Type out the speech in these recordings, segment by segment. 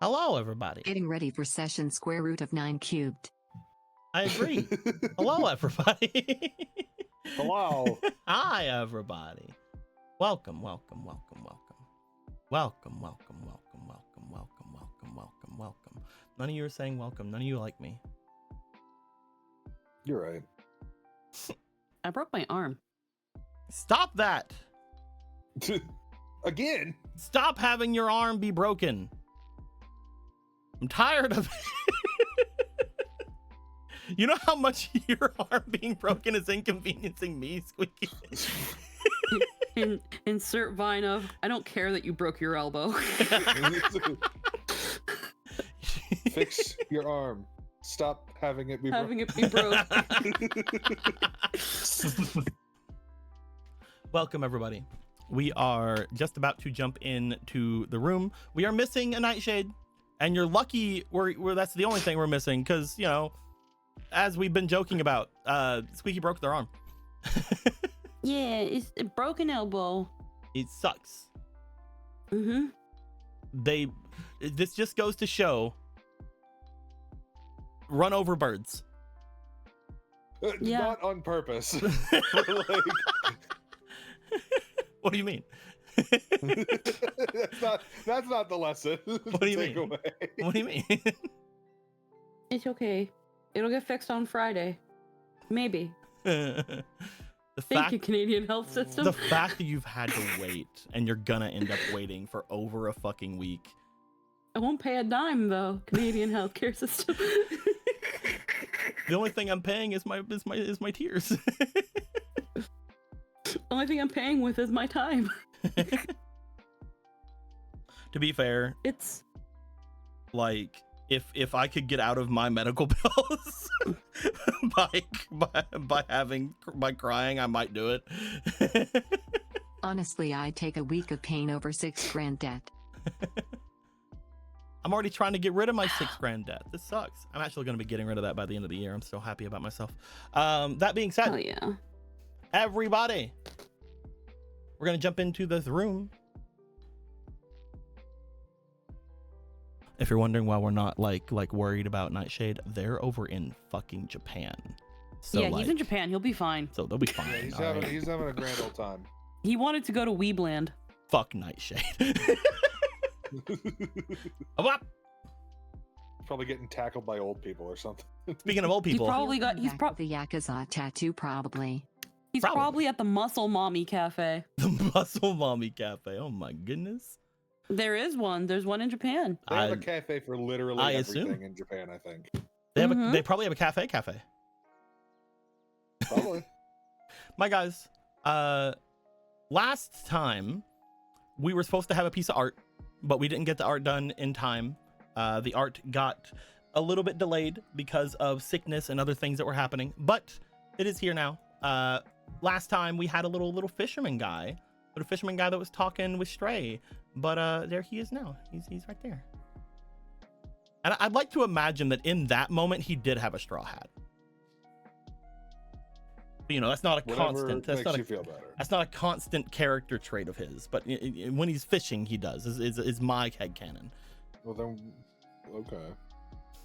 Hello, everybody. Getting ready for session square root of 9 cubed. I agree. Hello, everybody. Hello. Hi, everybody. Welcome, welcome, welcome, welcome. Welcome, welcome, welcome, welcome, welcome, welcome, welcome, welcome. None of you are saying welcome. None of you like me. You're right. I broke my arm. Stop that. Again? Stop having your arm be broken. I'm tired of it. You know how much your arm being broken is inconveniencing me, Squeaky? Insert vine of, I don't care that you broke your elbow. Fix your arm. Stop having it be Having it be broke. Welcome, everybody. We are just about to jump into the room. We are missing a nightshade, and you're lucky we're that's the only thing we're missing, because, you know, as we've been joking about, Squeaky broke their arm. Yeah, it's a broken elbow. It sucks. Mm-hmm. This just goes to show, run over birds. Yeah. Not on purpose. What do you mean? that's not the lesson. What do you mean? Away. What do you mean? It's okay. It'll get fixed on Friday. Maybe. Thank you, Canadian health system. The fact that you've had to wait, and you're gonna end up waiting for over a fucking week. I won't pay a dime though, Canadian healthcare system. The only thing I'm paying is my tears. The only thing I'm paying with is my time. To be fair, It's like, if I could get out of my medical bills by crying, I might do it. Honestly, I'd take a week of pain over $6,000 debt. I'm already trying to get rid of my $6,000 debt. This sucks. I'm actually going to be getting rid of that by the end of the year. I'm so happy about myself. That being said, oh yeah. everybody, we're going to jump into this room. If you're wondering why we're not like worried about Nightshade, they're over in fucking Japan. So yeah, he's in Japan. He'll be fine. So they'll be fine. Yeah, he's having a grand old time. He wanted to go to Weebland. Fuck Nightshade. Probably getting tackled by old people or something. Speaking of old people, He's The Yakuza tattoo, probably. probably at the Muscle Mommy Cafe. the Muscle Mommy Cafe. Oh my goodness. There is one. There's one in Japan. They have a cafe for literally I everything assume. in Japan, I think. They probably have a cafe. Probably. My guys, last time we were supposed to have a piece of art, but we didn't get the art done in time. The art got a little bit delayed because of sickness and other things that were happening, but it is here now. Last time we had a little fisherman guy, that was talking with Stray, but there he is now. He's right there. And I'd like to imagine that in that moment he did have a straw hat. You know, that's not a constant. That's not you feel better. That's not a constant character trait of his, but when he's fishing, he does. Is my headcanon. Well then, okay.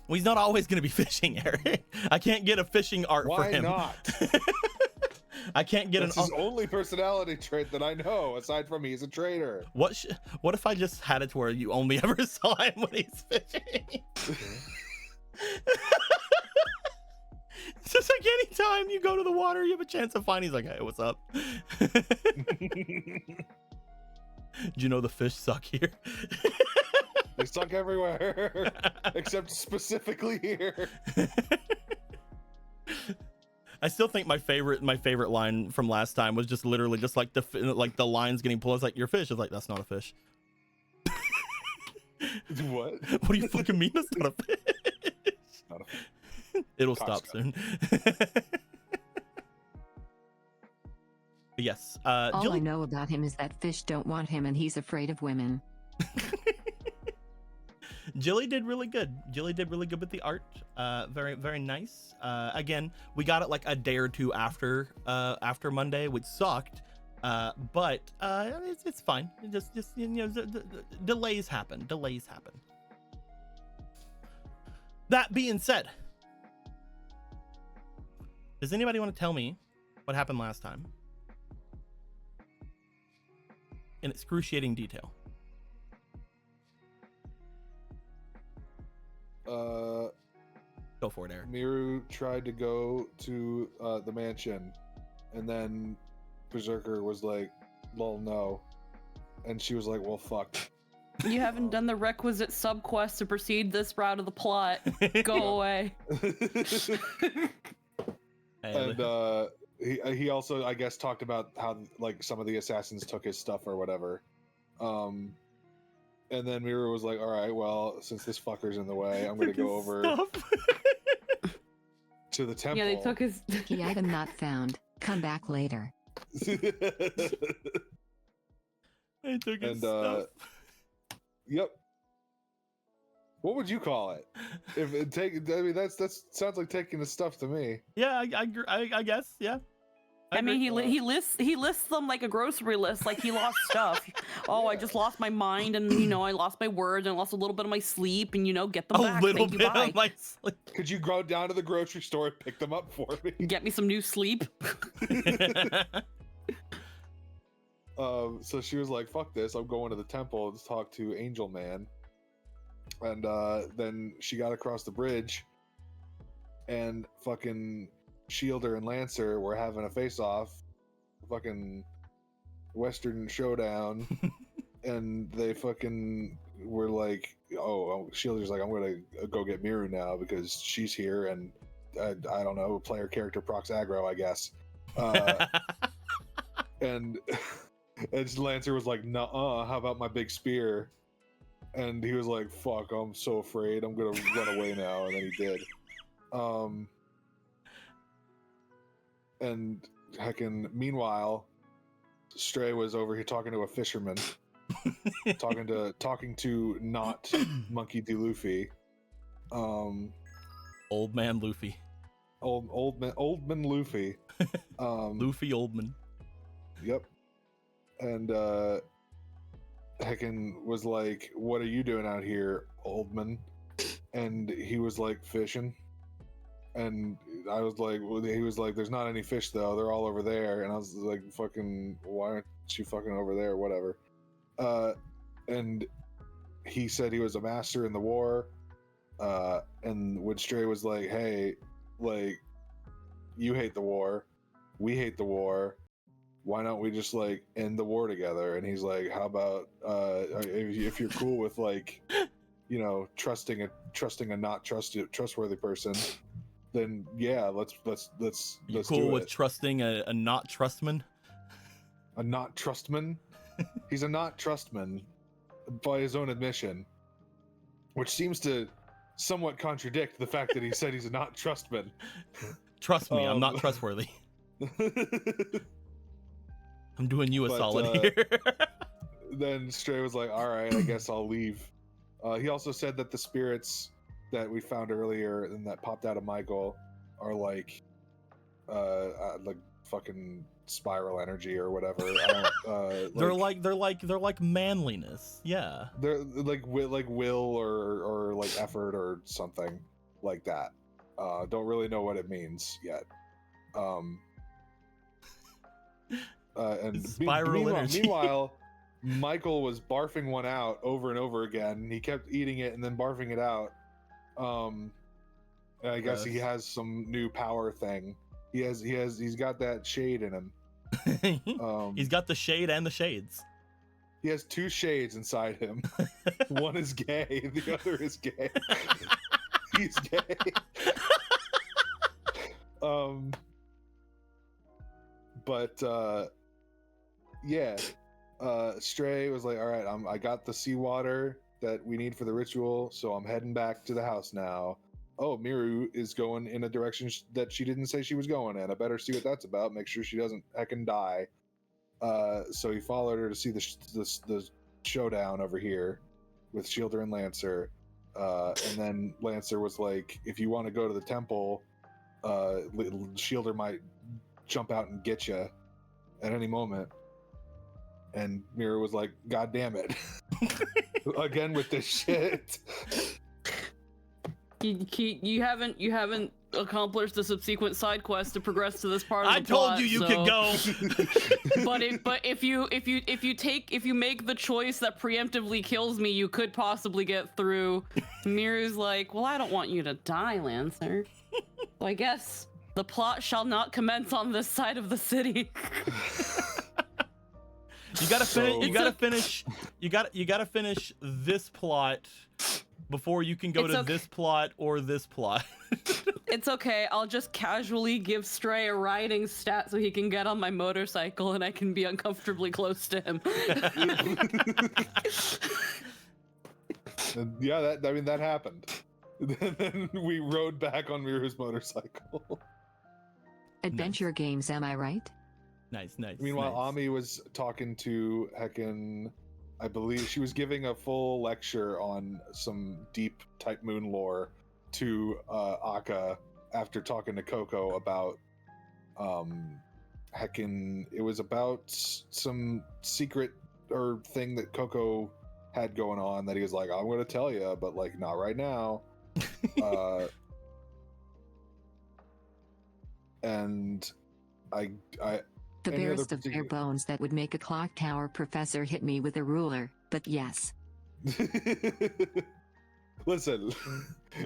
Well, he's not always going to be fishing, Eric. I can't get a fishing art for him. Why not? I can't get That's his only personality trait that I know, aside from he's a trader. What if I just had it to where you only ever saw him when he's fishing? It's just like anytime you go to the water, you have a chance to find. He's like, hey, what's up? Do you know the fish suck here? They suck everywhere, except specifically here. I still think my favorite line from last time was just literally just like the lines getting pulled. It's like, your fish. It's like, that's not a fish. What? What do you fucking mean that's not a fish? Not a fish. It'll stop soon. Yes. All Jill- I know about him is that fish don't want him and he's afraid of women. Jilly did really good. With the art. Very, very nice. Again, we got it like a day or two after Monday, which sucked. But it's fine. Just you know, the delays happen. That being said, does anybody want to tell me what happened last time in excruciating detail? Go for it, Eric. Miru tried to go to the mansion, and then Berserker was like, "Lol, no," and she was like, "Well, fuck." You haven't done the requisite subquest to proceed this route of the plot. Go away. And he also, I guess, talked about how like some of the assassins took his stuff or whatever. And then Miru was like, "All right, well, since this fucker's in the way, I'm gonna go over to the temple." Yeah, they took his. Key item not found. Come back later. They took his And stuff. yep. What would you call it? If it take, I mean, that's sounds like taking the stuff to me. Yeah, I guess. Yeah. I mean, agree. he lists them like a grocery list, like he lost stuff. Oh, I just lost my mind, and I lost my words, and I lost a little bit of my sleep, and get them back. A little Thank you, bit bye. of my sleep. Could you go down to the grocery store and pick them up for me? Get me some new sleep. So she was like, "Fuck this! I'm going to the temple to talk to Angel Man." And then she got across the bridge, and fucking Shielder and Lancer were having a face-off, fucking Western showdown, and they fucking were like, "Oh, Shielder's like, I'm gonna go get Miru now because she's here," and I don't know, player character procs aggro, I guess. And Lancer was like, "Nuh-uh, how about my big spear?" And he was like, "Fuck, I'm so afraid. I'm gonna run away now." And then he did. And heckin', meanwhile, Stray was over here talking to a fisherman, talking to not Monkey D. Luffy. Old man Luffy. Old man Luffy. Luffy Oldman. Yep. And heckin' was like, "What are you doing out here, Oldman?" And he was like, "Fishing." And I was like, well, he was like, "There's not any fish though. They're all over there." And I was like, "Fucking, why aren't you fucking over there?" Whatever. And he said he was a master in the war. And when Stray was like, "Hey, like, you hate the war, we hate the war. Why don't we just like end the war together?" And he's like, "How about if you're cool with like, trusting a not trustworthy person, then yeah, let's You do cool with it." trusting a not trustman? A not trustman? He's a not trustman by his own admission, which seems to somewhat contradict the fact that he said he's a not trustman. Trust me, I'm not trustworthy. I'm doing you a solid here. Then Stray was like, "All right, I guess I'll leave." He also said that the spirits that we found earlier and that popped out of Michael are like fucking spiral energy or whatever. They're like manliness. Yeah. They're like will or like effort or something like that. Don't really know what it means yet. And Spiral energy. Meanwhile, Michael was barfing one out over and over again. He kept eating it and then barfing it out. And I guess he has some new power thing. He's got that shade in him. He's got the shade and the shades. He has two shades inside him. One is gay, the other is gay. He's gay. Yeah. Stray was like, "All right, I got the seawater that we need for the ritual, so I'm heading back to the house now." Oh, Miru is going in a direction that she didn't say she was going in. I better see what that's about. Make sure she doesn't heckin' die. So he followed her to see the showdown over here with Shielder and Lancer. And then Lancer was like, "If you want to go to the temple, Shielder might jump out and get you at any moment." And Miru was like, "God damn it." Again with this shit. You haven't accomplished the subsequent side quest to progress to this part of the I told plot, you so... could go. but if you make the choice that preemptively kills me, you could possibly get through. Miru's like, well, I don't want you to die, Lancer. So I guess the plot shall not commence on this side of the city. You gotta finish. You gotta finish this plot before you can go to this plot or this plot. It's okay. I'll just casually give Stray a riding stat so he can get on my motorcycle and I can be uncomfortably close to him. Yeah, that happened. Then we rode back on Miru's motorcycle. Adventure games, am I right? Nice. Meanwhile, nice. Ami was talking to heckin', I believe she was giving a full lecture on some deep type moon lore to Akka after talking to Coco about it was about some secret or thing that Coco had going on that he was like, I'm going to tell you, but like not right now. And I The barest of bare bones that would make a clock tower professor hit me with a ruler, but yes. Listen,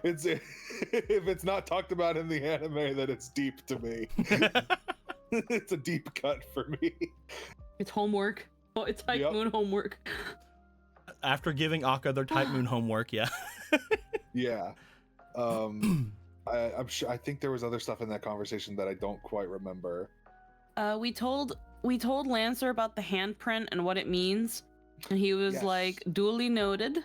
if it's not talked about in the anime, then it's deep to me. It's a deep cut for me. It's homework. Oh, it's Type Moon homework. After giving Akka their Type Moon homework, yeah. Yeah. I'm sure. I think there was other stuff in that conversation that I don't quite remember. We told Lancer about the handprint and what it means, and he was like, duly noted.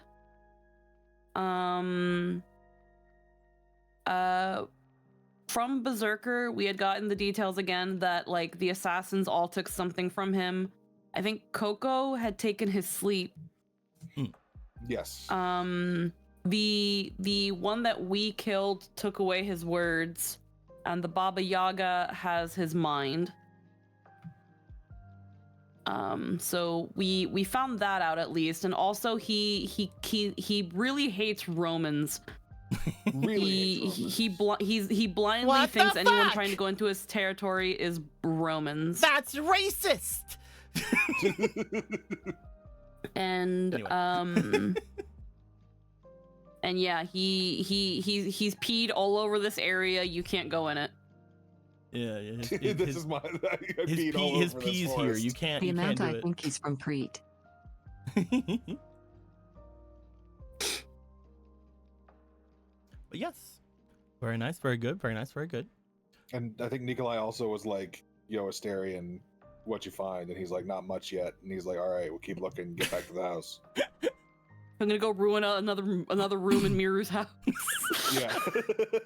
From Berserker, we had gotten the details again that like the assassins all took something from him. I think Coco had taken his sleep. Yes. The one that we killed took away his words, and the Baba Yaga has his mind. So we found that out at least, and also he really hates Romans. He blindly thinks anyone trying to go into his territory is Romans. That's racist. And anyway. And yeah, he's peed all over this area. You can't go in it. Yeah. His pee's here. You can't. The amount can't do I think he's from Crete. But yes, very nice, very good, very nice, very good. And I think Nikolai also was like, "Yo, Asterion, what you find?" And he's like, "Not much yet." And he's like, "All right, we'll keep looking. Get back to the house." I'm gonna go ruin another room in Miru's house. Yeah.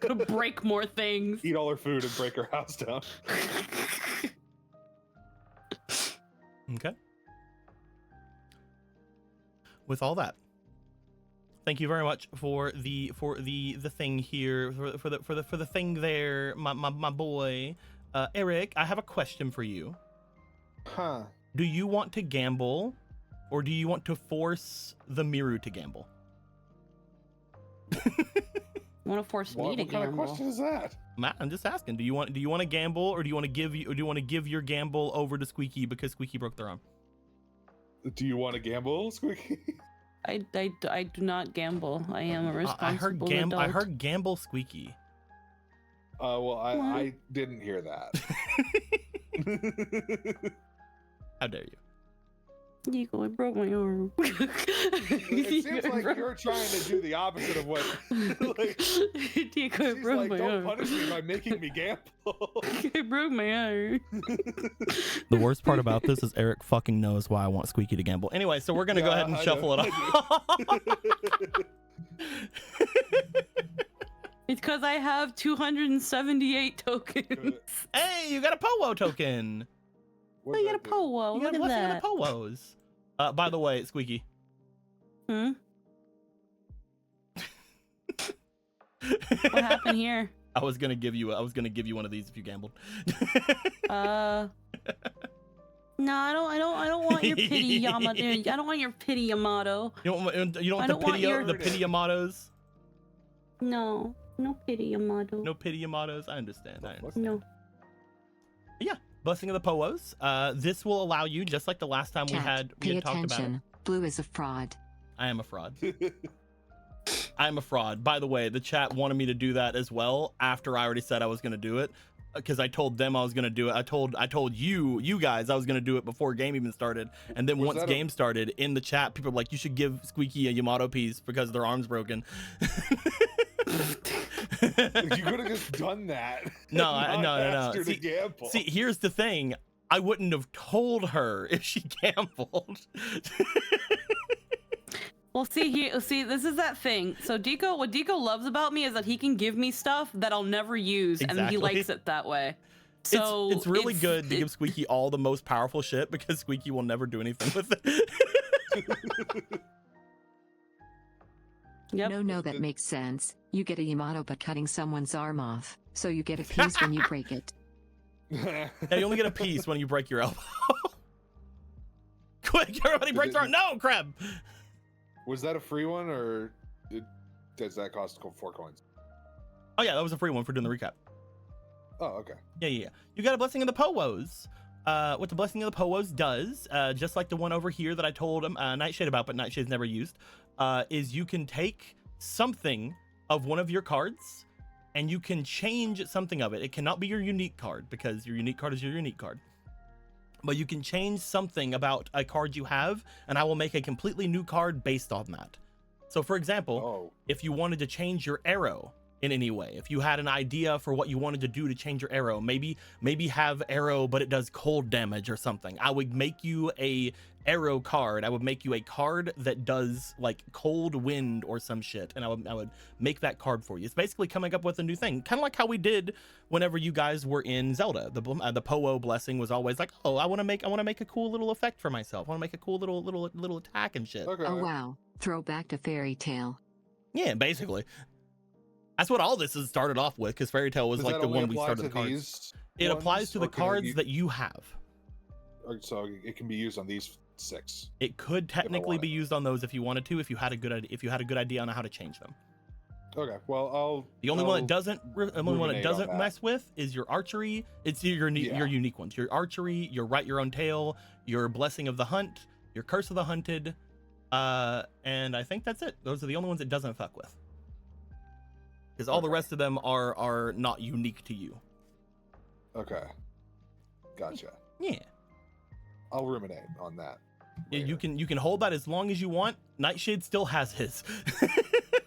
Gonna break more things. Eat all her food and break her house down. Okay. With all that, thank you very much for the thing here, for the thing there, my boy, Eric. I have a question for you. Huh? Do you want to gamble, or do you want to force the Miru to gamble? You want to force me to What kind gamble? of question is that? Matt, I'm just asking. Do you want to gamble, or do you want to give your gamble over to Squeaky because Squeaky broke their arm? Do you want to gamble, Squeaky? I do not gamble. I am a responsible adult. I heard gamble Squeaky. Well, I didn't hear that. How dare you? Nico, I broke my arm. It seems like you're trying to do the opposite of what. Like, Nico, I she's broke like, my don't arm. punish me by making me gamble. I broke my arm. The worst part about this is Eric fucking knows why I want Squeaky to gamble. Anyway, so we're gonna go ahead and shuffle it off. It's because I have 278 tokens. Hey, you got a Powo token. What I does got a that do? Powo. You Look got a at blessing that. of the Powos. By the way, Squeaky. Hmm? What happened here? I was gonna give you one of these if you gambled. No, I don't want your pity, Yamato. I don't want your pity, Yamato. You don't want I don't want your- the pity Yamatos? No pity, Yamato. No pity, Yamatos. I understand. No. Yeah, blessing of the Poos. This will allow you, just like the last time we Chat, had pay talked about it. attention. Blue is a fraud. I am a fraud. I am a fraud. By the way, the chat wanted me to do that as well after I already said I was going to do it, because I told them I was going to do it. I told you guys I was going to do it before game even started. And then once game started, in the chat, people were like, you should give Squeaky a Yamato piece because their arm's broken. You could have just done that. No. See, here's the thing. I wouldn't have told her if she gambled. Well, see, this is that thing. So what Deco loves about me is that he can give me stuff that I'll never use, and he likes it that way. So it's really good to give Squeaky all the most powerful shit, because Squeaky will never do anything with it. Yep. No, that makes sense. You get a Yamato by cutting someone's arm off, so you get a piece when you break it. Yeah, you only get a piece when you break your elbow. Quick, everybody break their arm. No, crab. Was that a free one, or does that cost 4 coins? Oh yeah, that was a free one for doing the recap. Oh, okay. Yeah. You got a blessing of the Poos. What the blessing of the Poos does, just like the one over here that I told Nightshade about, but Nightshade's never used, is you can take something of one of your cards, and you can change something of it. It cannot be your unique card, because your unique card is your unique card. But you can change something about a card you have, and I will make a completely new card based on that. So for example, if you wanted to change your arrow in any way, if you had an idea for what you wanted to do to change your arrow, maybe have arrow but it does cold damage or something, I would make you a arrow card. I would make you a card that does like cold wind or some shit, and I would make that card for you. It's basically coming up with a new thing, kind of like how we did whenever you guys were in Zelda. The Po blessing was always like, oh, I want to make a cool little effect for myself. I want to make a cool little attack and shit. Okay. Oh wow, throwback to Fairy Tale. Yeah, basically. That's what all this has started off with, because Fairy Tale was like the one we started the cards. It applies to the cards that you have. So it can be used on these 6. It could technically be used on those if you wanted to, if you had a good idea on how to change them. Okay, well the only one it doesn't mess with is your archery. It's your unique ones. Your archery, your write your own tale, your blessing of the hunt, your curse of the hunted, and I think that's it. Those are the only ones it doesn't fuck with. Because all the rest of them are not unique to you. Okay. Gotcha. Yeah. I'll ruminate on that. Yeah, you can hold that as long as you want. Nightshade still has his.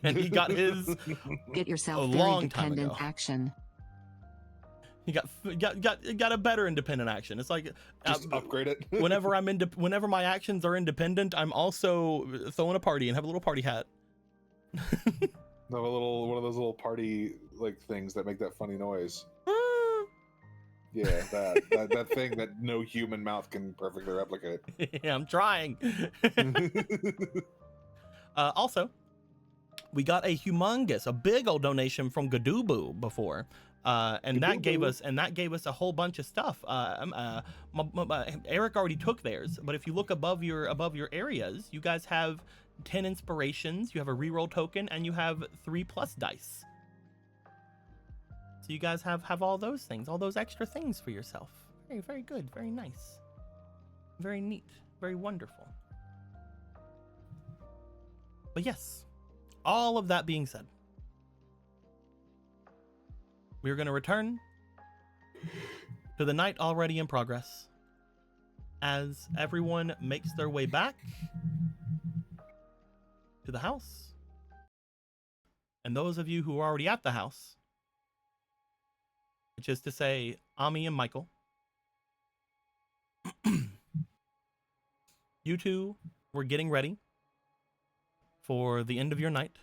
And he got his Get yourself a very long time dependent ago. action. He got a better independent action. It's like just upgrade it. whenever my actions are independent, I'm also throwing a party and have a little party hat. Have one of those little party like things that make that funny noise. Yeah, that thing that no human mouth can perfectly replicate. Yeah, I'm trying. Also, we got a big old donation from Gadubu before, and that gave us a whole bunch of stuff. Eric already took theirs, but if you look above your areas, you guys have 10 inspirations, you have a reroll token, and you have 3+ dice. So you guys have all those things, all those extra things for yourself. Very, very good, very nice, very neat, very wonderful. But yes, all of that being said, we're going to return to the night already in progress as everyone makes their way back to the house. And those of you who are already at the house, which is to say Ami and Michael, you two were getting ready for the end of your night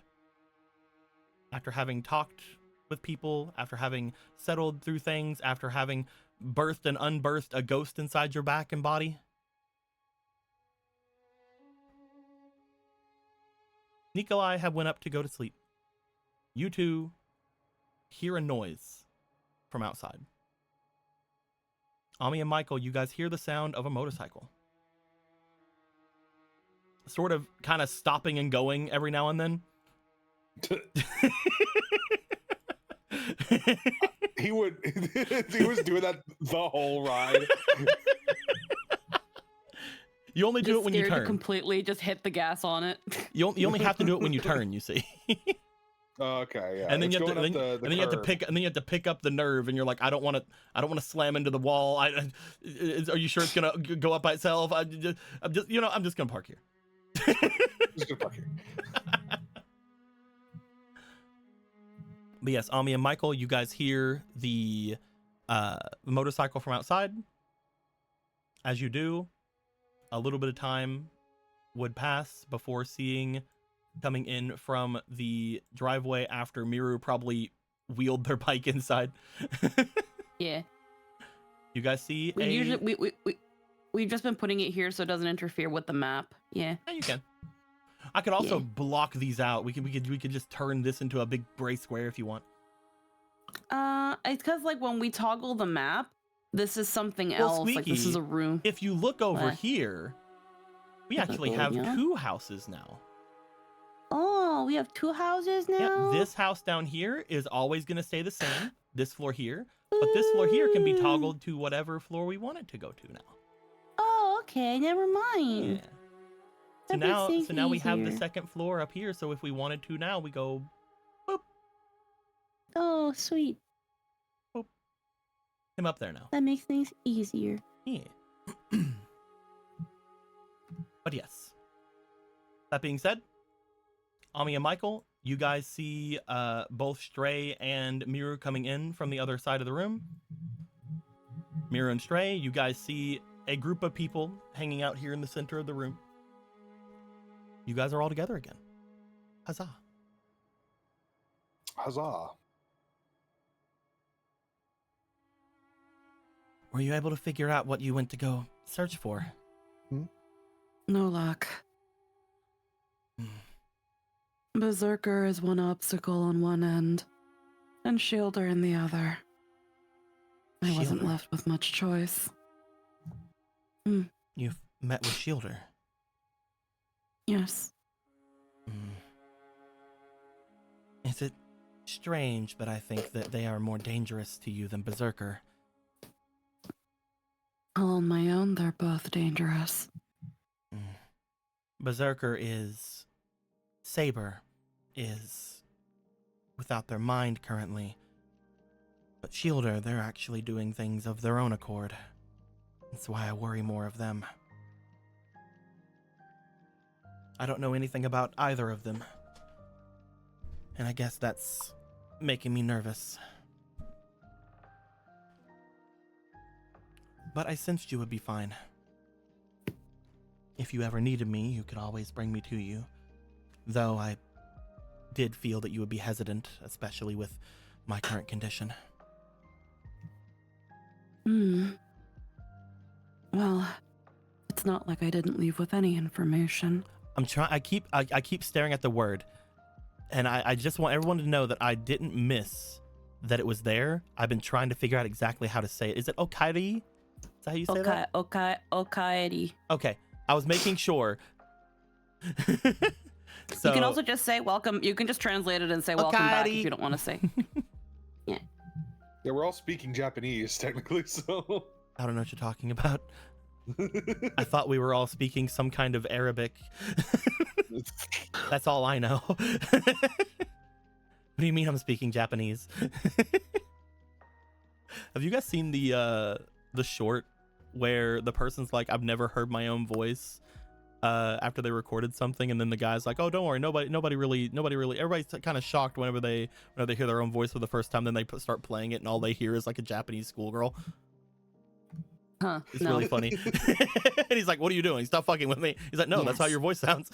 after having talked with people, after having settled through things, after having birthed and unbirthed a ghost inside your back and body. Nikolai had went up to go to sleep. You two hear a noise from outside. Ami and Michael, you guys hear the sound of a motorcycle. Sort of kind of stopping and going every now and then. He would. He was doing that the whole ride. You only do Just it when you scared to turn. completely just hit the gas on it. You only have to do it when you turn. You see. Okay, yeah. And then it's you have to, going then, up and then you have to curb. pick, and then you have to pick up the nerve, and you're like, I don't want to slam into the wall. Are you sure it's gonna go up by itself? I'm just gonna park here. Just gonna park here. But yes, Ami and Michael, you guys hear the motorcycle from outside. As you do, a little bit of time would pass before seeing coming in from the driveway after Miru probably wheeled their bike inside. Yeah. You guys see We've just been putting it here so it doesn't interfere with the map. Yeah. Yeah, you can. I could also block these out. We could just turn this into a big gray square if you want. It's because like when we toggle the map, this is something else. Like this is a room. If you look over here, we actually have yeah. 2 houses now. Oh, we have 2 houses now. Yeah, this house down here is always going to stay the same. This floor here, but this floor here can be toggled to whatever floor we want it to go to now. Oh, okay. Never mind. Yeah. So now we have the second floor up here. So if we wanted to now, we go. Boop. Oh, sweet. Boop. Him up there now. That makes things easier. Yeah. But yes. That being said, Ami and Michael, you guys see both Stray and Miru coming in from the other side of the room. Miru and Stray, you guys see a group of people hanging out here in the center of the room. You guys are all together again. Huzzah. Huzzah. Were you able to figure out what you went to go search for? No luck. Berserker is one obstacle on one end, and Shielder in the other. I wasn't Shielder? left with much choice. You've met with Shielder. Yes. Is it strange that I think that they are more dangerous to you than Berserker? All on my own, they're both dangerous. Berserker is... Saber is without their mind currently. But Shielder, they're actually doing things of their own accord. That's why I worry more of them. I don't know anything about either of them. And I guess that's making me nervous. But I sensed you would be fine. If you ever needed me, you could always bring me to you. Though I did feel that you would be hesitant, especially with my current condition. Well, it's not like I didn't leave with any information. I keep staring at the word. And I just want everyone to know that I didn't miss that it was there. I've been trying to figure out exactly how to say it. Is it Okairi? Is that how you say that? Okairi. Okay. I was making sure. So, you can also just say welcome. You can just translate it and say welcome back if you don't want to say. Yeah. Yeah, we're all speaking Japanese technically, so I don't know what you're talking about. I thought we were all speaking some kind of Arabic. That's all I know. What do you mean I'm speaking Japanese? Have you guys seen the short where the person's like, I've never heard my own voice after they recorded something, and then the guy's like, oh, don't worry, nobody really, everybody's kind of shocked whenever they hear their own voice for the first time, then they start playing it and all they hear is like a Japanese schoolgirl. Huh. It's really funny. And he's like, what are you doing? Stop fucking with me. He's like, no, that's how your voice sounds.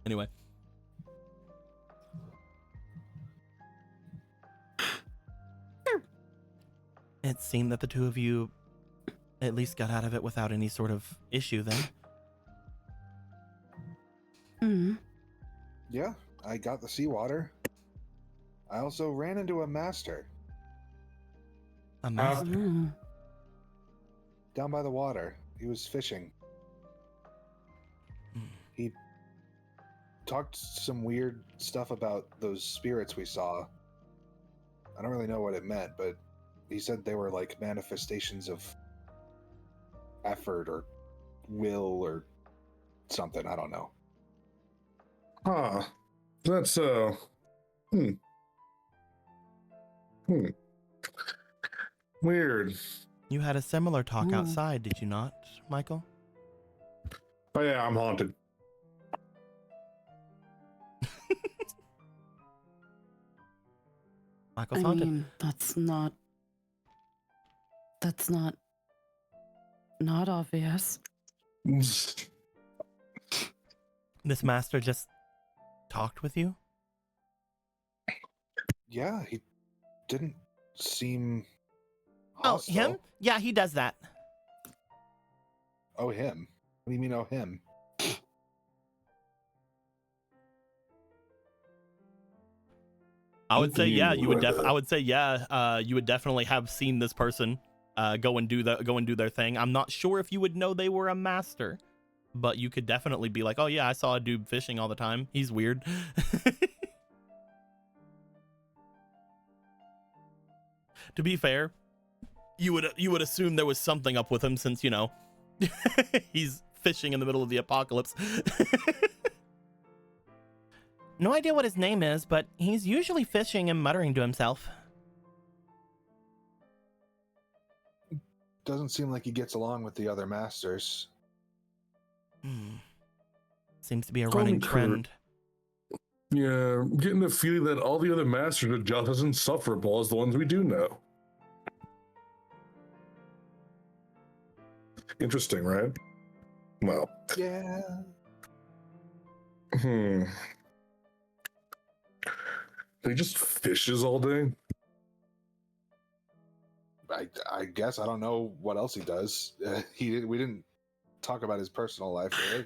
Anyway. It seemed that the two of you at least got out of it without any sort of issue then. yeah, I got the seawater. I also ran into a master A master? down by the water. He was fishing. He talked some weird stuff about those spirits we saw. I don't really know what it meant, but he said they were like manifestations of effort or will or something. I don't know. Huh. That's weird. You had a similar talk outside, did you not, Michael? Oh yeah, I'm haunted. Michael's haunted. I mean, that's not obvious. This master just talked with you? Yeah, he didn't seem Oh, hostile. him? Yeah, he does that. Oh, him? What do you mean, oh, him? I would say, yeah, you would You, I would say, yeah, you would definitely have seen this person go and do their thing. I'm not sure if you would know they were a master, but you could definitely be like, oh yeah, I saw a dude fishing all the time. He's weird. To be fair, you would assume there was something up with him since, you know, he's fishing in the middle of the apocalypse. No idea what his name is, but he's usually fishing and muttering to himself. Doesn't seem like he gets along with the other masters. Seems to be a running trend. Yeah, I'm getting the feeling that all the other masters are just as insufferable as the ones we do know. Interesting, right? Well. Yeah. They just fishes all day? I guess I don't know what else he does. We didn't talk about his personal life, really.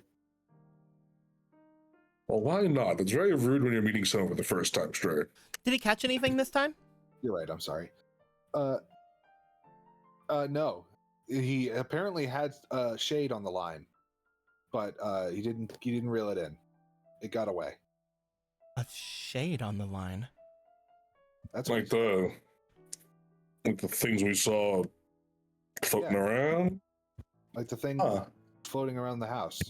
Well, why not? It's very rude when you're meeting someone for the first time straight. Did he catch anything this time? You're right. I'm sorry. No. He apparently had shade on the line, but he didn't reel it in. It got away. A shade on the line. That's Like the things we saw floating around? like the thing floating around the house.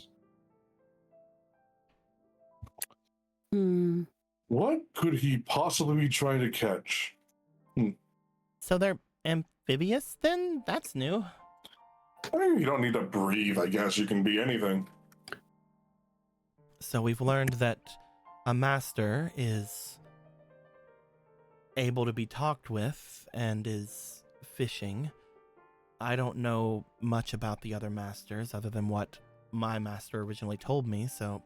What could he possibly be trying to catch? So they're amphibious then? That's new. I mean, you don't need to breathe, I guess. You can be anything. So we've learned that a master is able to be talked with and is fishing. I don't know much about the other masters other than what my master originally told me, so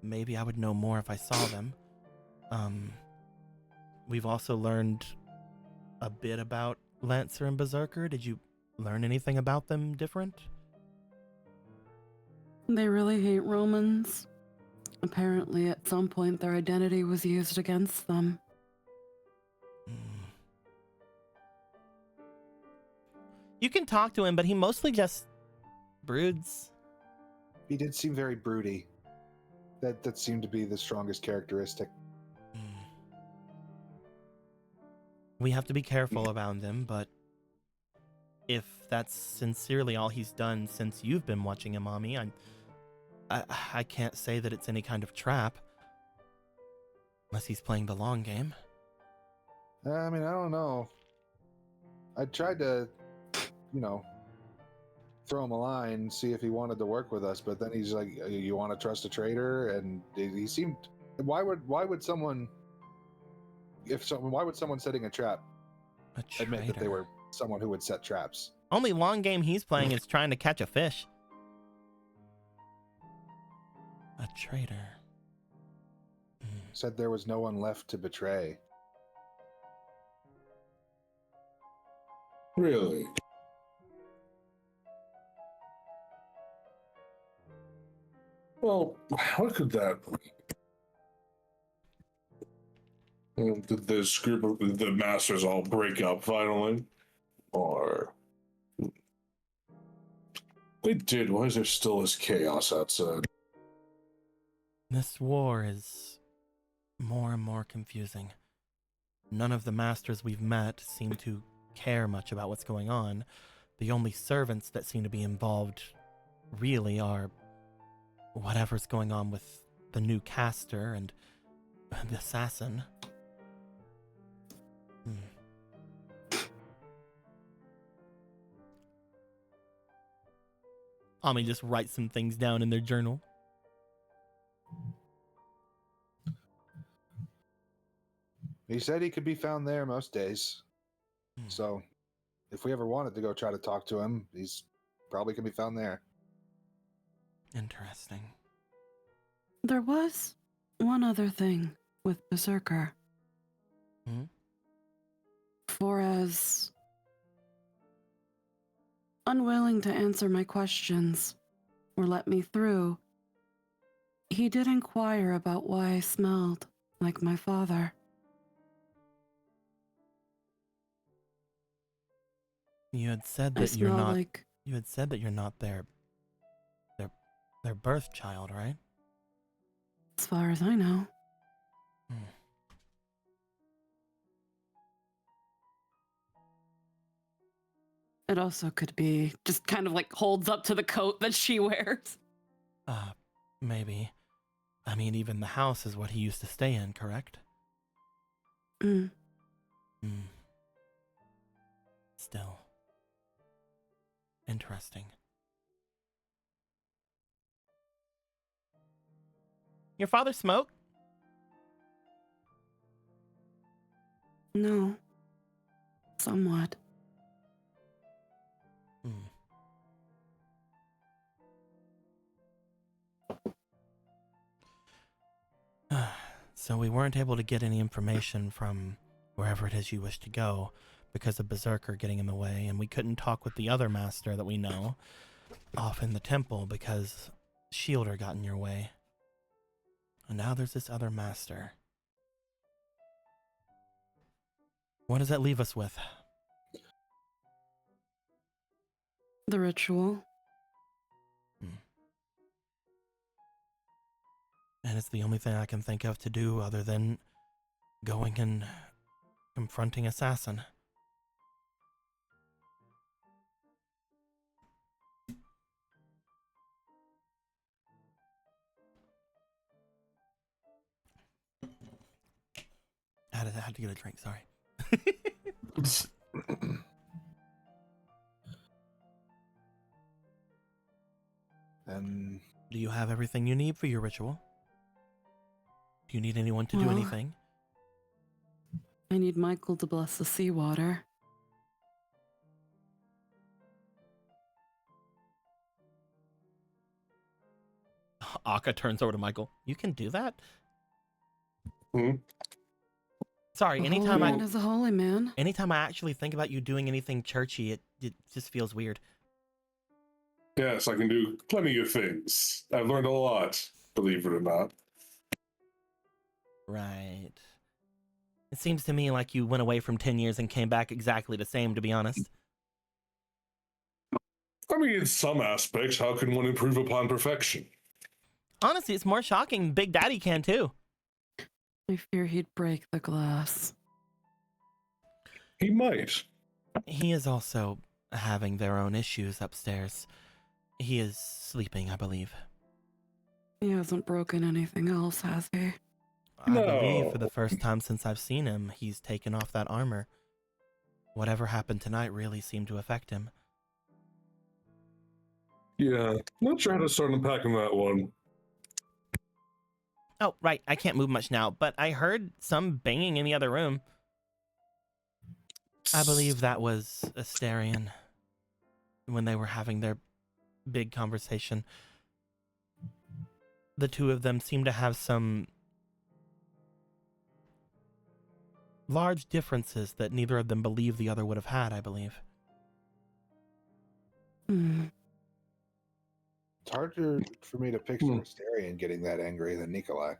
maybe I would know more if I saw them. We've also learned a bit about Lancer and Berserker. Did you learn anything about them different? They really hate Romans. Apparently, at some point, their identity was used against them. You can talk to him, but he mostly just broods. He did seem very broody. That seemed to be the strongest characteristic. We have to be careful around him, but if that's sincerely all he's done since you've been watching him, Mommy, I can't say that it's any kind of trap. Unless he's playing the long game. I mean, I don't know. I tried to, throw him a line, see if he wanted to work with us, but then he's like, "You want to trust a traitor?" And he seemed. Why would someone setting a trap admit that they were someone who would set traps? Only long game he's playing is trying to catch a fish. A traitor. Said there was no one left to betray. Really? Well, what could that mean? Did this group of the masters all break up finally? Or they did? Why is there still this chaos outside? This war is more and more confusing. None of the masters we've met seem to care much about what's going on. The only servants that seem to be involved really are whatever's going on with the new caster and the assassin. Ami just writes some things down in their journal. He said he could be found there most days. So if we ever wanted to go try to talk to him, he's probably can be found there. Interesting. There was one other thing with Berserker. For as unwilling to answer my questions or let me through, he did inquire about why I smelled like my father. You had said that you're smell not. like... You had said that you're not their birth child, right? As far as I know. It also could be just kind of like holds up to the coat that she wears. Maybe. I mean, even the house is what he used to stay in, correct? Still. Interesting. Your father smoked? No. Somewhat. So we weren't able to get any information from wherever it is you wish to go because of Berserker getting in the way, and we couldn't talk with the other master that we know off in the temple because Shielder got in your way. And now there's this other master. What does that leave us with? The ritual. And it's the only thing I can think of to do other than going and confronting Assassin. I had to get a drink, sorry. And do you have everything you need for your ritual? Do you need anyone to do anything? I need Michael to bless the seawater. Akka turns over to Michael. You can do that? Hmm? Sorry, A holy man is a holy man. Anytime I actually think about you doing anything churchy, it just feels weird. Yes, I can do plenty of things. I've learned a lot, believe it or not. Right. It seems to me like you went away from 10 years and came back exactly the same, to be honest. I mean, in some aspects, how can one improve upon perfection? Honestly, it's more shocking Big Daddy can, too. I fear he'd break the glass. He might. He is also having their own issues upstairs. He is sleeping, I believe. He hasn't broken anything else, has he? I believe for the first time since I've seen him, he's taken off that armor. Whatever happened tonight really seemed to affect him. Yeah, not sure how to start unpacking that one. Oh, right, I can't move much now, but I heard some banging in the other room. I believe that was Asterion when they were having their big conversation. The two of them seem to have some large differences that neither of them believe the other would have had, I believe. it's harder for me to picture Asterion getting that angry than Nikolai.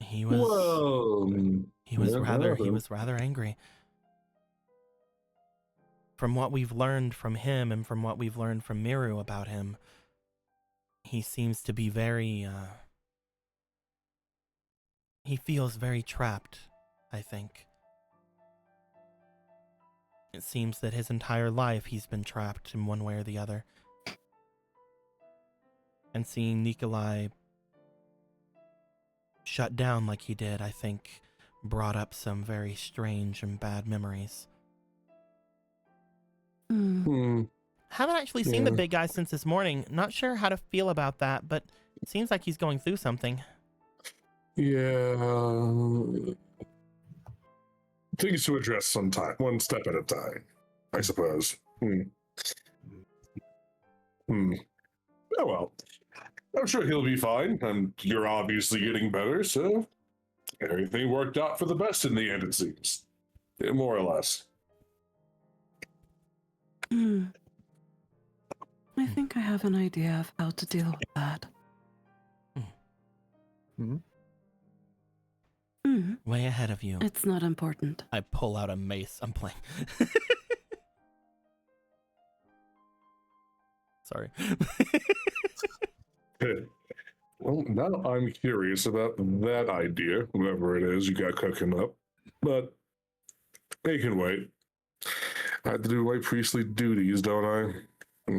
He was rather angry. From what we've learned from him and from what we've learned from Miru about him, He seems to be very, he feels very trapped, I think. It seems that his entire life he's been trapped in one way or the other. And seeing Nikolai shut down like he did, I think, brought up some very strange and bad memories. Haven't actually seen the big guy since this morning. Not sure how to feel about that, but it seems like he's going through something. Yeah. Things to address sometime, one step at a time, I suppose. Oh well. I'm sure he'll be fine, and you're obviously getting better, so everything worked out for the best in the end, it seems. Yeah, more or less. I think I have an idea of how to deal with that. Way ahead of you. It's not important. I pull out a mace. I'm playing. Sorry. Well, now I'm curious about that idea, whatever it is you got cooking up. But they can wait. I have to do my priestly duties, don't I?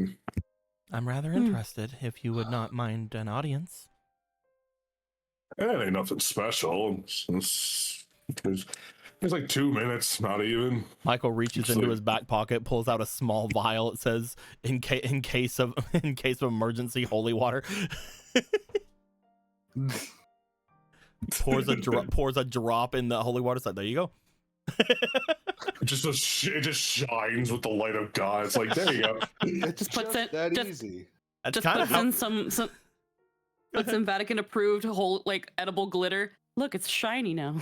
I'm rather interested, if you would not mind an audience. It ain't nothing special. It's like 2 minutes, not even. Michael reaches into his back pocket, pulls out a small vial. It says, "In case of emergency, holy water." pours a drop in the holy water. So there you go. It just shines with the light of God. It's like, there you go. It's Just puts just it- that just- easy. That's Just kind of puts how. in some puts in Vatican approved whole like edible glitter. Look, it's shiny now.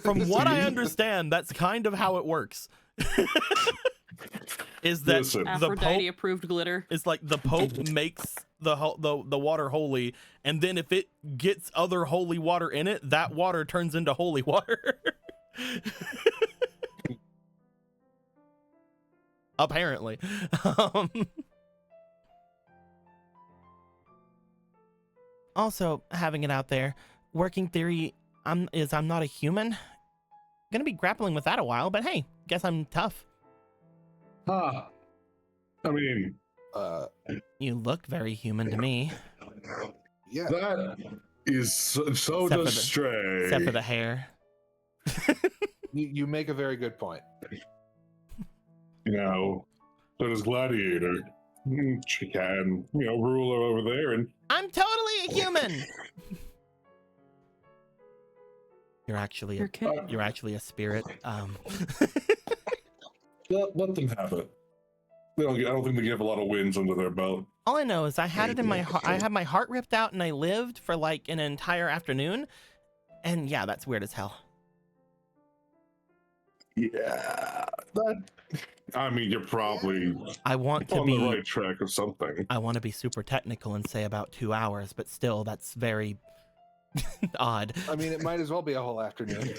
From what I understand, that's kind of how it works. Is that Listen. the Aphrodite Pope? approved glitter. It's like the Pope makes the water holy, and then if it gets other holy water in it, that water turns into holy water. Apparently. Also, having it out there, working theory I'm not a human. Gonna be grappling with that a while, but hey, guess I'm tough. I mean, You look very human to me, Yeah. that is so Except for just stray. except for the hair. You make a very good point. You know, so does Gladiator. She can, ruler over there, and I'm totally a human. You're actually Your kid. you're actually a spirit. let them have it. I don't think they have a lot of wins under their belt. All I know is I had it in my heart. I had my heart ripped out, and I lived for like an entire afternoon. And yeah, that's weird as hell. Yeah, you're probably I want to on be the right track or something. I want to be super technical and say about 2 hours, but still, that's very odd. I mean, it might as well be a whole afternoon.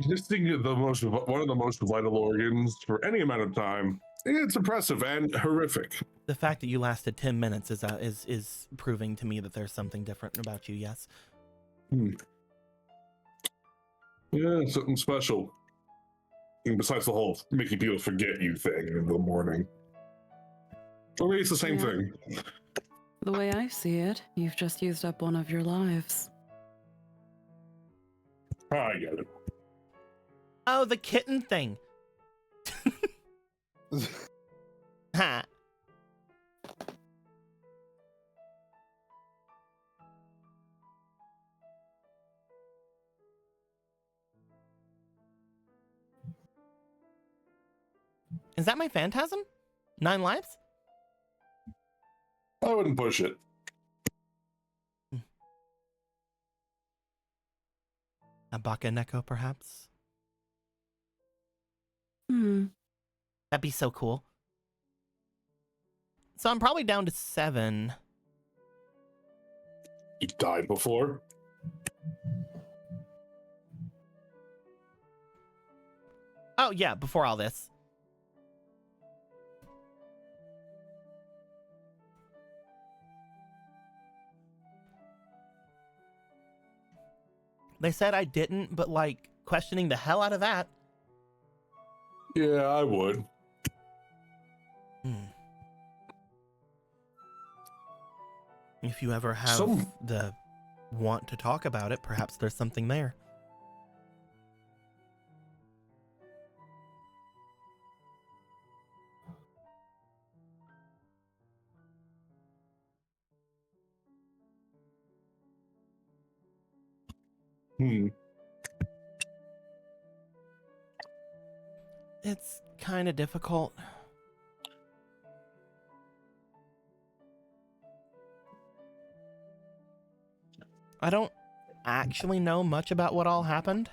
Just thinking of one of the most vital organs for any amount of time. It's impressive and horrific. The fact that you lasted 10 minutes is proving to me that there's something different about you. Yes. Yeah, something special. And besides the whole making people forget you thing in the morning. Or maybe it's the same Yeah. thing. The way I see it, you've just used up one of your lives. I get it. Oh, the kitten thing. Ha. Is that my phantasm? 9 lives? I wouldn't push it. A Baka Neko, perhaps? That'd be so cool. So I'm probably down to 7. You died before? Oh, yeah, before all this. They said I didn't, but like questioning the hell out of that. Yeah, I would. If you ever have the want to talk about it, perhaps there's something there. It's kind of difficult. I don't actually know much about what all happened.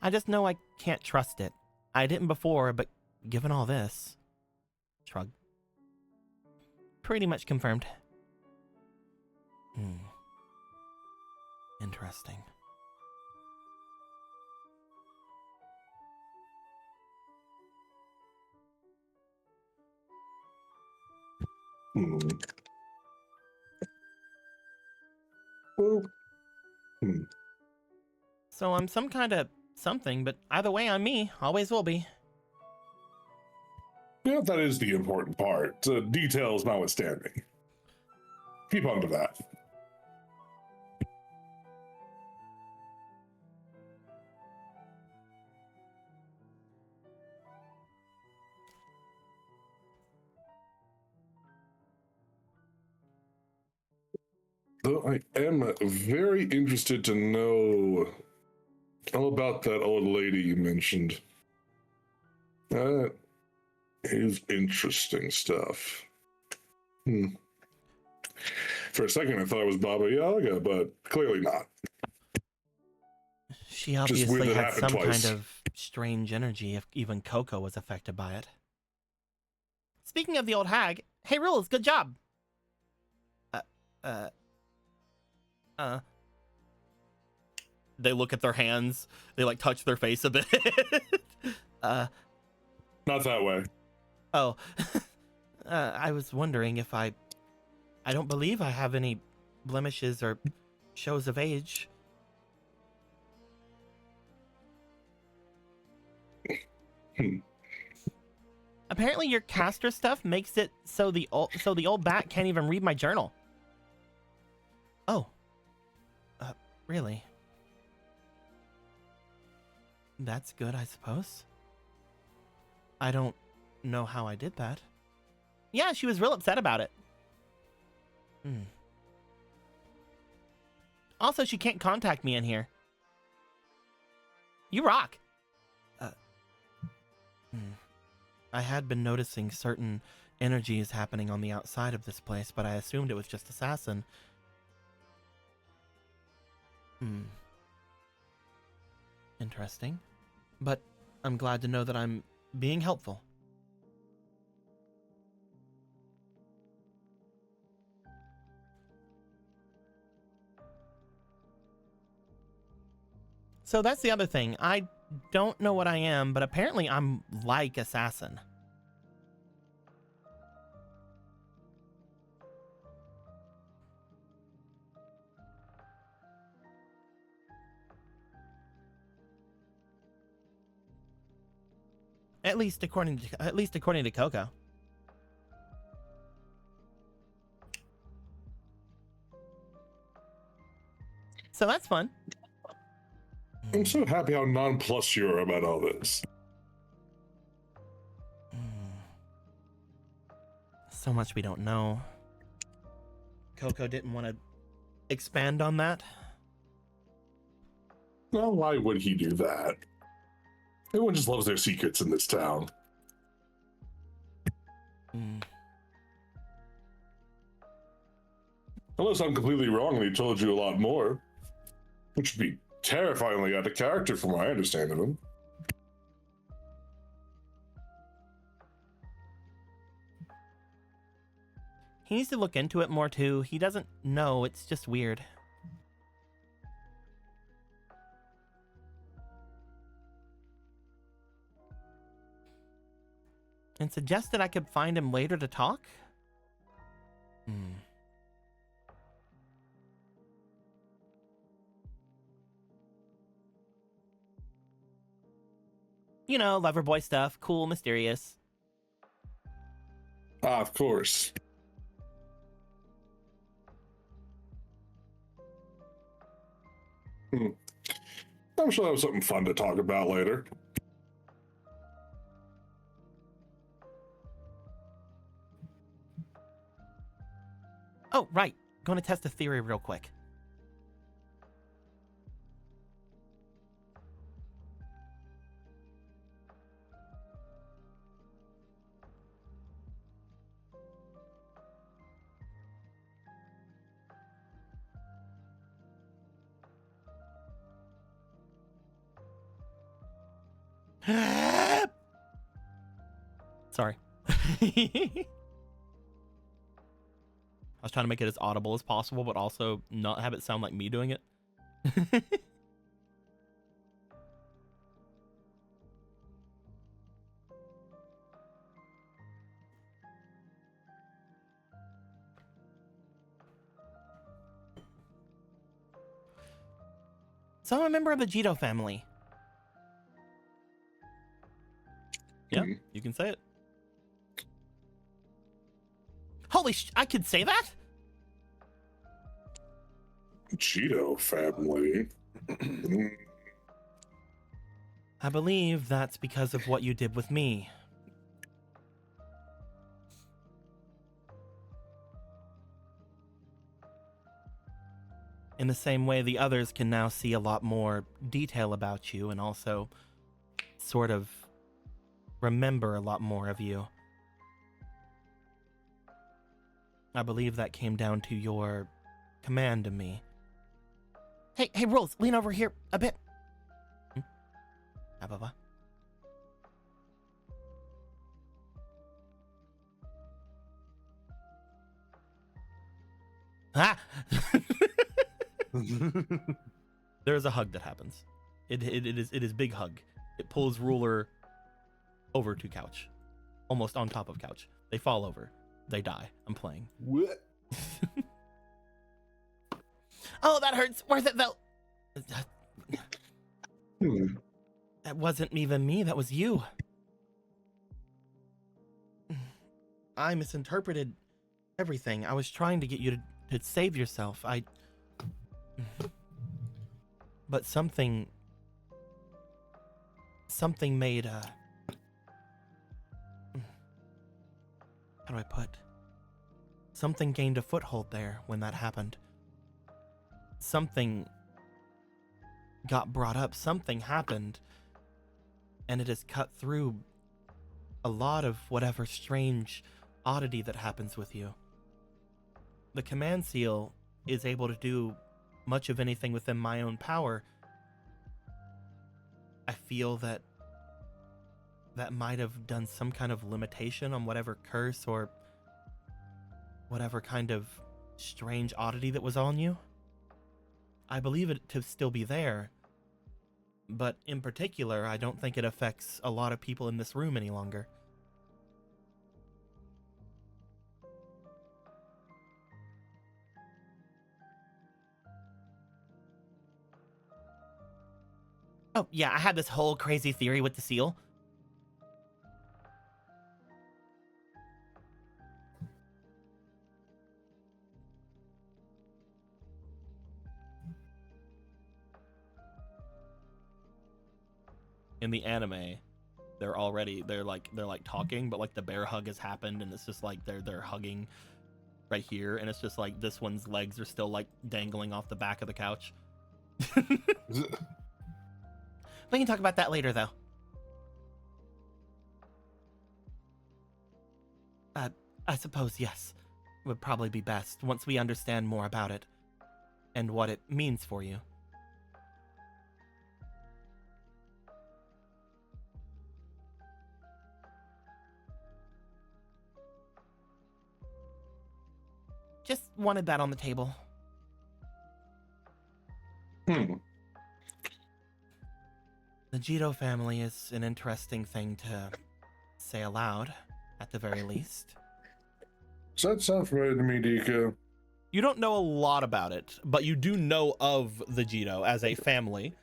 I just know I can't trust it. I didn't before, but given all this... Shrug. Pretty much confirmed. Interesting. So I'm some kind of something, but either way I'm me. Always will be. Yeah, that is the important part. Details notwithstanding. Keep on to that. Though I am very interested to know all about that old lady you mentioned. That is interesting stuff. For a second, I thought it was Baba Yaga, but clearly not. She obviously had some kind of strange energy if even Coco was affected by it. Speaking of the old hag, hey Rules, good job! They look at their hands, they like touch their face a bit. Not that way. Oh. I was wondering if I don't believe I have any blemishes or shows of age. Apparently your caster stuff makes it so the old bat can't even read my journal. Oh. Really? That's good, I suppose. I don't know how I did that. Yeah, she was real upset about it. Also, she can't contact me in here. You rock. I had been noticing certain energies happening on the outside of this place, but I assumed it was just assassin. Interesting. But I'm glad to know that I'm being helpful. So that's the other thing. I don't know what I am, but apparently I'm like assassin. At least according to Coco. So that's fun. I'm so happy how nonplussed you are about all this. So much we don't know. Coco didn't want to expand on that. Well, why would he do that? Everyone just loves their secrets in this town. Unless I'm completely wrong and he told you a lot more, which would be terrifyingly out of character from what I understand of him. He needs to look into it more too. He doesn't know. It's just weird. And suggested I could find him later to talk? You know, lover boy stuff. Cool, mysterious. Ah, of course. I'm sure I'll have something fun to talk about later. Oh, right. Going to test a theory real quick. Sorry. I was trying to make it as audible as possible, but also not have it sound like me doing it. So I'm a member of the Jito family. Yeah, you can say it. Holy I could say that? Cheeto family. I believe that's because of what you did with me. In the same way, the others can now see a lot more detail about you and also sort of remember a lot more of you. I believe that came down to your command of me. Hey, Rules, lean over here a bit. Blah. Ah! There's a hug that happens. It is big hug. It pulls Ruler over to couch, almost on top of couch. They fall over. They die. I'm playing. What? Oh, that hurts. Worth it though. That wasn't even me. That was you. I misinterpreted everything. I was trying to get you to save yourself. But something made how do I put? Something gained a foothold there when that happened. Something got brought up. Something happened. And it has cut through a lot of whatever strange oddity that happens with you. The command seal is able to do much of anything within my own power. I feel that might have done some kind of limitation on whatever curse or whatever kind of strange oddity that was on you. I believe it to still be there, but in particular, I don't think it affects a lot of people in this room any longer. Oh, yeah, I had this whole crazy theory with the seal. In the anime, they're like talking, but like the bear hug has happened and it's just like they're hugging right here, and it's just like this one's legs are still like dangling off the back of the couch. We can talk about that later, though. I suppose, yes. Would probably be best once we understand more about it and what it means for you. just wanted that on the table. Hmm. The Jito family is an interesting thing to say aloud, at the very least. Does that sound familiar to me, Dika? You don't know a lot about it, but you do know of the Jito as a family.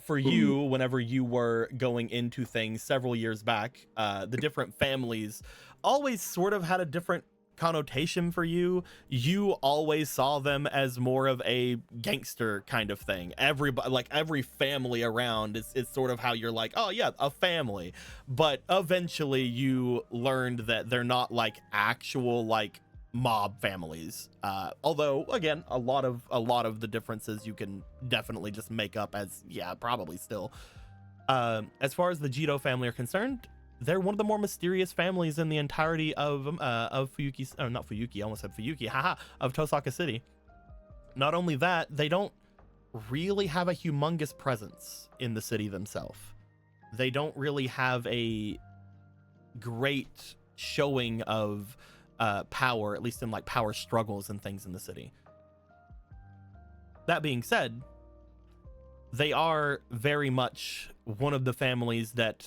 For you, whenever you were going into things several years back, the different families always sort of had a different connotation for you. You always saw them as more of a gangster kind of thing. Everybody, like every family around is sort of how you're like, oh yeah, a family. But eventually you learned that they're not like actual like mob families. Although again, a lot of the differences you can definitely just make up as, yeah, probably still. As far as the Jito family are concerned, they're one of the more mysterious families in the entirety of Fuyuki, or not Fuyuki, I almost said Fuyuki, haha, of Tosaka City. Not only that, they don't really have a humongous presence in the city themselves. They don't really have a great showing of power, at least in like power struggles and things in the city. That being said, they are very much one of the families that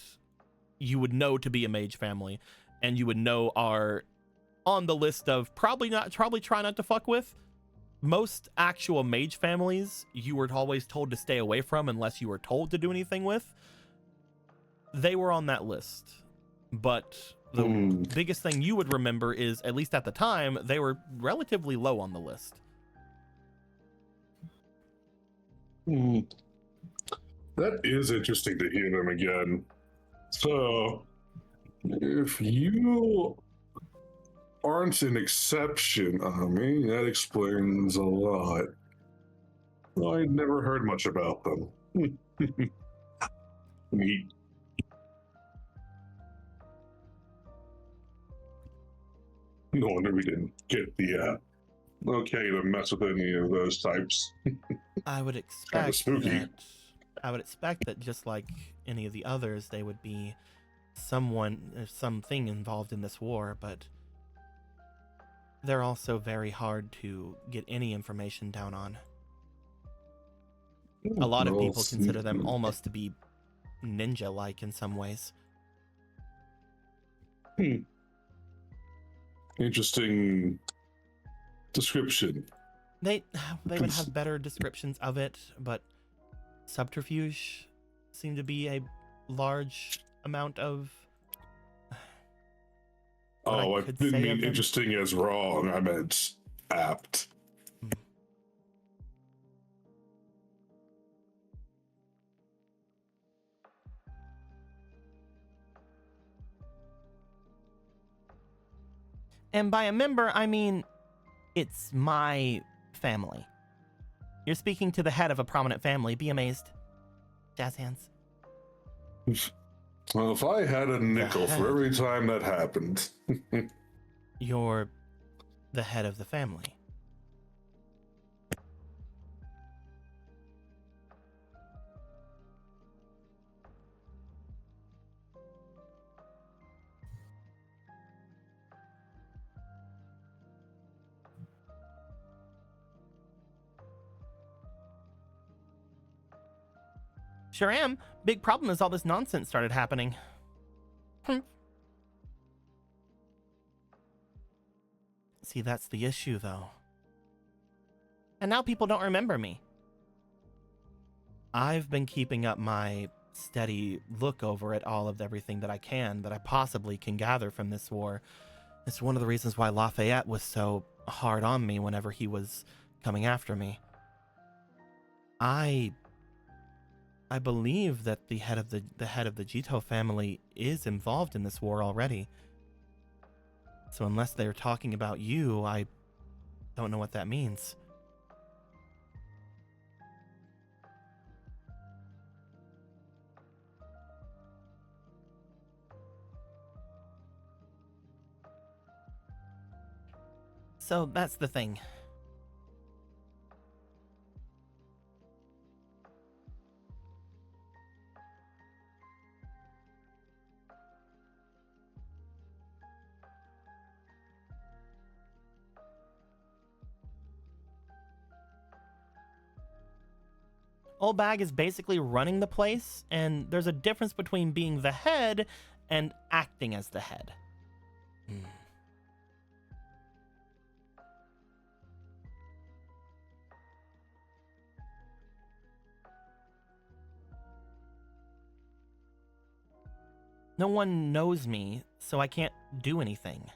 you would know to be a mage family, and you would know are on the list of probably try not to fuck with. Most actual mage families you were always told to stay away from unless you were told to do anything with. They were on that list, but the biggest thing you would remember is, at least at the time, they were relatively low on the list. That is interesting to hear them again. So, if you aren't an exception, I mean, that explains a lot. I'd never heard much about them. Neat. No wonder we didn't get the okay to mess with any of those types. I would Kinda expect spooky. that just like any of the others, they would be someone or something involved in this war, but they're also very hard to get any information down on. A lot of people consider them almost to be ninja-like in some ways. Interesting description. They would have better descriptions of it, but subterfuge seem to be a large amount of. Oh, I didn't mean interesting as wrong. I meant apt. And by a member, I mean it's my family. You're speaking to the head of a prominent family. Be amazed. Jazz hands. Well, if I had a nickel for every time that happened. You're the head of the family. Sure am. Big problem is all this nonsense started happening. See, that's the issue, though. And now people don't remember me. I've been keeping up my steady look over at all of everything that I possibly can gather from this war. It's one of the reasons why Lafayette was so hard on me whenever he was coming after me. I believe that the head of the Jito family is involved in this war already. So unless they're talking about you, I don't know what that means. So that's the thing. Old Bag is basically running the place, and there's a difference between being the head and acting as the head. No one knows me, so I can't do anything.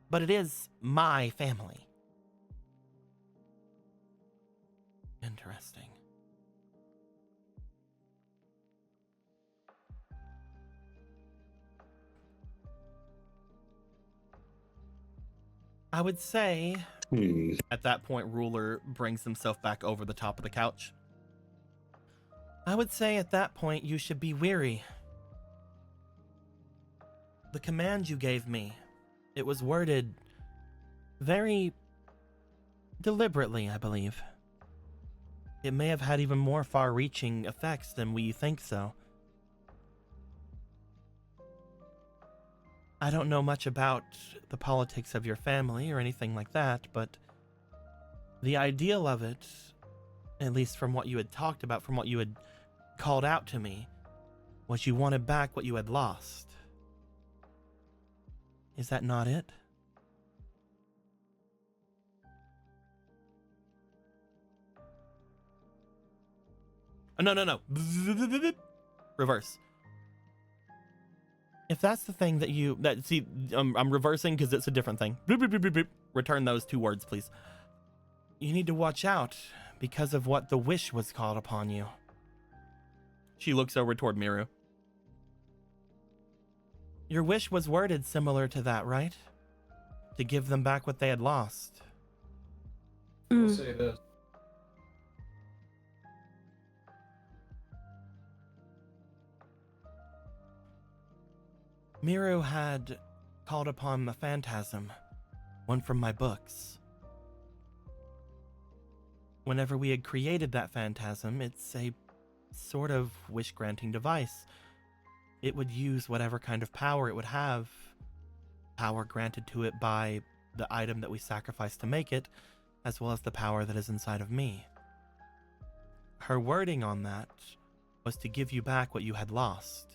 But it is my family. Interesting. I would say, at that point, Ruler brings himself back over the top of the couch. I would say at that point you should be weary. The command you gave me, it was worded very deliberately, I believe. It may have had even more far-reaching effects than we think so. I don't know much about the politics of your family or anything like that, but the ideal of it, at least from what you had talked about, from what you had called out to me, was you wanted back what you had lost. Is that not it? Oh, no. Reverse. If that's the thing see, I'm reversing because it's a different thing. Return those 2 words, please. You need to watch out because of what the wish was called upon you. She looks over toward Miru. Your wish was worded similar to that, right? To give them back what they had lost. I'll say this. Miru had called upon the phantasm, one from my books. Whenever we had created that phantasm, it's a sort of wish-granting device. It would use whatever kind of power it would have, power granted to it by the item that we sacrificed to make it, as well as the power that is inside of me. Her wording on that was to give you back what you had lost.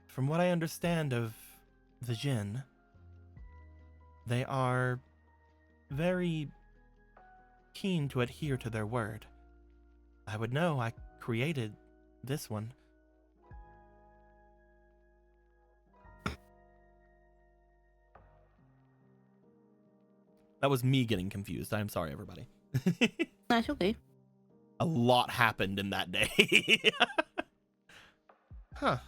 From what I understand of the Jinn, they are very keen to adhere to their word. I would know, I created this one. That was me getting confused. I'm sorry, everybody. That's okay. A lot happened in that day. Huh.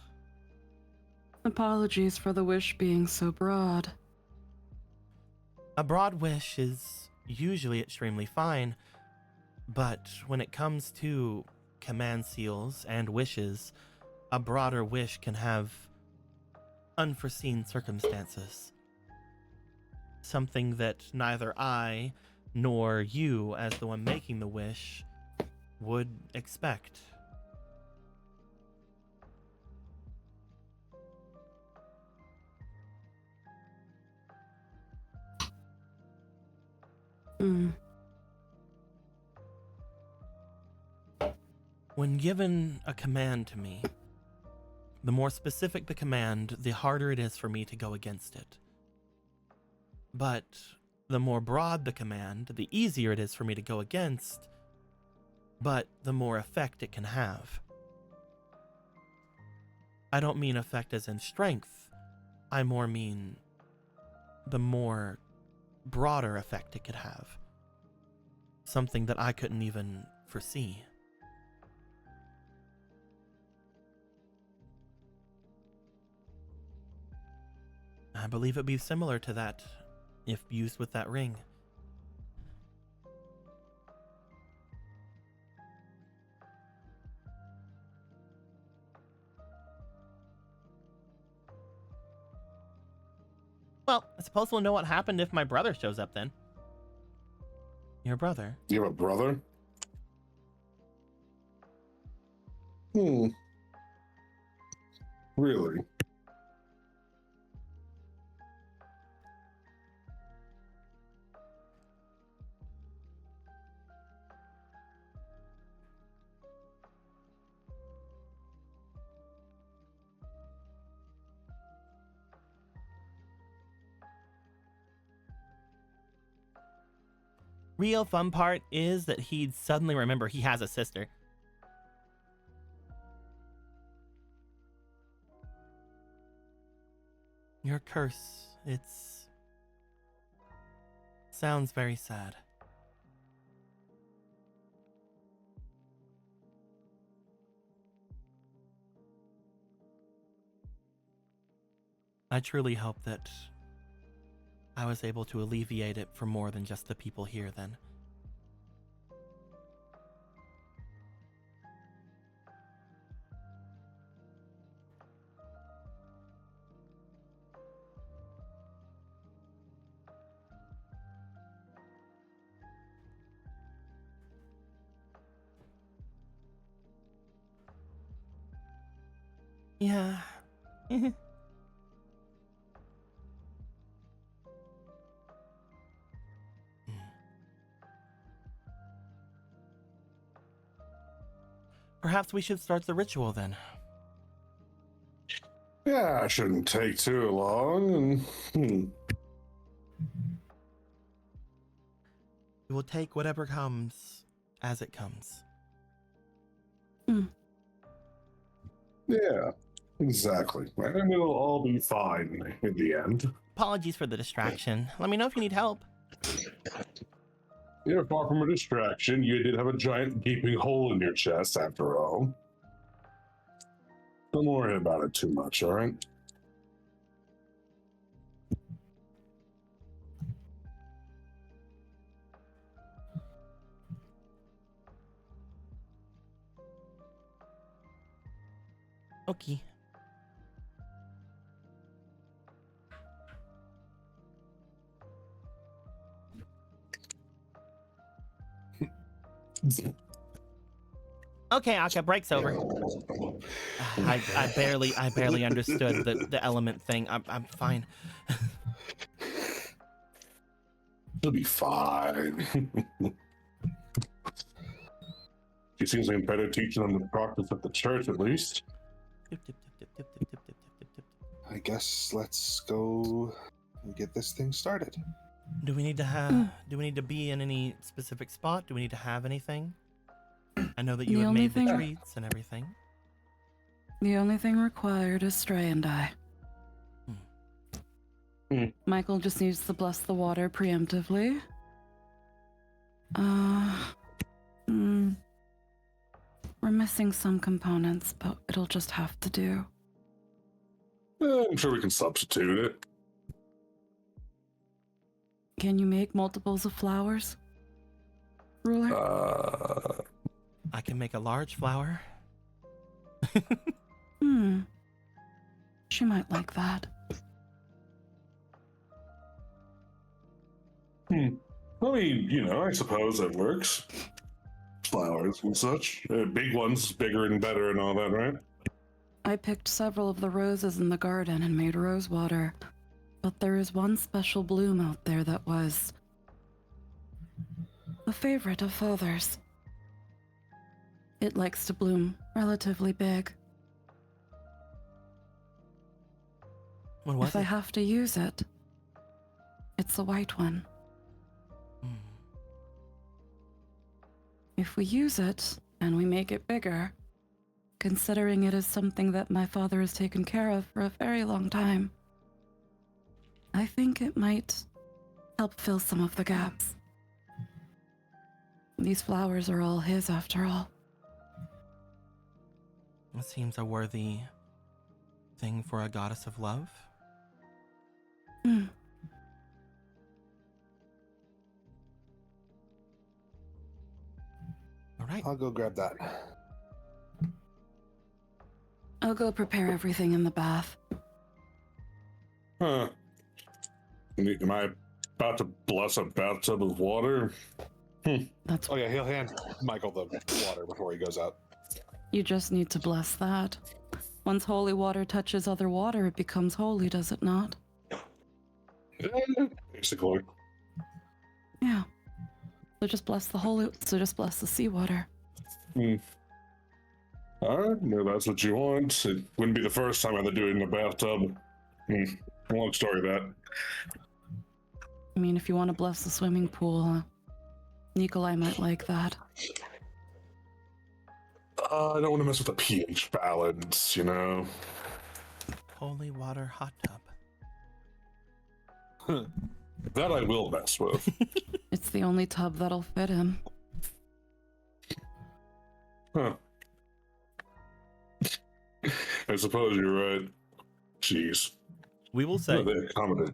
Apologies for the wish being so broad. A broad wish is usually extremely fine, but when it comes to command seals and wishes, a broader wish can have unforeseen circumstances. Something that neither I nor you, as the one making the wish, would expect. When given a command to me, the more specific the command, the harder it is for me to go against it. But the more broad the command, the easier it is for me to go against, but the more effect it can have. I don't mean effect as in strength, I more mean the more broader effect it could have. Something that I couldn't even foresee. I believe it'd be similar to that if used with that ring. Well, I suppose we'll know what happened if my brother shows up then. Your brother? You have a brother? Really? Real fun part is that he'd suddenly remember he has a sister. Your curse, sounds very sad. I truly hope that I was able to alleviate it for more than just the people here then. Yeah. Perhaps we should start the ritual then. Yeah, it shouldn't take too long. We will take whatever comes as it comes. Yeah, exactly. And it'll all be fine in the end. Apologies for the distraction. Let me know if you need help. You're far from a distraction. You did have a giant gaping hole in your chest, after all. Don't worry about it too much, all right? Okay. Okay, Aka, break's over. I barely understood the element thing. I'm fine. It'll be fine. She seems to be better teaching them the practice at the church, at least. I guess let's go and get this thing started. Do we need to be in any specific spot? Do we need to have anything? I know that you The have only made the thing- treats and everything. The only thing required is Stray and I. Michael just needs to bless the water preemptively. We're missing some components, but it'll just have to do. I'm sure we can substitute it. Can you make multiples of flowers, Ruler? I can make a large flower. She might like that. I mean, I suppose that works. Flowers and such. Big ones, bigger and better and all that, right? I picked several of the roses in the garden and made rose water, but there is one special bloom out there that was a favorite of Father's. It likes to bloom relatively big. What was If it? I have to use it, it's a white one. If we use it and we make it bigger, considering it is something that my father has taken care of for a very long time, I think it might help fill some of the gaps. These flowers are all his after all. It seems a worthy thing for a goddess of love. All right. I'll go grab that. I'll go prepare everything in the bath. Huh. Am I about to bless a bathtub of water? That's Oh yeah, he'll hand Michael the water before he goes out. You just need to bless that. Once holy water touches other water, it becomes holy, does it not? Basically. Yeah. So just bless the seawater. Alright, no, that's what you want. It wouldn't be the first time I'd do it in the bathtub. Long story, that. I mean, if you want to bless the swimming pool, Nikolai might like that. I don't want to mess with the pH balance, you know. Holy water hot tub. That I will mess with. It's the only tub that'll fit him. Huh. I suppose you're right. Jeez. We will say They accommodate.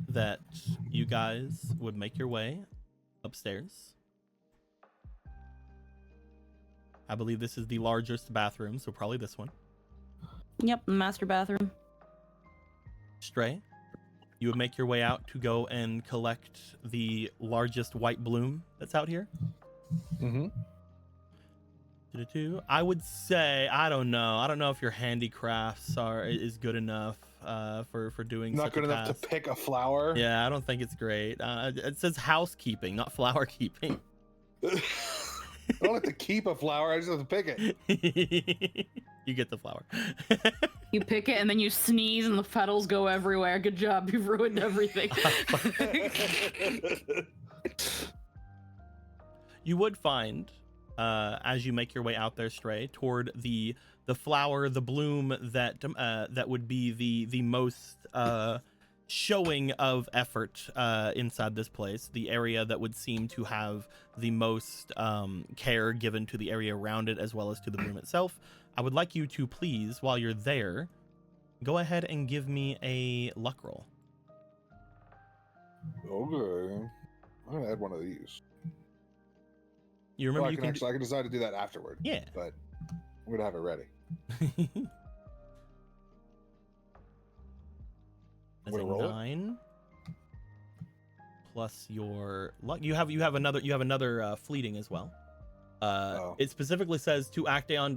that you guys would make your way upstairs. I believe this is the largest bathroom, so probably this one. Yep, master bathroom. Stray, you would make your way out to go and collect the largest white bloom that's out here. Mm-hmm. I would say, I don't know if your handicrafts is good enough for doing Not such good a enough task. to pick a flower. Yeah, I don't think it's great. It says housekeeping, not flower keeping. I don't have to keep a flower. I just have to pick it. You get the flower. You pick it and then you sneeze and the petals go everywhere. Good job, you've ruined everything. You would find, as you make your way out there, Stray, toward the flower, the bloom that would be the most showing of effort inside this place, the area that would seem to have the most care given to the area around it as well as to the bloom itself. I would like you to please, while you're there, go ahead and give me a luck roll. Okay. I'm gonna add one of these. You remember Well, I can decide to do that afterward. Yeah. But I'm gonna have it ready. That's I'm a gonna roll it. 9 plus your luck. You have another fleeting as well. It specifically says to Actaeon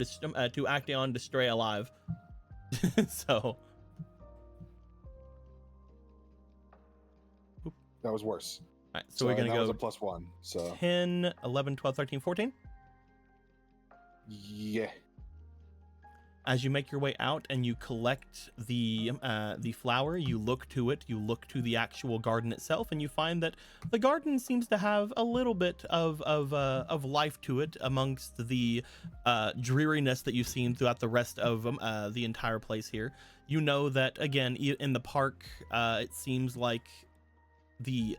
to stray alive. So That was worse. all right, so we're gonna that was go a +1. So 10, 11, 12, 13, 14. yeah. As you make your way out and you collect the flower, you look to it, you look to the actual garden itself, and you find that the garden seems to have a little bit of life to it amongst the dreariness that you've seen throughout the rest of the entire place here. You know that, again, in the park, it seems like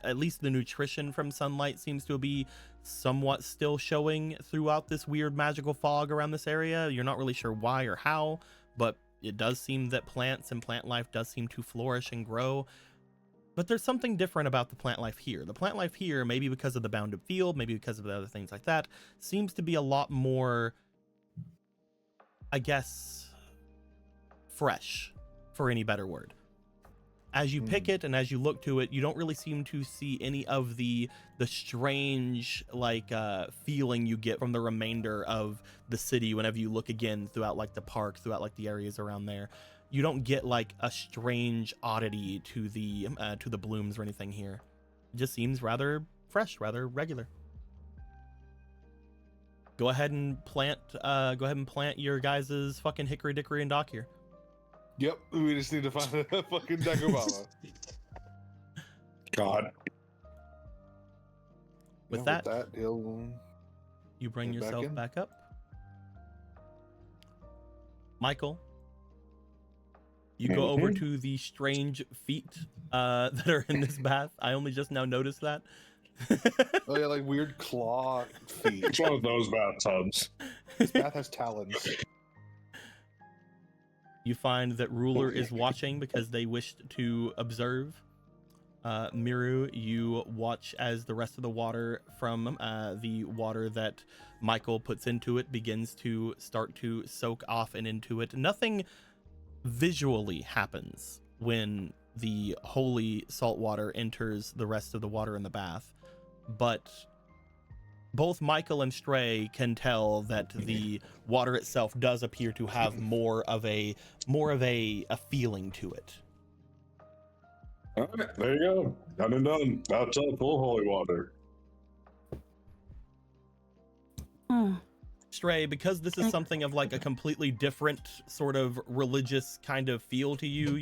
at least the nutrition from sunlight seems to be somewhat still showing throughout this weird magical fog around this area. You're not really sure why or how, but it does seem that plants and plant life does seem to flourish and grow. But there's something different about the plant life here. The plant life here, maybe because of the bounded field, maybe because of the other things like that, seems to be a lot more, I guess, fresh, for any better word. As you pick it and as you look to it, you don't really seem to see any of the strange feeling you get from the remainder of the city whenever you look again throughout like the park, throughout like the areas around there. You don't get like a strange oddity to the blooms or anything here. It just seems rather fresh, rather regular. Go ahead and plant your guys' fucking hickory dickory and dock here. Yep. We just need to find a fucking Decobama. God. With that, he'll you bring get back yourself in. back up. Michael, you go over to the strange feet that are in this bath. I only just now noticed that. Oh yeah, like weird claw feet. It's one of those bathtubs. This bath has talons. You find that Ruler is watching because they wished to observe. Miru, you watch as the rest of the water from the water that Michael puts into it begins to start to soak off and into it. Nothing visually happens when the holy salt water enters the rest of the water in the bath, but both Michael and Stray can tell that the water itself does appear to have more of a feeling to it. All right, there you go. Done and done. Bathtub full of holy water. Stray, because this is something of like a completely different sort of religious kind of feel to you,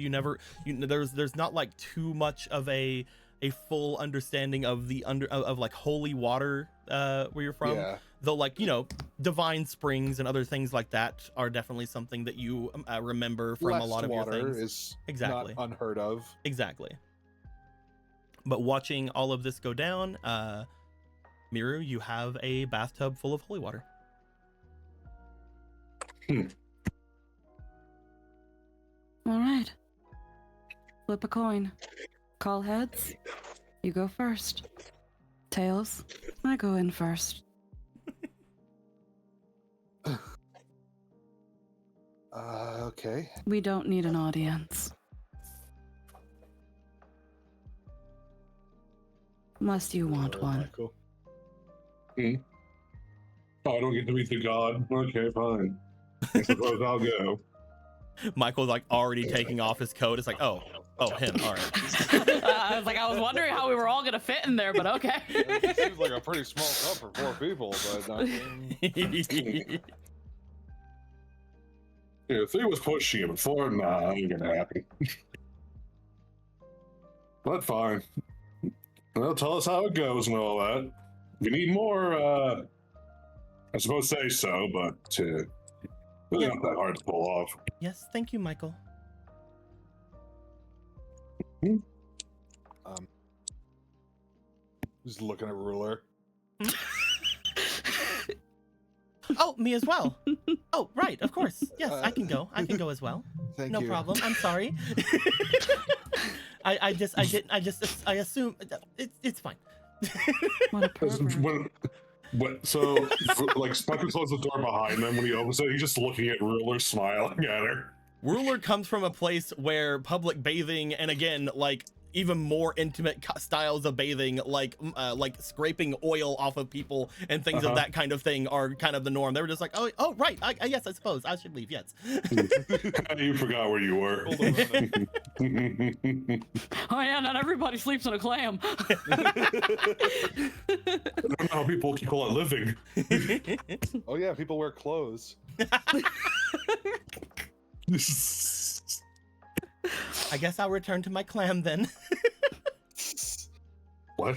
there's not like too much of a a full understanding of the of like holy water where you're from. Yeah. Though, like, you know, divine springs and other things like that are definitely something that you remember from a lot of your water things. is Exactly. not unheard of. Exactly. But watching all of this go down, Miru, you have a bathtub full of holy water. All right. Flip a coin. Call heads. You go first. Tails. I go in first. Okay. We don't need an audience. Unless you want one. Michael. Oh, I don't get to meet the god. Okay, fine. I suppose I'll go. Michael's like already taking off his coat. It's like, oh, him. All right. I was wondering how we were all gonna fit in there, but okay. It seems like a pretty small cup for 4 people, but Yeah, if he was pushing him before, nah, ain't gonna happen. But fine. Well, tell us how it goes and all that. If you need more, I suppose say so, but really not that hard to pull off. Yes, thank you, Michael. Just looking at ruler. Oh, me as well. Oh, right, of course. Yes, I can go. I can go as well. Thank No you. problem. I'm sorry. I assume it's fine. What a pervert. So, like, Spucker closed the door behind them when he opens it. He's just looking at Ruler, smiling at her. Ruler comes from a place where public bathing, and again, like even more intimate styles of bathing, like scraping oil off of people and things of that kind of thing, are kind of the norm. They were just like, oh, right. Yes, I suppose I should leave. Yes. You forgot where you were. Oh yeah, not everybody sleeps in a clam. I don't know how people call it living. Oh yeah, people wear clothes. I guess I'll return to my clam then. What?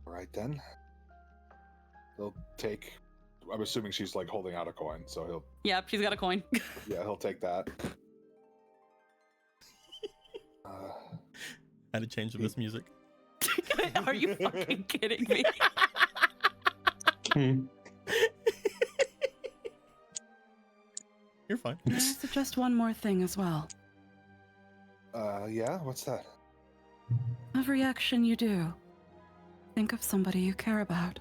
Right then. He'll take. I'm assuming she's like holding out a coin, so he'll. Yep, she's got a coin. Yeah, he'll take that. Had to change this music. Are you fucking kidding me? You're fine. Can I suggest one more thing as well? Yeah, what's that? Every action you do, think of somebody you care about.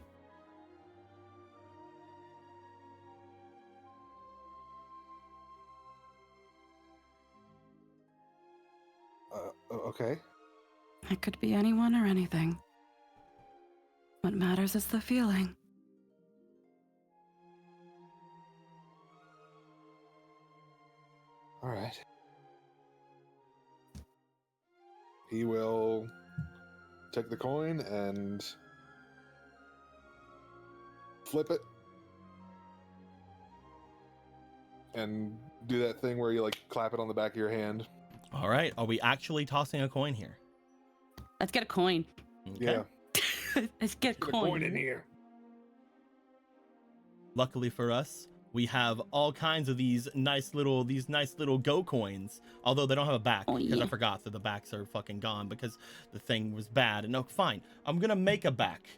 Okay. It could be anyone or anything. What matters is the feeling. All right. He will take the coin and flip it. And do that thing where you like clap it on the back of your hand. All right. Are we actually tossing a coin here? Let's get a coin. Okay. Yeah. Let's get a Put a coin. coin in here. Luckily for us, we have all kinds of these nice little go coins. Although they don't have a back, Oh, because yeah. I forgot that the backs are fucking gone because the thing was bad. And no, fine. I'm gonna make a back.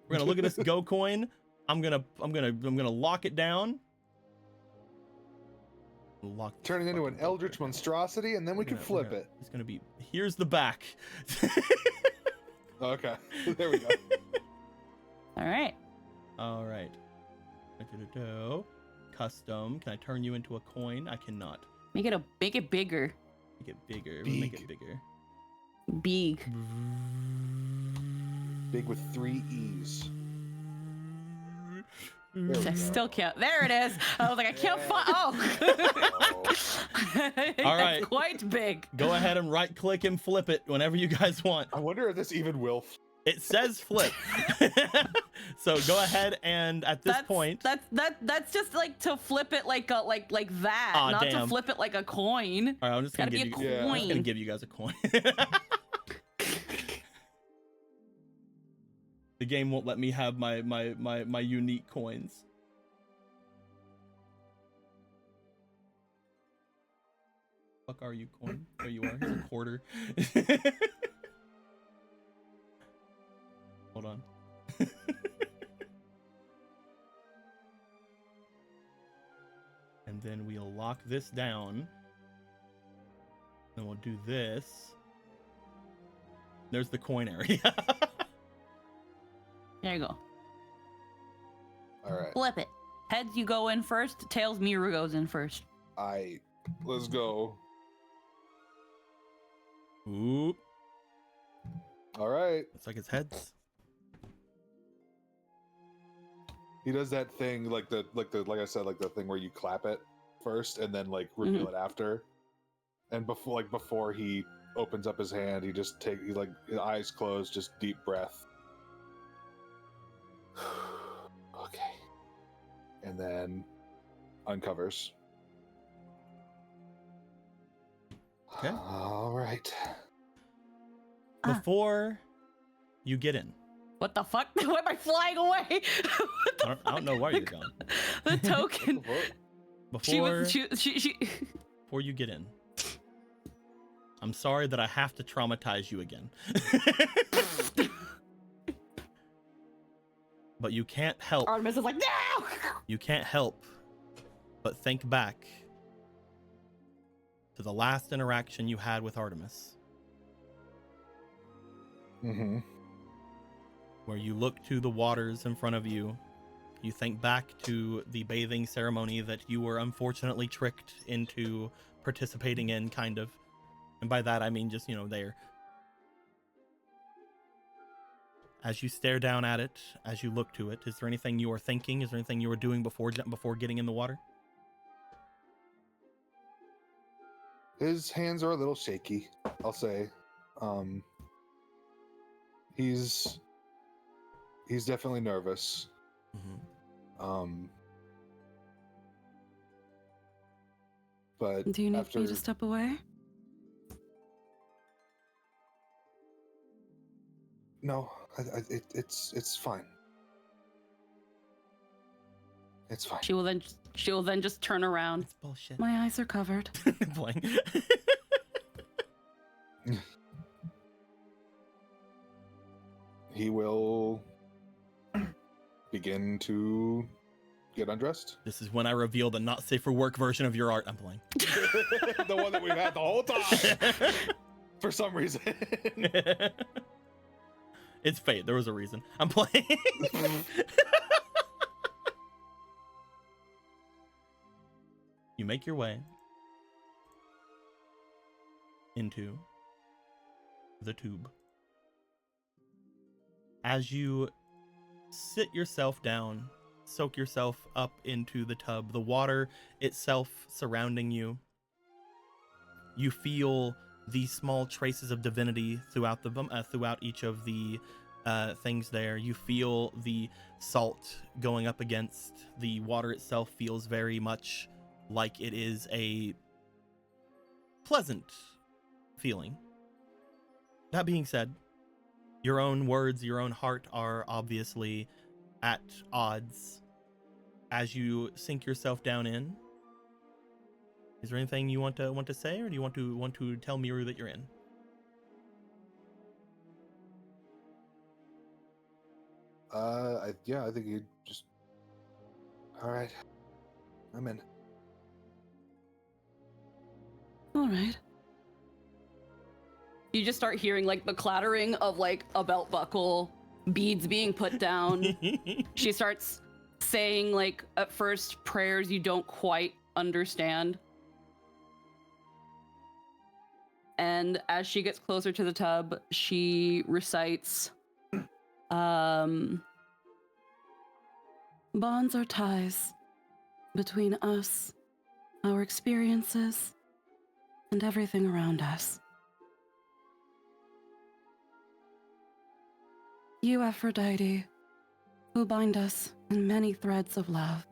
We're gonna look at this go coin. I'm gonna lock it down. Turn it into an eldritch monstrosity, and then we can flip it. It's gonna be. Here's the back. Okay. There we go. All right. All right. Custom. Can I turn you into a coin? I cannot. Make it bigger. Make it bigger. We'll make it bigger. Big. Big with 3 E's. I still can't. There it is. I was like, I can't find. Oh. All right. That's quite big. Go ahead and right click and flip it whenever you guys want. I wonder if this even will It says flip. So go ahead and at this point. That's just like to flip it like that, Aw, not damn. to flip it like a coin. All right, I'm just gonna Gotta give be you. a I'm just gonna coin. give you guys a coin. The game won't let me have my unique coins. Fuck are you, coin? There you are. Here's a quarter. Hold on. And then we'll lock this down. Then we'll do this. There's the coin area. There you go. All right. Flip it. Heads, you go in first. Tails, Miru goes in first. Let's go. Oop. All right. Looks like it's heads. He does that thing like I said, like the thing where you clap it first and then like reveal it after. And before he opens up his hand, he like his eyes closed, just deep breath. Okay. And then uncovers. Okay. All right. Before you get in. What the fuck? Why am I flying away? I don't know where you're going. The token. Before She before you get in. I'm sorry that I have to traumatize you again. But you can't help. Artemis is like, no! You can't help but think back to the last interaction you had with Artemis. Mm-hmm. Where you look to the waters in front of you. You think back to the bathing ceremony that you were unfortunately tricked into participating in, kind of. And by that, I mean just, there. As you stare down at it, as you look to it, is there anything you are thinking? Is there anything you were doing before getting in the water? His hands are a little shaky, I'll say. He's definitely nervous. Mm-hmm. But do you need after... me to step away? No, it's fine. It's fine. She will then just turn around. It's bullshit. My eyes are covered. Playing. He will begin to get undressed. This is when I reveal the not safe for work version of your art. I'm playing. The one that we've had the whole time. For some reason. It's fate. There was a reason. I'm playing. You make your way into the tube. As you sit yourself down, soak yourself up into the tub, the water itself surrounding you, you feel the small traces of divinity throughout each of the things there. You feel the salt going up against the water itself. Feels very much like it is a pleasant feeling. That being said, your own words, your own heart are obviously at odds as you sink yourself down in. Is there anything you want to say, or do you want to tell Miru that you're in? I think you just... All right. I'm in. All right. You just start hearing like the clattering of like a belt buckle, beads being put down. She starts saying like at first prayers you don't quite understand. And as she gets closer to the tub, she recites, bonds are ties between us, our experiences, and everything around us. You, Aphrodite, who bind us in many threads of love.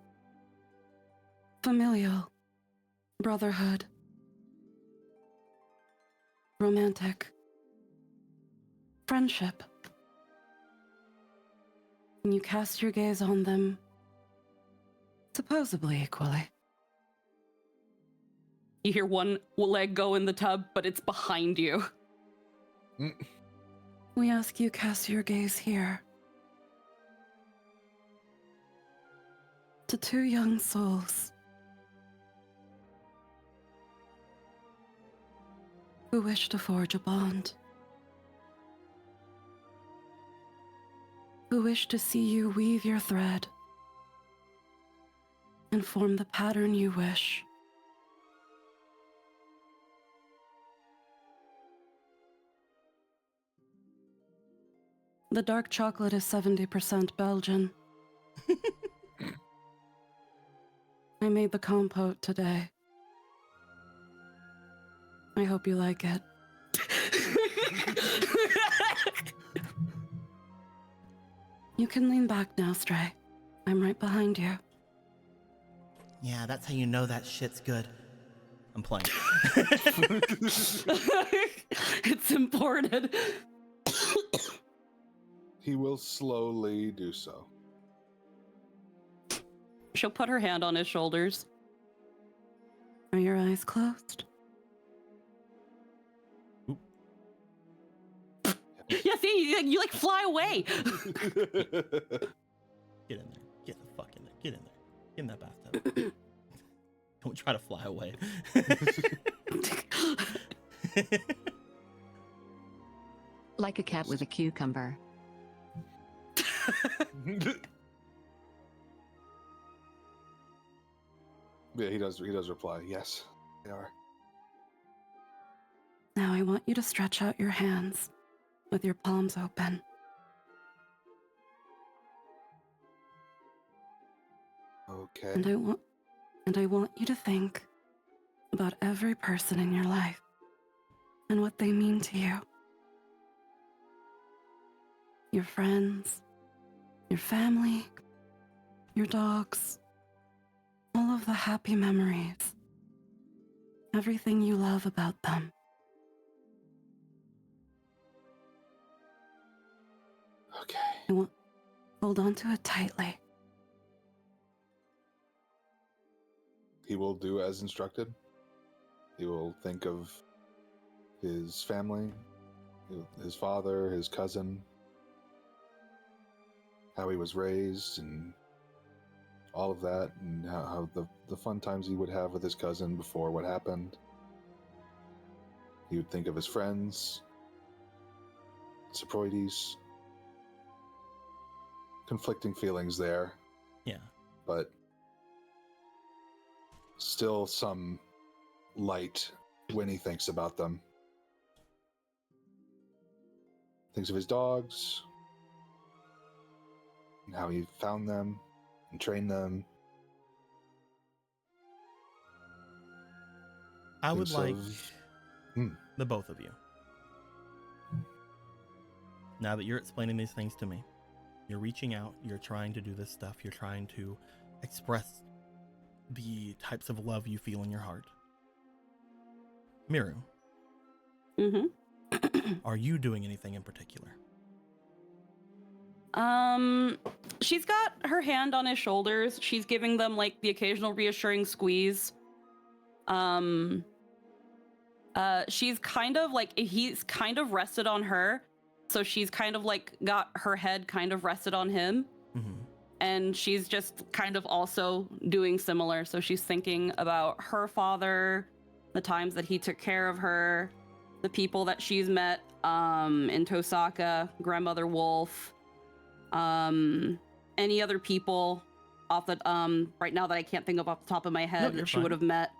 Familial, brotherhood, romantic, friendship. And you cast your gaze on them, supposedly equally. You hear one leg go in the tub, but it's behind you. We ask you cast your gaze here. To two young souls who wish to forge a bond. Who wish to see you weave your thread and form the pattern you wish. The dark chocolate is 70% Belgian. I made the compote today. I hope you like it. You can lean back now, Stray. I'm right behind you. Yeah, that's how you know that shit's good. I'm playing. It's imported. He will slowly do so. She'll put her hand on his shoulders. Are your eyes closed? Oop. Yeah, see, you like fly away. Get in there. Get the fuck in there. Get in there. Get in that bathtub. Don't try to fly away. Like a cat with a cucumber. Yeah, he does reply, yes, they are. Now I want you to stretch out your hands with your palms open. Okay. And I want you to think about every person in your life and what they mean to you. Your friends, your family, your dogs, all of the happy memories, everything you love about them. Okay. Hold on to it tightly. He will do as instructed. He will think of his family, his father, his cousin, how he was raised, and all of that, and how the fun times he would have with his cousin before what happened. He would think of his friends, Aphrodite. Conflicting feelings there. Yeah. But still some light when he thinks about them. Thinks of his dogs, and how he found them and trained them. I would Thinks like of- the both of you. Now that you're explaining these things to me, you're reaching out, you're trying to do this stuff, you're trying to express the types of love you feel in your heart. Miru, are you doing anything in particular? She's got her hand on his shoulders. She's giving them like the occasional reassuring squeeze. She's kind of like, he's kind of rested on her. So she's kind of like got her head kind of rested on him. Mm-hmm. And she's just kind of also doing similar. So she's thinking about her father, the times that he took care of her, the people that she's met in Tosaka, Grandmother Wolf, any other people off the right now that I can't think of off the top of my head that she would have met.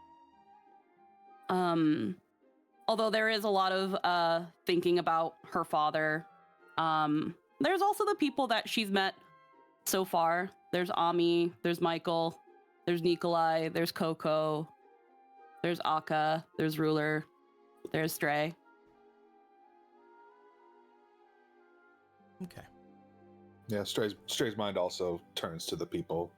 Although there is a lot of thinking about her father. There's also the people that she's met so far. There's Ami, there's Michael, there's Nikolai, there's Coco, there's Akka, there's Ruler, there's Stray. Okay. Yeah, Stray's mind also turns to the people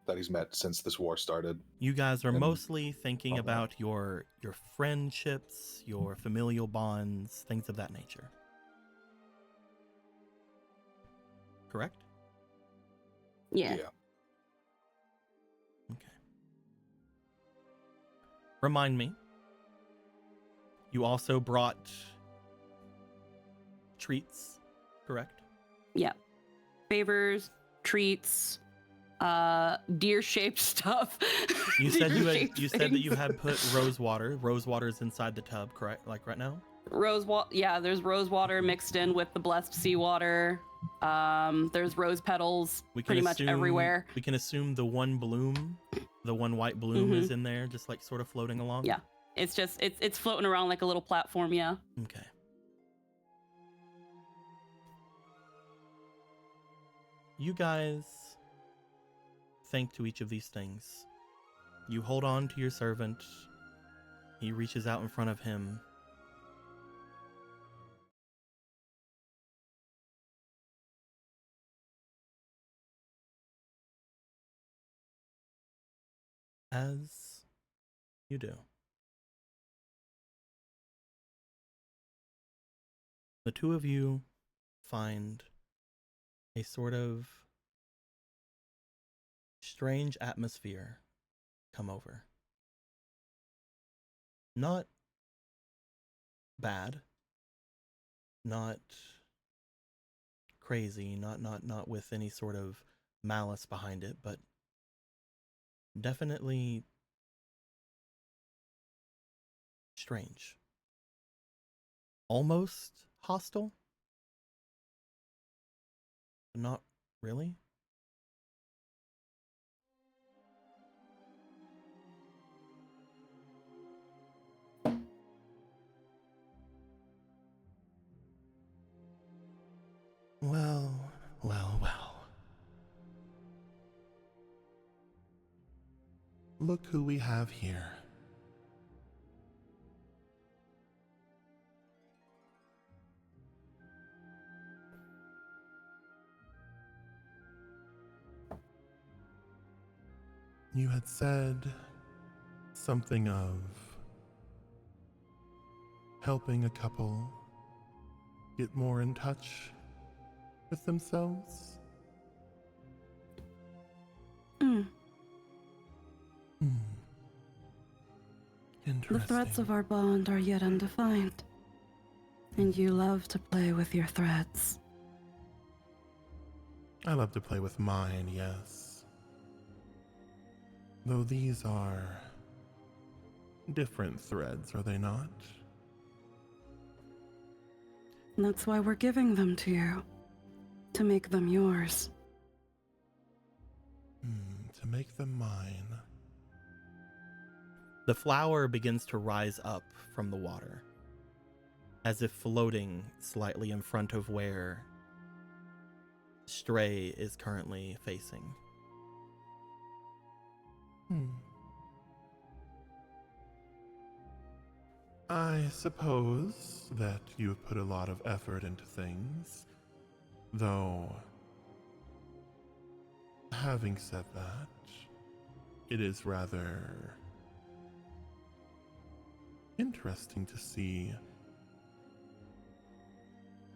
that he's met since this war started. You guys are And mostly thinking all that. about your friendships, your familial bonds, things of that nature. Correct? Yeah. Okay. Remind me, you also brought treats, correct? Yeah. Favors, treats, deer-shaped stuff. You said Deer-shaped you said that you things. had put rose water. Rose water is inside the tub, correct? Like right now? Yeah, there's rose water mixed in with the blessed seawater. There's rose petals pretty much everywhere. We can assume the one bloom, the one white bloom is in there, just like sort of floating along. Yeah. It's just it's floating around like a little platform, yeah. Okay. You guys think to each of these things. You hold on to your servant. He reaches out in front of him. As you do. The two of you find a sort of strange atmosphere come over. Not bad, not crazy, not with any sort of malice behind it, but definitely strange. Almost hostile, but not really. Well, well, well. Look who we have here. You had said something of helping a couple get more in touch with themselves. Interesting. The threads of our bond are yet undefined, and you love to play with your threads. I love to play with mine, yes. Though these are different threads, are they not? And that's why we're giving them to you, to make them yours. To make them mine. The flower begins to rise up from the water, as if floating slightly in front of where Stray is currently facing. I suppose that you have put a lot of effort into things, though, having said that, it is rather interesting to see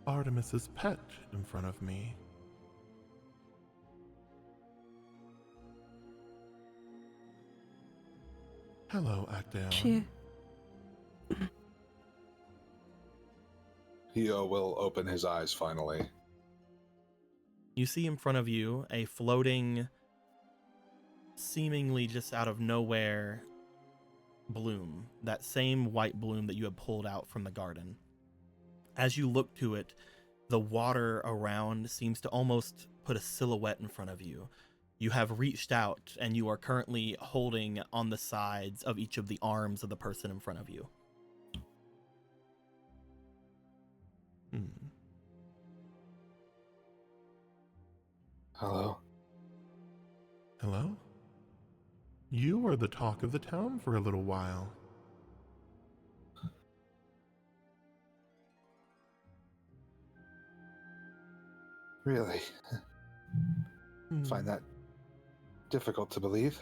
Artemis's pet in front of me. Hello, Actaeon. He will open his eyes finally. You see in front of you a floating, seemingly just out of nowhere, bloom. That same white bloom that you had pulled out from the garden. As you look to it, the water around seems to almost put a silhouette in front of you. You have reached out and you are currently holding on the sides of each of the arms of the person in front of you. Hello? Hello? You were the talk of the town for a little while. Really? find that difficult to believe.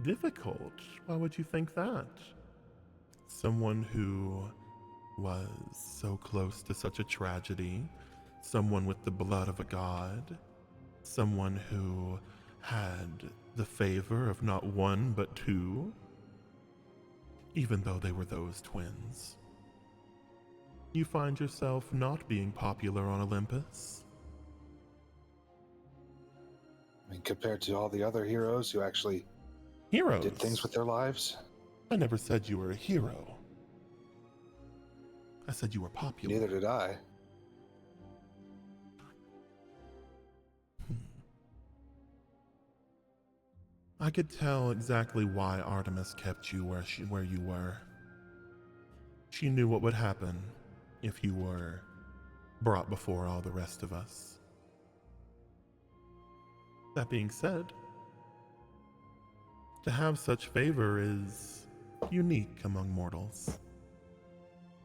Difficult? Why would you think that? Someone who was so close to such a tragedy, someone with the blood of a god, someone who had the favor of not one but two, even though they were those twins. You find yourself not being popular on Olympus. I mean, compared to all the other heroes who actually Heroes? did things with their lives. I never said you were a hero. I said you were popular. Neither did I. I could tell exactly why Artemis kept you where you were. She knew what would happen if you were brought before all the rest of us. That being said, to have such favor is unique among mortals.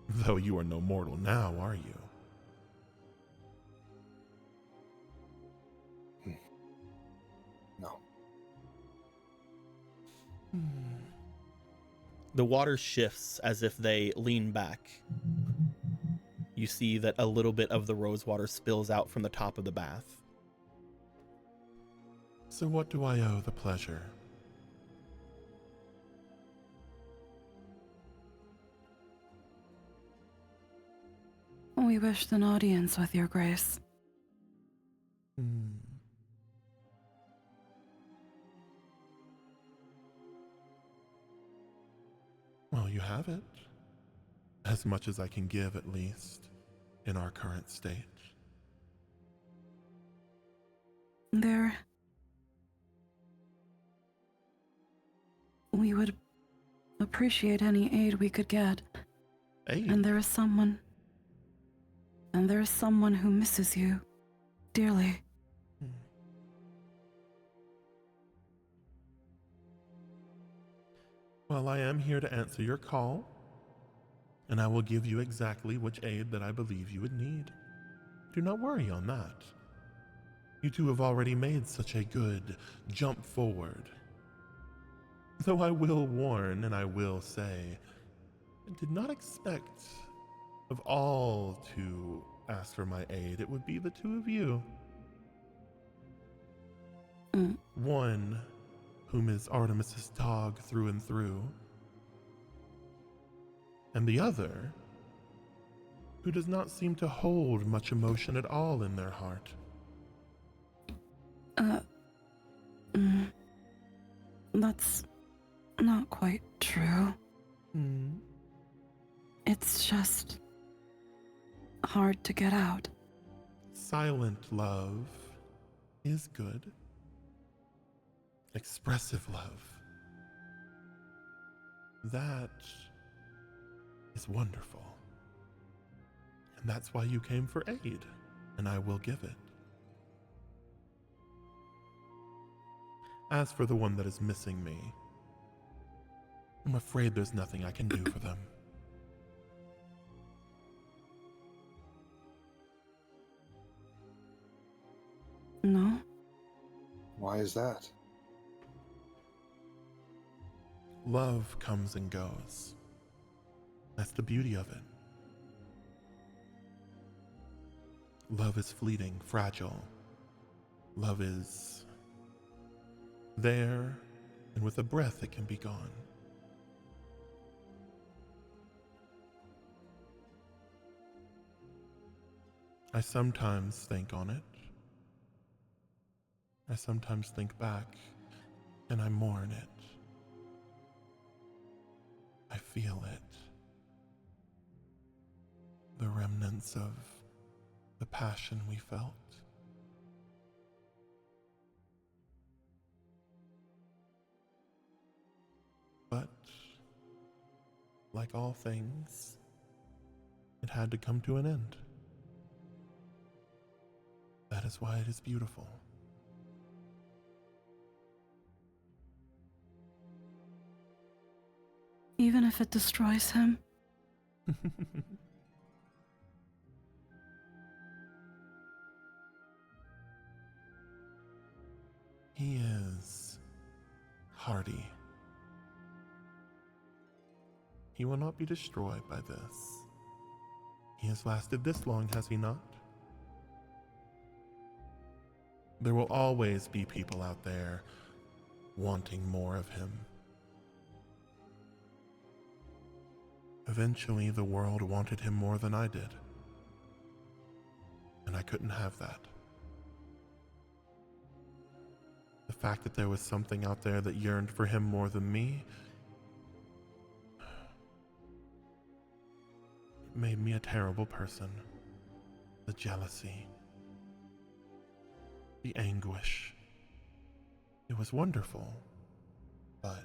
Though you are no mortal now, are you? No. The water shifts as if they lean back. You see that a little bit of the rose water spills out from the top of the bath. So what do I owe the pleasure? We wished an audience with your grace. Well, you have it. As much as I can give, at least, in our current state. We would appreciate any aid we could get. Aid? And there is someone who misses you dearly. Well, I am here to answer your call, and I will give you exactly which aid that I believe you would need. Do not worry on that. You two have already made such a good jump forward. Though I will warn, and I will say, I did not expect of all to ask for my aid. It would be the two of you. One, whom is Artemis's dog through and through, and the other, who does not seem to hold much emotion at all in their heart. That's not quite true. Hmm. It's just hard to get out. Silent love is good. Expressive love, that is wonderful. And that's why you came for aid, and I will give it. As for the one that is missing me, I'm afraid there's nothing I can do for them. No? Why is that? Love comes and goes. That's the beauty of it. Love is fleeting, fragile. Love is there, and with a breath it can be gone. I sometimes think on it. I sometimes think back, and I mourn it. I feel it. The remnants of the passion we felt. But, like all things, it had to come to an end. That is why it is beautiful. Even if it destroys him? He is hardy. He will not be destroyed by this. He has lasted this long, has he not? There will always be people out there wanting more of him. Eventually, the world wanted him more than I did. And I couldn't have that. The fact that there was something out there that yearned for him more than me, it made me a terrible person. The jealousy, the anguish. It was wonderful, but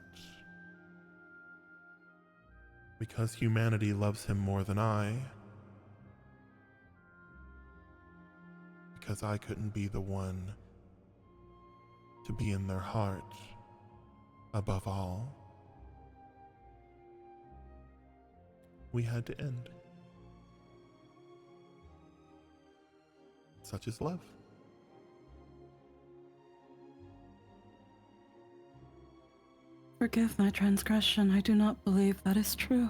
because humanity loves him more than I, because I couldn't be the one to be in their heart above all, we had to end. Such is love. Forgive my transgression. I do not believe that is true.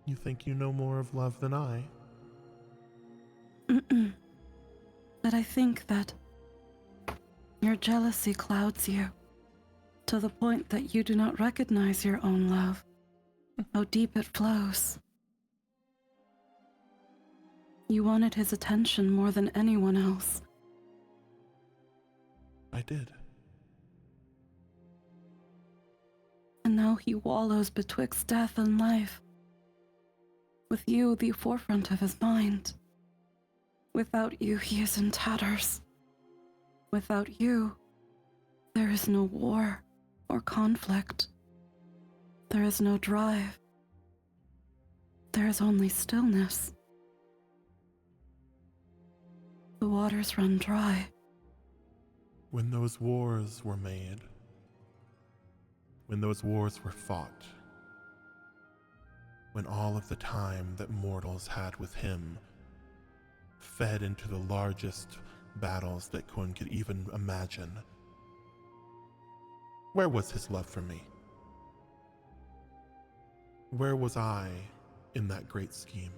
You think you know more of love than I? But I think that your jealousy clouds you to the point that you do not recognize your own love, how deep it flows. You wanted his attention more than anyone else. I did. And now he wallows betwixt death and life, with you the forefront of his mind. Without you, he is in tatters. Without you, there is no war or conflict. There is no drive. There is only stillness. The waters run dry. When those wars were made, when those wars were fought, when all of the time that mortals had with him fed into the largest battles that one could even imagine, where was his love for me? Where was I in that great scheme?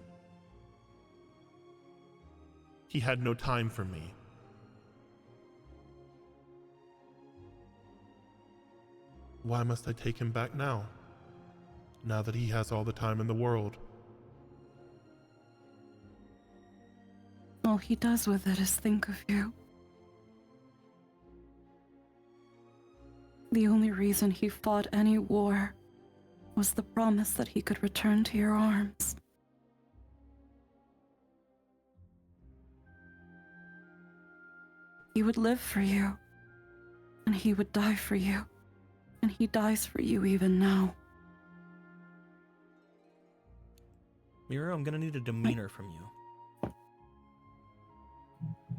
He had no time for me. Why must I take him back now? Now that he has all the time in the world. All he does with it is think of you. The only reason he fought any war was the promise that he could return to your arms. He would live for you, and he would die for you, and he dies for you even now. Miro, I'm gonna need a demeanor from you.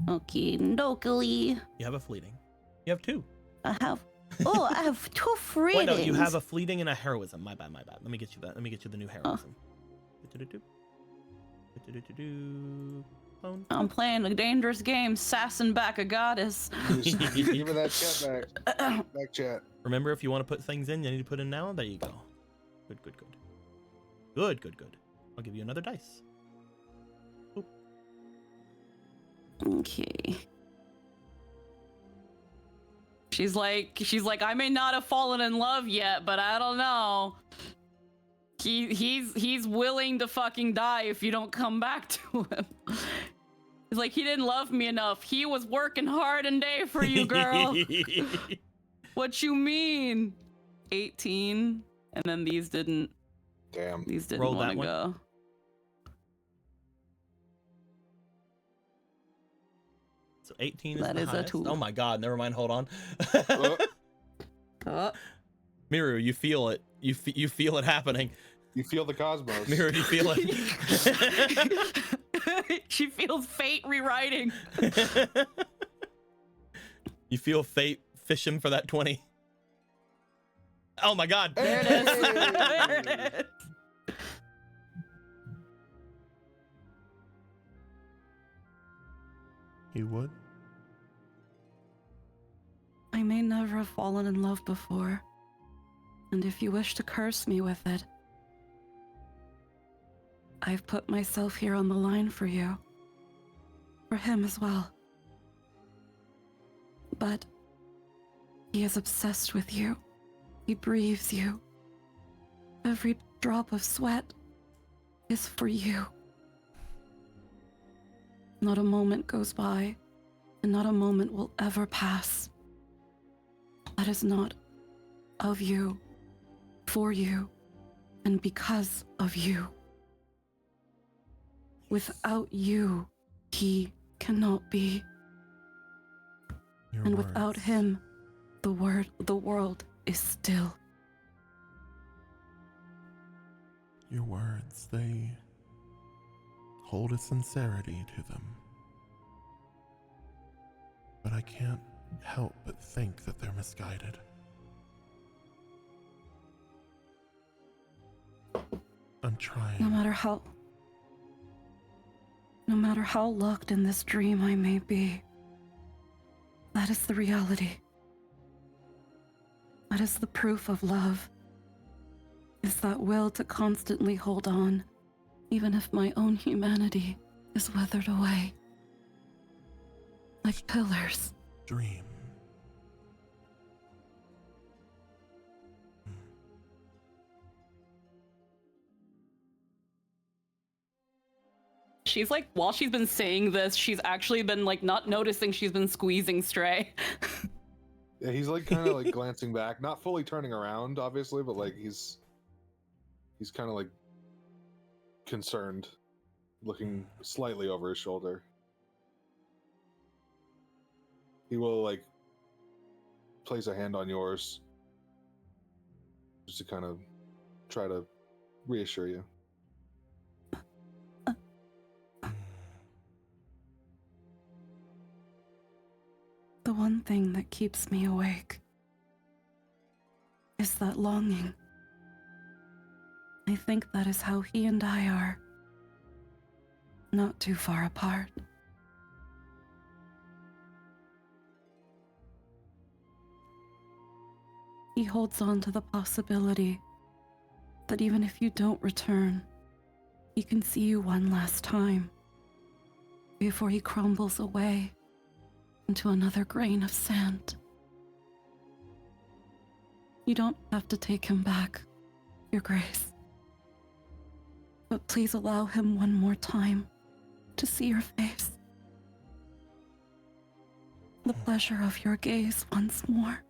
Okay, dokily. You have a fleeting. You have two. I have 2 freedings. Wait, no, you have a fleeting and a heroism. My bad. Let me get you that. Let me get you the new heroism. I'm playing a dangerous game, sassing back a goddess. Give me that chat back. Back chat. Remember, if you want to put things in, you need to put in now. There you go. Good. I'll give you another dice. Oop. Okay. She's like, I may not have fallen in love yet, but I don't know. He's willing to fucking die if you don't come back to him. He's like, he didn't love me enough. He was working hard and day for you, girl. What you mean? 18, and then these didn't. Damn. These didn't want to go. So 18 is that the is highest. a 2. Oh my god, never mind, hold on. Miru, you feel it. You feel it happening. You feel the cosmos. Miru, you feel it. She feels fate rewriting. You feel fate fishing for that 20. Oh my god. There it is. There it is. He would? I may never have fallen in love before, and if you wish to curse me with it, I've put myself here on the line for you. For him as well. But he is obsessed with you. He breathes you. Every drop of sweat is for you. Not a moment goes by, and not a moment will ever pass that is not of you, for you, and because of you. Without you, he cannot be. Your And words. without him, the world is still. Your words, they hold a sincerity to them. But I can't help but think that they're misguided. I'm trying. No matter how locked in this dream I may be, that is the reality. That is the proof of love. Is that will to constantly hold on, even if my own humanity is withered away. Like pillars. Dream. She's like, while she's been saying this, she's actually been like not noticing she's been squeezing Stray. Yeah, he's like kind of like glancing back, not fully turning around, obviously, but like he's kind of like concerned, looking slightly over his shoulder. He will like place a hand on yours just to kind of try to reassure you. The one thing that keeps me awake is that longing. I think that is how he and I are. Not too far apart. He holds on to the possibility that even if you don't return, he can see you one last time before he crumbles away into another grain of sand. You don't have to take him back, Your Grace. But please allow him one more time to see your face. The pleasure of your gaze once more.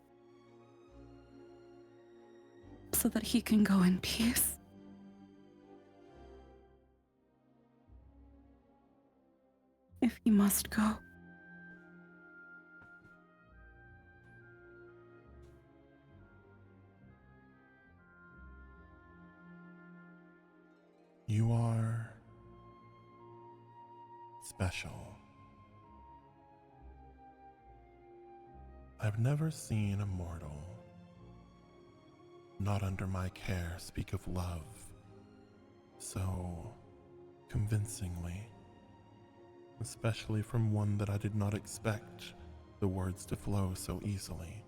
So that he can go in peace. If he must go. You are special. I've never seen a mortal, not under my care, speak of love so convincingly, especially from one that I did not expect the words to flow so easily.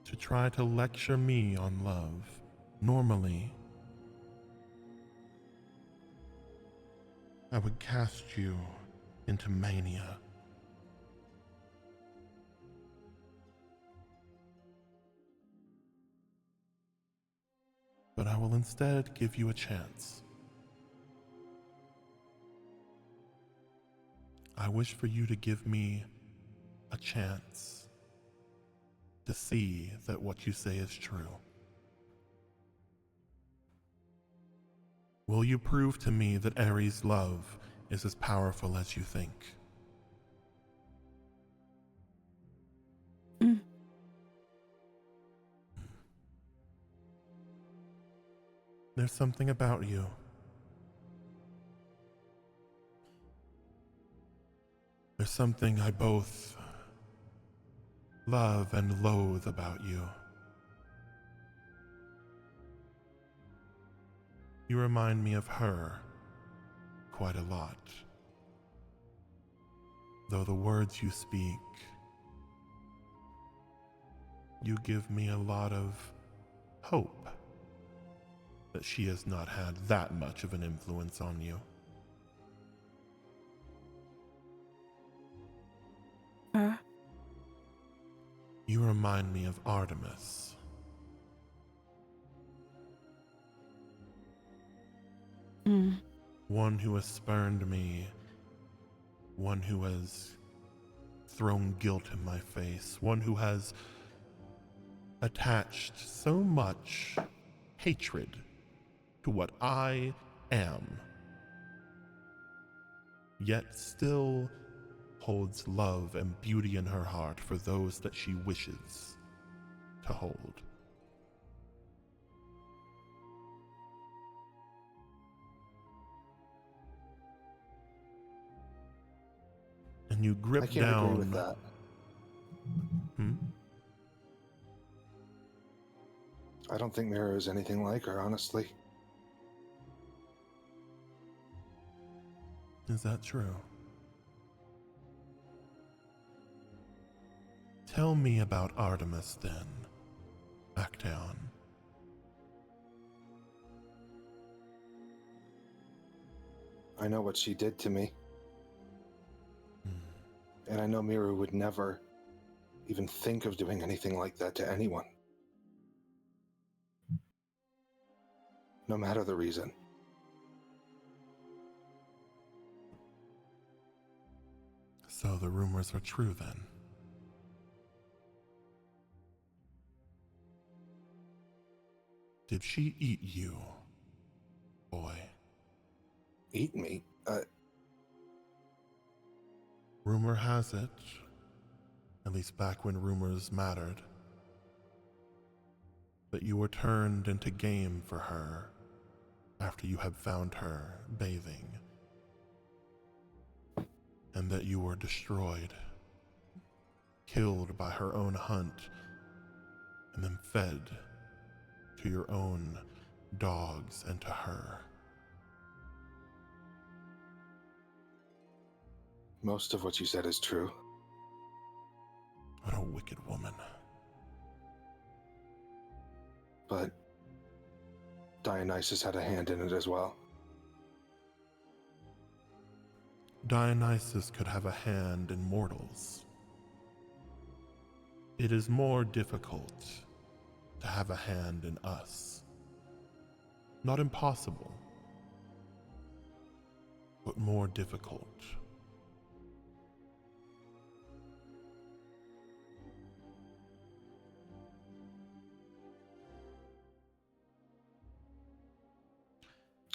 To try to lecture me on love, normally, I would cast you into mania. But I will instead give you a chance. I wish for you to give me a chance to see that what you say is true. Will you prove to me that Ares' love is as powerful as you think? There's something about you. There's something I both love and loathe about you. You remind me of her quite a lot. Though the words you speak, you give me a lot of hope that she has not had that much of an influence on you. You remind me of Artemis. One who has spurned me, one who has thrown guilt in my face, one who has attached so much hatred to what I am, yet still holds love and beauty in her heart for those that she wishes to hold. And you grip I can't down. agree with that. I don't think Mira is anything like her, honestly. Is that true? Tell me about Artemis then, Actaeon. I know what she did to me. And I know Miru would never even think of doing anything like that to anyone. No matter the reason. So the rumors are true then. Did she eat you, boy? Eat me? Rumor has it, at least back when rumors mattered, that you were turned into game for her after you had found her bathing, and that you were destroyed, killed by her own hunt, and then fed to your own dogs and to her. Most of what you said is true. What a wicked woman. But Dionysus had a hand in it as well. Dionysus could have a hand in mortals. It is more difficult to have a hand in us. Not impossible, but more difficult.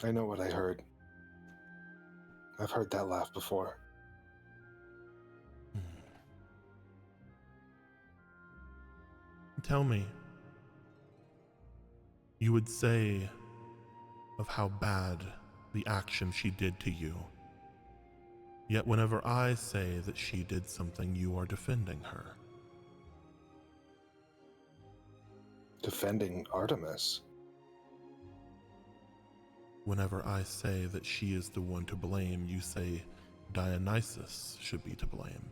I know what I heard. I've heard that laugh before. Tell me, you would say of how bad the action she did to you. Yet whenever I say that she did something, you are defending her. Defending Artemis? Whenever I say that she is the one to blame, you say Dionysus should be to blame.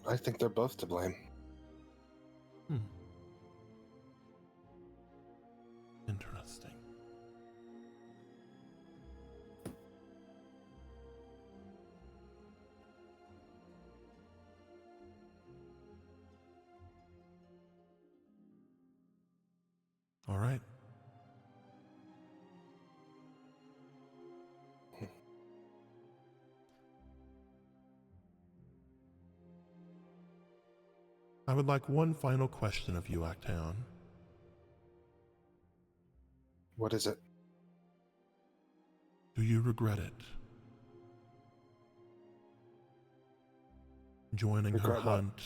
I think they're both to blame. Interesting. All right. I would like one final question of you, Actaeon. What is it? Do you regret it? Joining her Regret what? hunt,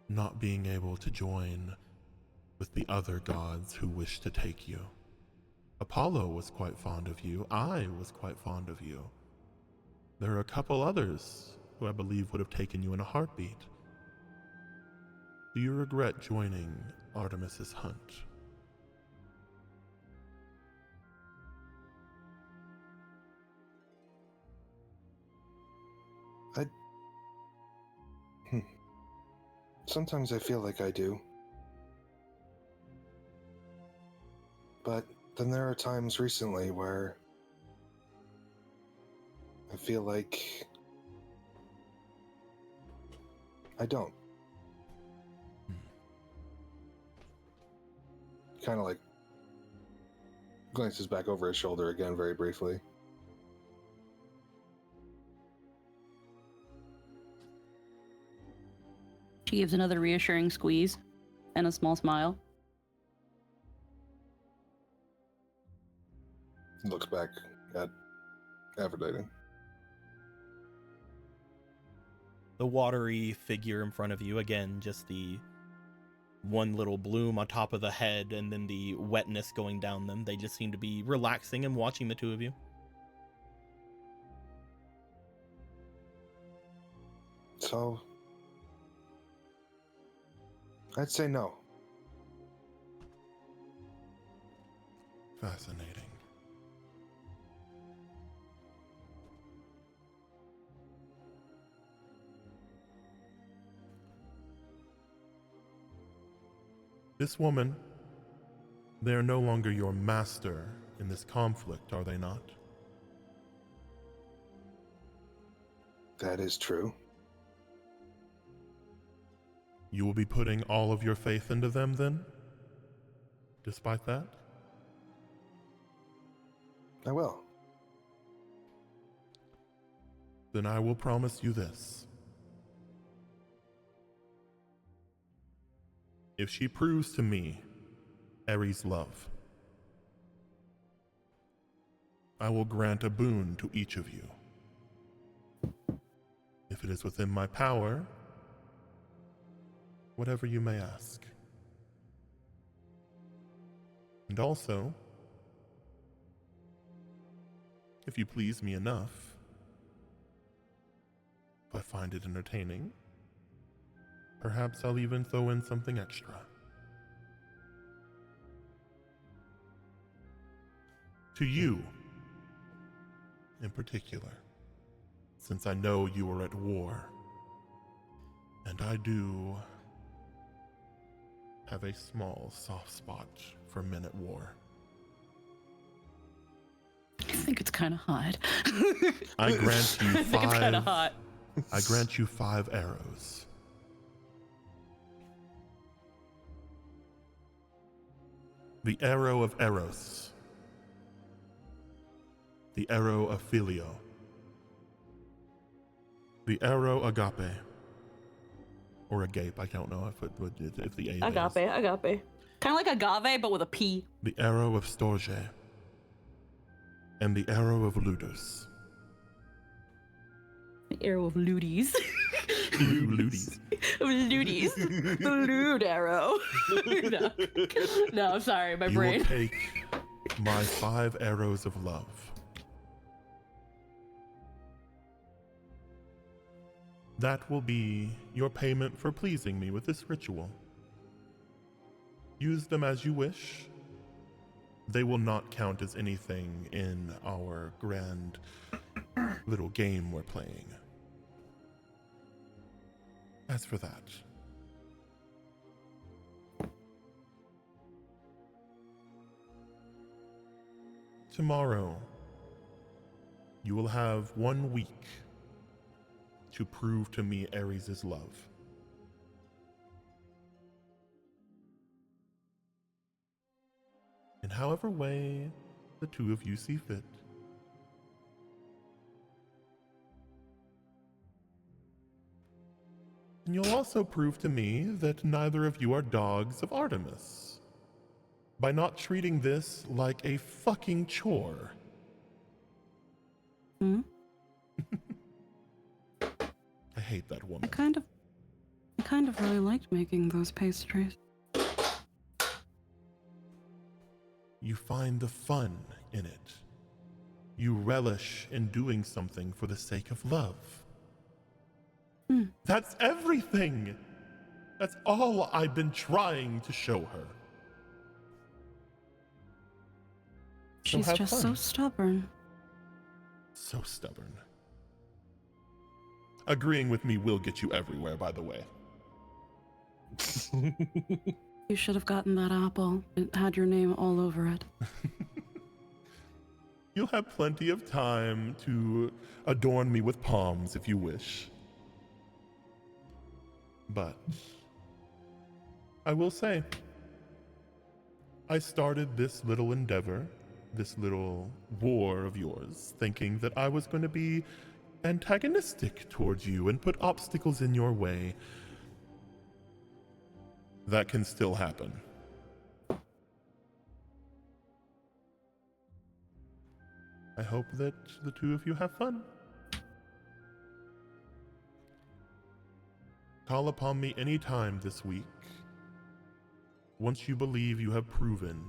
not being able to join with the other gods who wish to take you. Apollo was quite fond of you. I was quite fond of you. There are a couple others who I believe would have taken you in a heartbeat. Do you regret joining Artemis's hunt? Artemis's hunt. Sometimes I feel like I do. But then there are times recently where I feel like I don't. Kind of like glances back over his shoulder again very briefly. She gives another reassuring squeeze and a small smile. Looks back at Aphrodite. The watery figure in front of you, again, just the one little bloom on top of the head and then the wetness going down them. They just seem to be relaxing and watching the two of you. So, I'd say no. Fascinating. This woman, they are no longer your master in this conflict, are they not? That is true. You will be putting all of your faith into them then? Despite that? I will. Then I will promise you this. If she proves to me Ares' love, I will grant a boon to each of you. If it is within my power, whatever you may ask. And also, if you please me enough, if I find it entertaining, perhaps I'll even throw in something extra. To you, in particular, since I know you are at war, and I do have a small soft spot for men at war. I think it's kind of hot. I grant you I think it's kind of 5 hot. I grant you 5 arrows. The arrow of Eros. The arrow of Filio. The arrow agape. Or agape, I don't know if the A is. Agape. Kind of like agave, but with a P. The arrow of Storge. And the arrow of Ludus. The arrow of Ludies. Ludies. Ludies. The lewd arrow. No, I'm sorry, my You brain. will take my 5 arrows of love. That will be your payment for pleasing me with this ritual. Use them as you wish. They will not count as anything in our grand little game we're playing. As for that, tomorrow you will have 1 week to prove to me Ares' love. In however way the two of you see fit. And you'll also prove to me that neither of you are dogs of Artemis by not treating this like a fucking chore. Hmm? I hate that woman. I kind of really liked making those pastries. You find the fun in it. You relish in doing something for the sake of love. That's everything. That's all I've been trying to show her. So She's have just fun. so stubborn. So stubborn. Agreeing with me will get you everywhere, by the way. You should have gotten that apple. It had your name all over it. You'll have plenty of time to adorn me with palms if you wish. But I will say, I started this little endeavor, this little war of yours, thinking that I was going to be antagonistic towards you and put obstacles in your way. That can still happen. I hope that the two of you have fun. Call upon me anytime this week, once you believe you have proven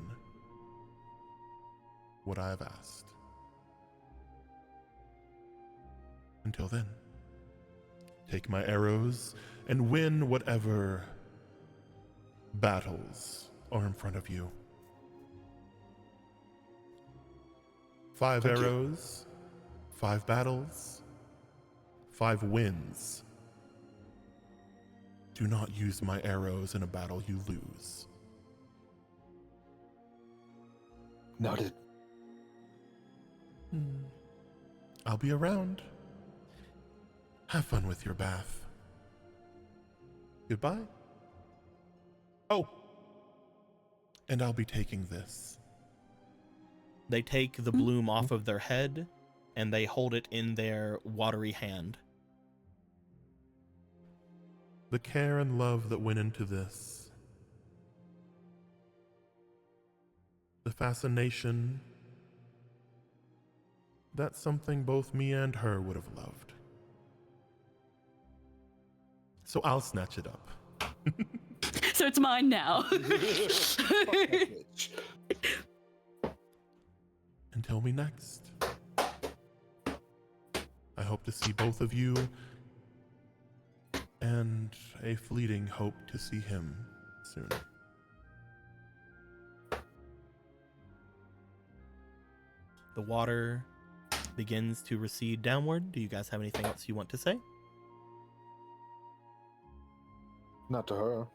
what I have asked. Until then, take my arrows and win whatever battles are in front of you. 5 Thank you. arrows, 5 battles, 5 wins. Do not use my arrows in a battle you lose. Noted. I'll be around. Have fun with your bath. Goodbye. Oh, and I'll be taking this. They take the bloom off of their head and they hold it in their watery hand. The care and love that went into this, the fascination, that's something both me and her would have loved. So I'll snatch it up. So it's mine now. Until we next. I hope to see both of you, and a fleeting hope to see him soon. The water begins to recede downward. Do you guys have anything else you want to say? Not to her.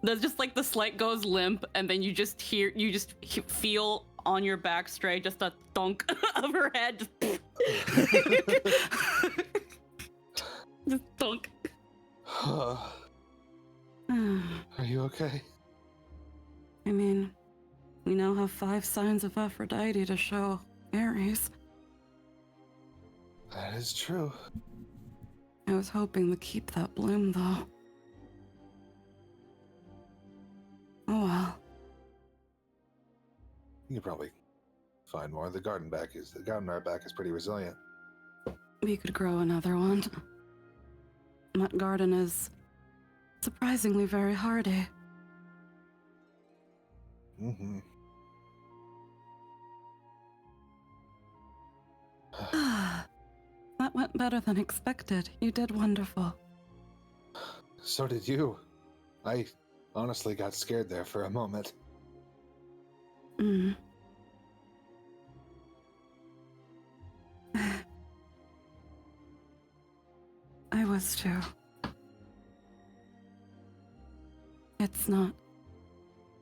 There's just like the slate goes limp, and then you just feel on your back stray just a thunk of her head. Just thunk. Are you okay? I mean, we now have 5 signs of Aphrodite to show Aries. That is true. I was hoping to keep that bloom, though. Oh well. You could probably find more. The garden art back is pretty resilient. We could grow another one. That garden is surprisingly very hardy. Mm-hmm. That went better than expected. You did wonderful. So did you. I honestly got scared there for a moment. Mm. I was too. It's not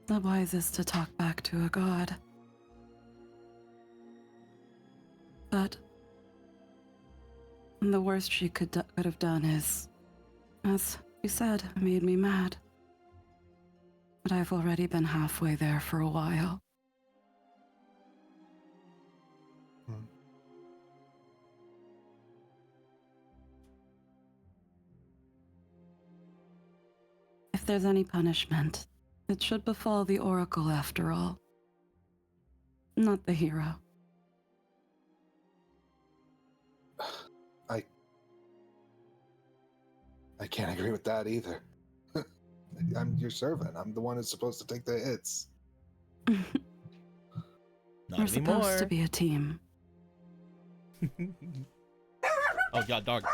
the wisest to talk back to a god. But the worst she could have done is, as you said, made me mad. But I've already been halfway there for a while. If there's any punishment, it should befall the Oracle after all. Not the hero. I can't agree with that either. I'm your servant. I'm the one who's supposed to take the hits. Not We're supposed to be a team. Oh, yeah, dog.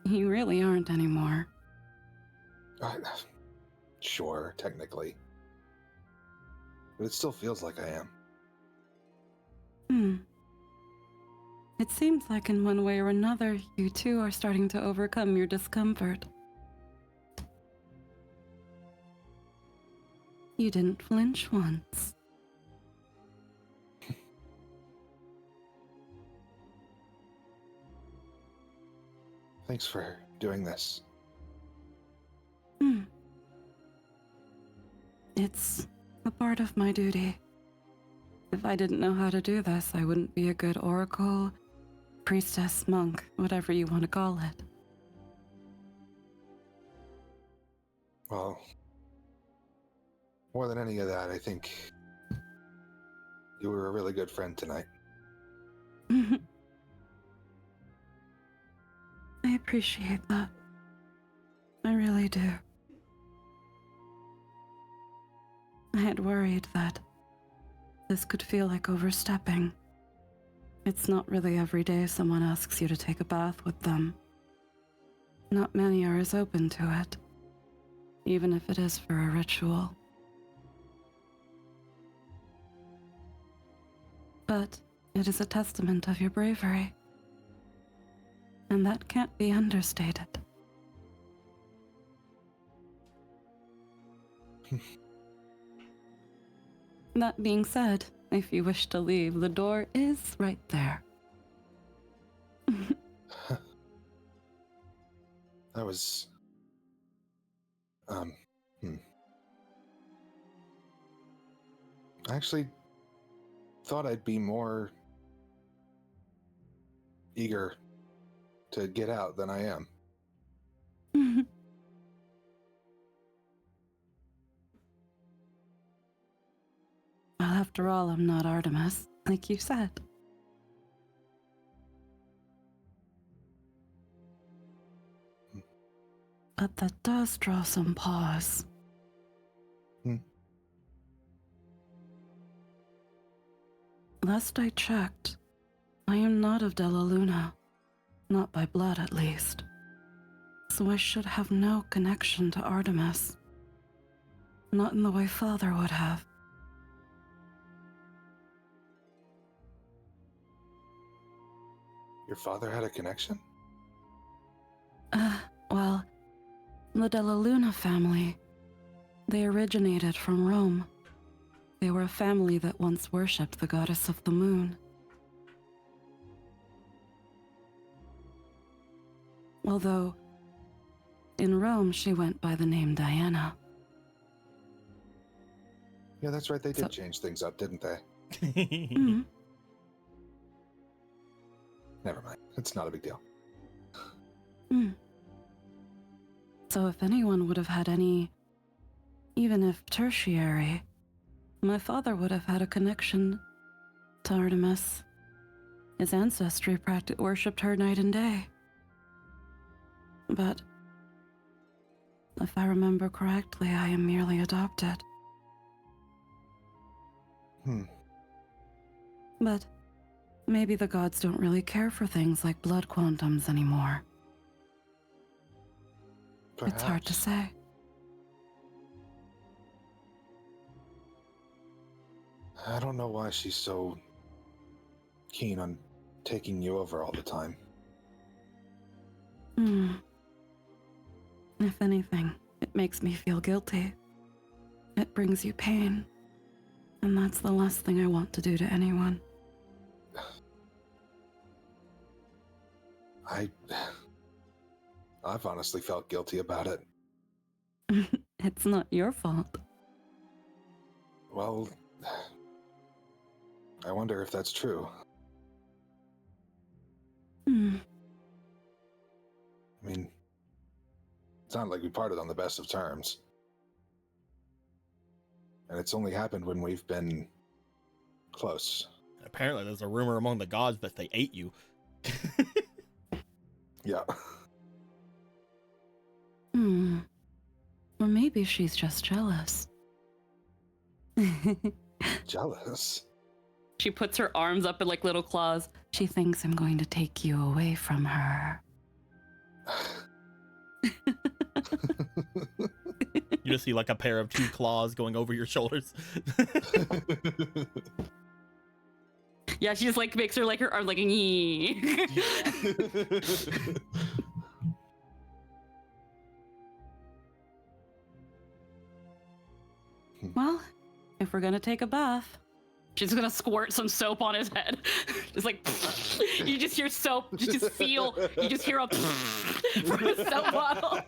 You really aren't anymore. Sure, technically. But it still feels like I am. It seems like in one way or another, you two are starting to overcome your discomfort. You didn't flinch once. Thanks for doing this. It's a part of my duty. If I didn't know how to do this, I wouldn't be a good oracle, priestess, monk, whatever you want to call it. Well, more than any of that, I think you were a really good friend tonight. I appreciate that. I really do. I had worried that this could feel like overstepping. It's not really every day someone asks you to take a bath with them. Not many are as open to it, even if it is for a ritual. But it is a testament of your bravery. And that can't be understated. That being said, if you wish to leave, the door is right there. That was... I actually thought I'd be more eager to get out than I am. Well, after all, I'm not Artemis, like you said. But that does draw some pause. Last I checked, I am not of Della Luna. Not by blood, at least. So I should have no connection to Artemis. Not in the way Father would have. Your father had a connection? Well, the Della Luna family. They originated from Rome. They were a family that once worshipped the goddess of the moon. Although, in Rome, she went by the name Diana. Yeah, that's right. They did change things up, didn't they? Mm-hmm. Never mind. It's not a big deal. So if anyone would have had any, even if tertiary, my father would have had a connection to Artemis. His ancestry worshipped her night and day. But if I remember correctly, I am merely adopted. But maybe the gods don't really care for things like blood quantums anymore. Perhaps. It's hard to say. I don't know why she's so keen on taking you over all the time. If anything, it makes me feel guilty. It brings you pain. And that's the last thing I want to do to anyone. I've honestly felt guilty about it. It's not your fault. Well, I wonder if that's true. I mean, it's not like we parted on the best of terms. And it's only happened when we've been close. Apparently there's a rumor among the gods that they ate you. Yeah. Or maybe she's just jealous. Jealous? She puts her arms up in like little claws. She thinks I'm going to take you away from her. You just see like a pair of 2 claws going over your shoulders. Yeah, she just like makes her like her arm like "Nyeh." Well, if we're gonna take a bath, she's gonna squirt some soap on his head. Just like you just hear soap. You just hear a from a soap bottle.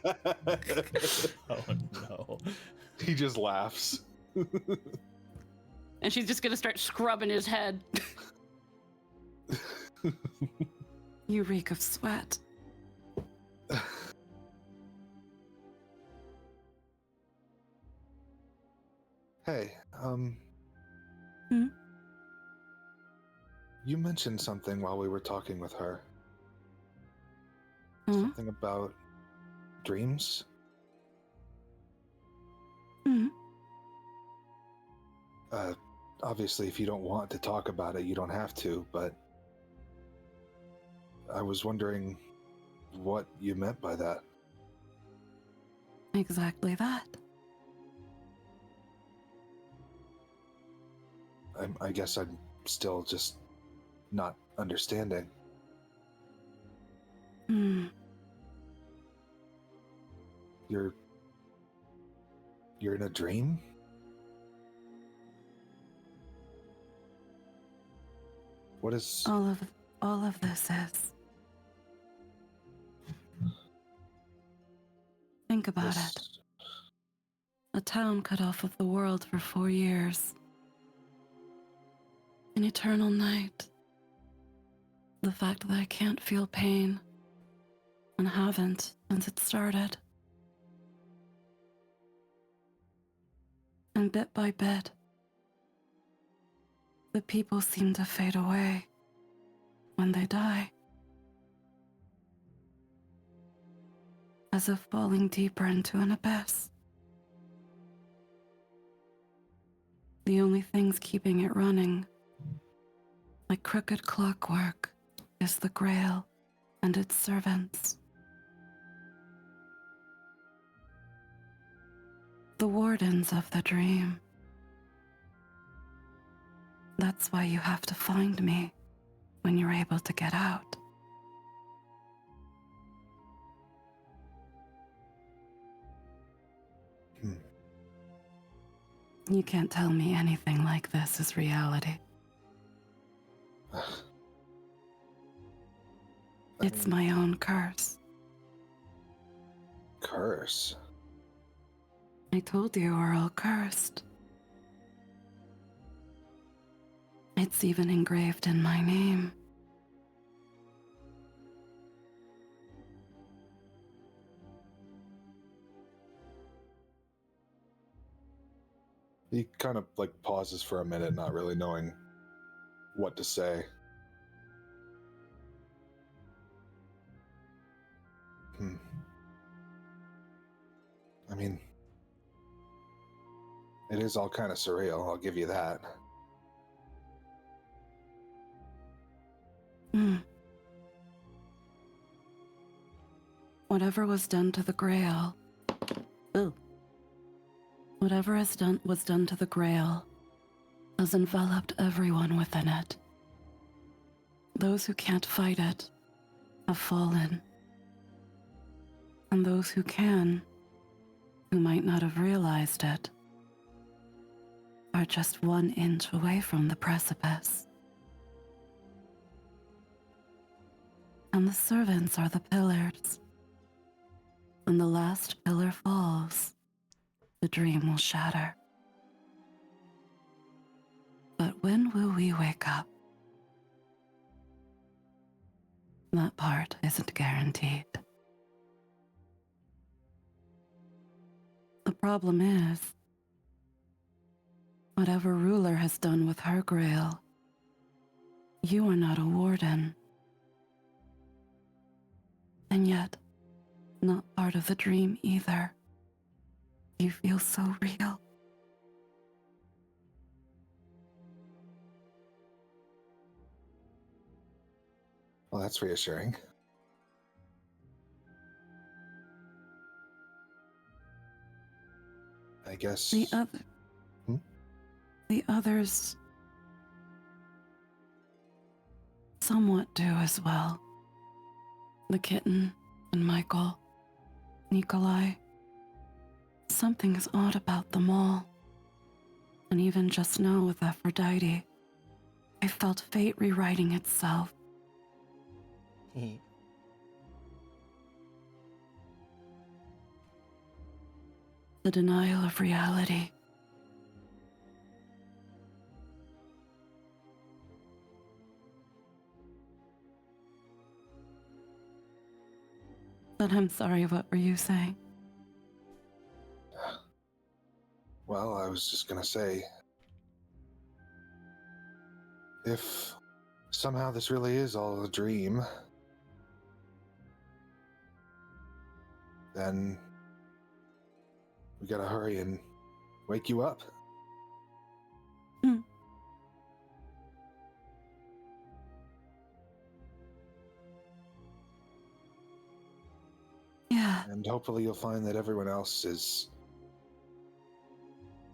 Oh no. He just laughs. And she's just gonna start scrubbing his head. You reek of sweat. Hey, Hmm? you mentioned something while we were talking with her. Huh? Something about dreams? Hmm? Obviously, if you don't want to talk about it, you don't have to, but I was wondering what you meant by that. Exactly that. I guess I'm still just not understanding. Hmm. You're in a dream? What is... All of this is. Think about this? it. A town cut off of the world for 4 years. An eternal night. The fact that I can't feel pain, and haven't since it started. And bit by bit, the people seem to fade away when they die. As if falling deeper into an abyss. The only things keeping it running, like crooked clockwork, is the Grail and its servants. The wardens of the dream. That's why you have to find me when you're able to get out. You can't tell me anything like this is reality. It's my own curse. Curse? I told you we're all cursed. It's even engraved in my name. He kind of like pauses for a minute, not really knowing what to say. I mean, it is all kind of surreal, I'll give you that. Whatever was done to the Grail. Whatever was done to the Grail has enveloped everyone within it. Those who can't fight it have fallen. And those who can, who might not have realized it, are just 1 inch away from the precipice. And the servants are the pillars. When the last pillar falls, the dream will shatter. But when will we wake up? That part isn't guaranteed. The problem is, whatever ruler has done with her Grail, you are not a warden. And yet, not part of the dream either. You feel so real. Well, that's reassuring. I guess... The others... somewhat do as well. The kitten and Michael, Nikolai. Something is odd about them all. And even just now with Aphrodite, I felt fate rewriting itself. The denial of reality. But I'm sorry, what were you saying? Well, I was just gonna say, if somehow this really is all a dream, then we gotta hurry and wake you up. Yeah. And hopefully you'll find that everyone else is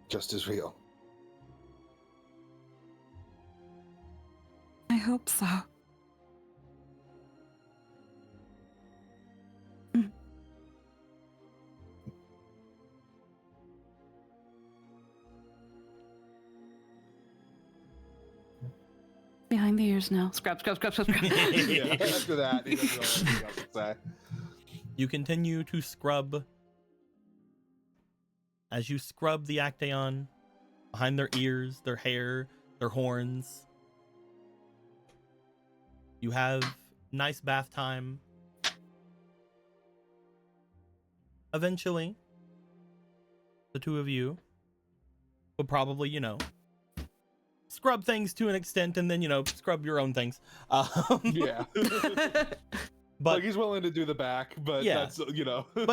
just as real. I hope so. Behind the ears now. Scrub, scrub, scrub, scrub, scrub. Yeah, after that, he doesn't know anything else to say. You continue to scrub. As you scrub the Actaeon behind their ears, their hair, their horns, you have nice bath time. Eventually, the two of you will probably, scrub things to an extent and then, scrub your own things. Yeah. But like he's willing to do the back, but Yeah. that's, But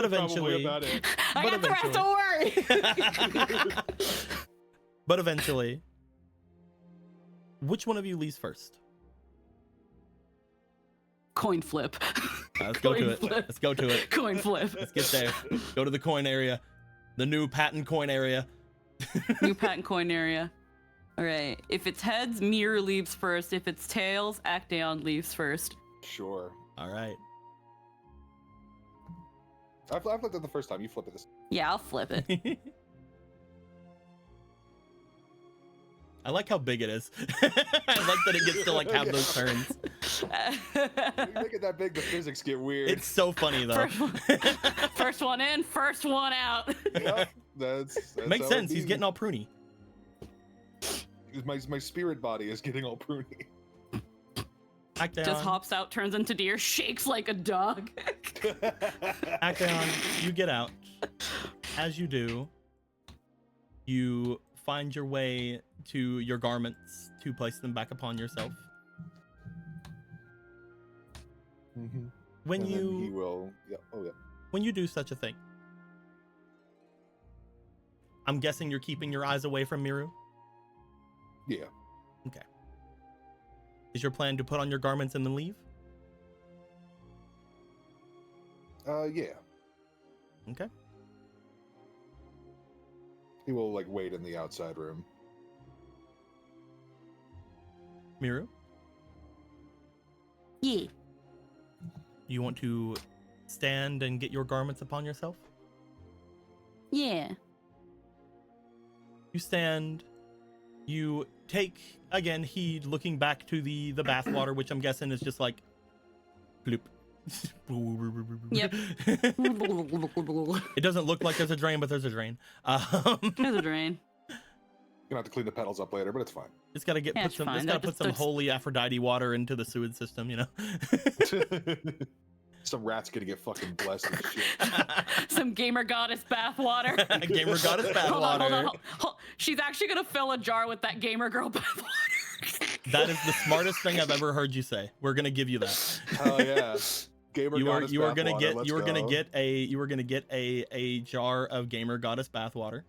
eventually- probably about it. I got the rest, don't worry. But eventually, which one of you leaves first? Coin flip. Let's go to Coin it. flip. Let's go to it. Coin flip. Let's get there. Go to the coin area. The new patent coin area. New patent coin area. All right. If it's heads, Mirror leaves first. If it's tails, Actaeon leaves first. Sure. All right. I've flipped it the first time. You flip it this. Yeah, I'll flip it. I like how big it is. I like that it gets to have those turns. You make it that big, the physics get weird. It's so funny though. First one in, first one out. Yep, that's Makes how sense. it He's be. getting all pruny. My spirit body is getting all pruny. Actaeon, Just hops out, turns into deer, shakes like a dog. Actaeon, you get out. As you do, you find your way to your garments to place them back upon yourself. Mm-hmm. When And then he you will. Yeah. Oh yeah. when you do such a thing, I'm guessing you're keeping your eyes away from Miru. Yeah. Okay. Is your plan to put on your garments and then leave? Yeah. Okay. He will wait in the outside room. Miru, Yeah. you want to stand and get your garments upon yourself? Yeah. You stand, you take, again, heed looking back to the bath water, which I'm guessing is just like, bloop. Yep. It doesn't look like there's a drain, but there's a drain. There's a drain. Gonna have to clean the petals up later, but it's fine. It's gotta Yeah, put it's some. fine. It's gotta That put just- some holy Aphrodite water into the sewage system, Some rat's gonna get fucking blessed and shit. Some gamer goddess bathwater. Gamer goddess bath Hold on, hold water. on, hold- She's actually gonna fill a jar with that gamer girl bathwater. That is the smartest thing I've ever heard you say. We're gonna give you that. Hell yeah. Gamer You are goddess gonna bathwater, get let's you are gonna go. get a jar of gamer goddess bathwater.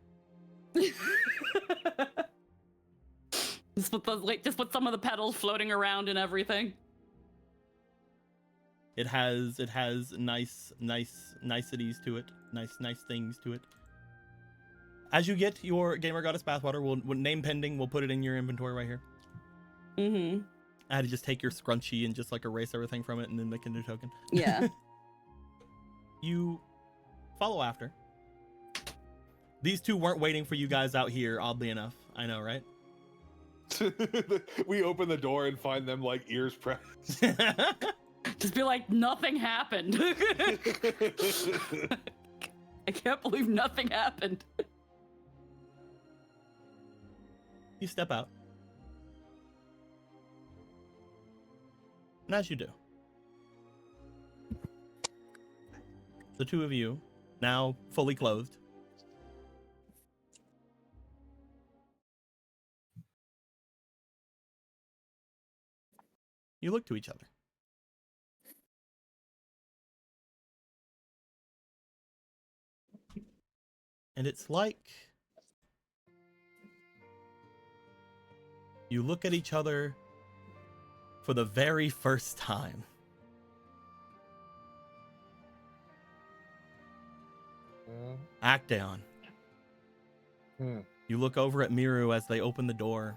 Just with some of the petals floating around and everything. It has nice niceties to it. Nice things to it. As you get your gamer goddess bathwater, we'll name pending. We'll put it in your inventory right here. Mm-hmm. I had to just take your scrunchie and just like erase everything from it and then make a new token. Yeah. You follow after. These two weren't waiting for you guys out here, oddly enough. I know, right? We open the door and find them like ears pressed. Just be like, nothing happened. I can't believe nothing happened. You step out. And as you do, the two of you, now fully clothed, you look to each other. And it's like you look at each other for the very first time. Actaeon. You look over at Miru as they open the door.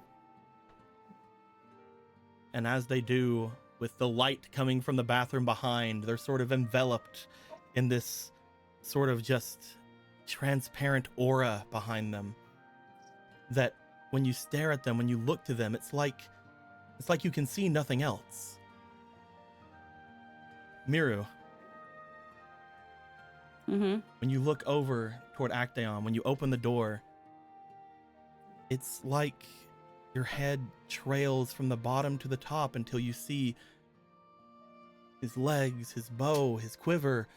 And as they do, with the light coming from the bathroom behind, they're sort of enveloped in this sort of just transparent aura behind them. That when you stare at them, when you look to them, it's like you can see nothing else. Miru. Mm-hmm. When you look over toward Actaeon, when you open the door, it's like your head trails from the bottom to the top until you see his legs, his bow, his quiver,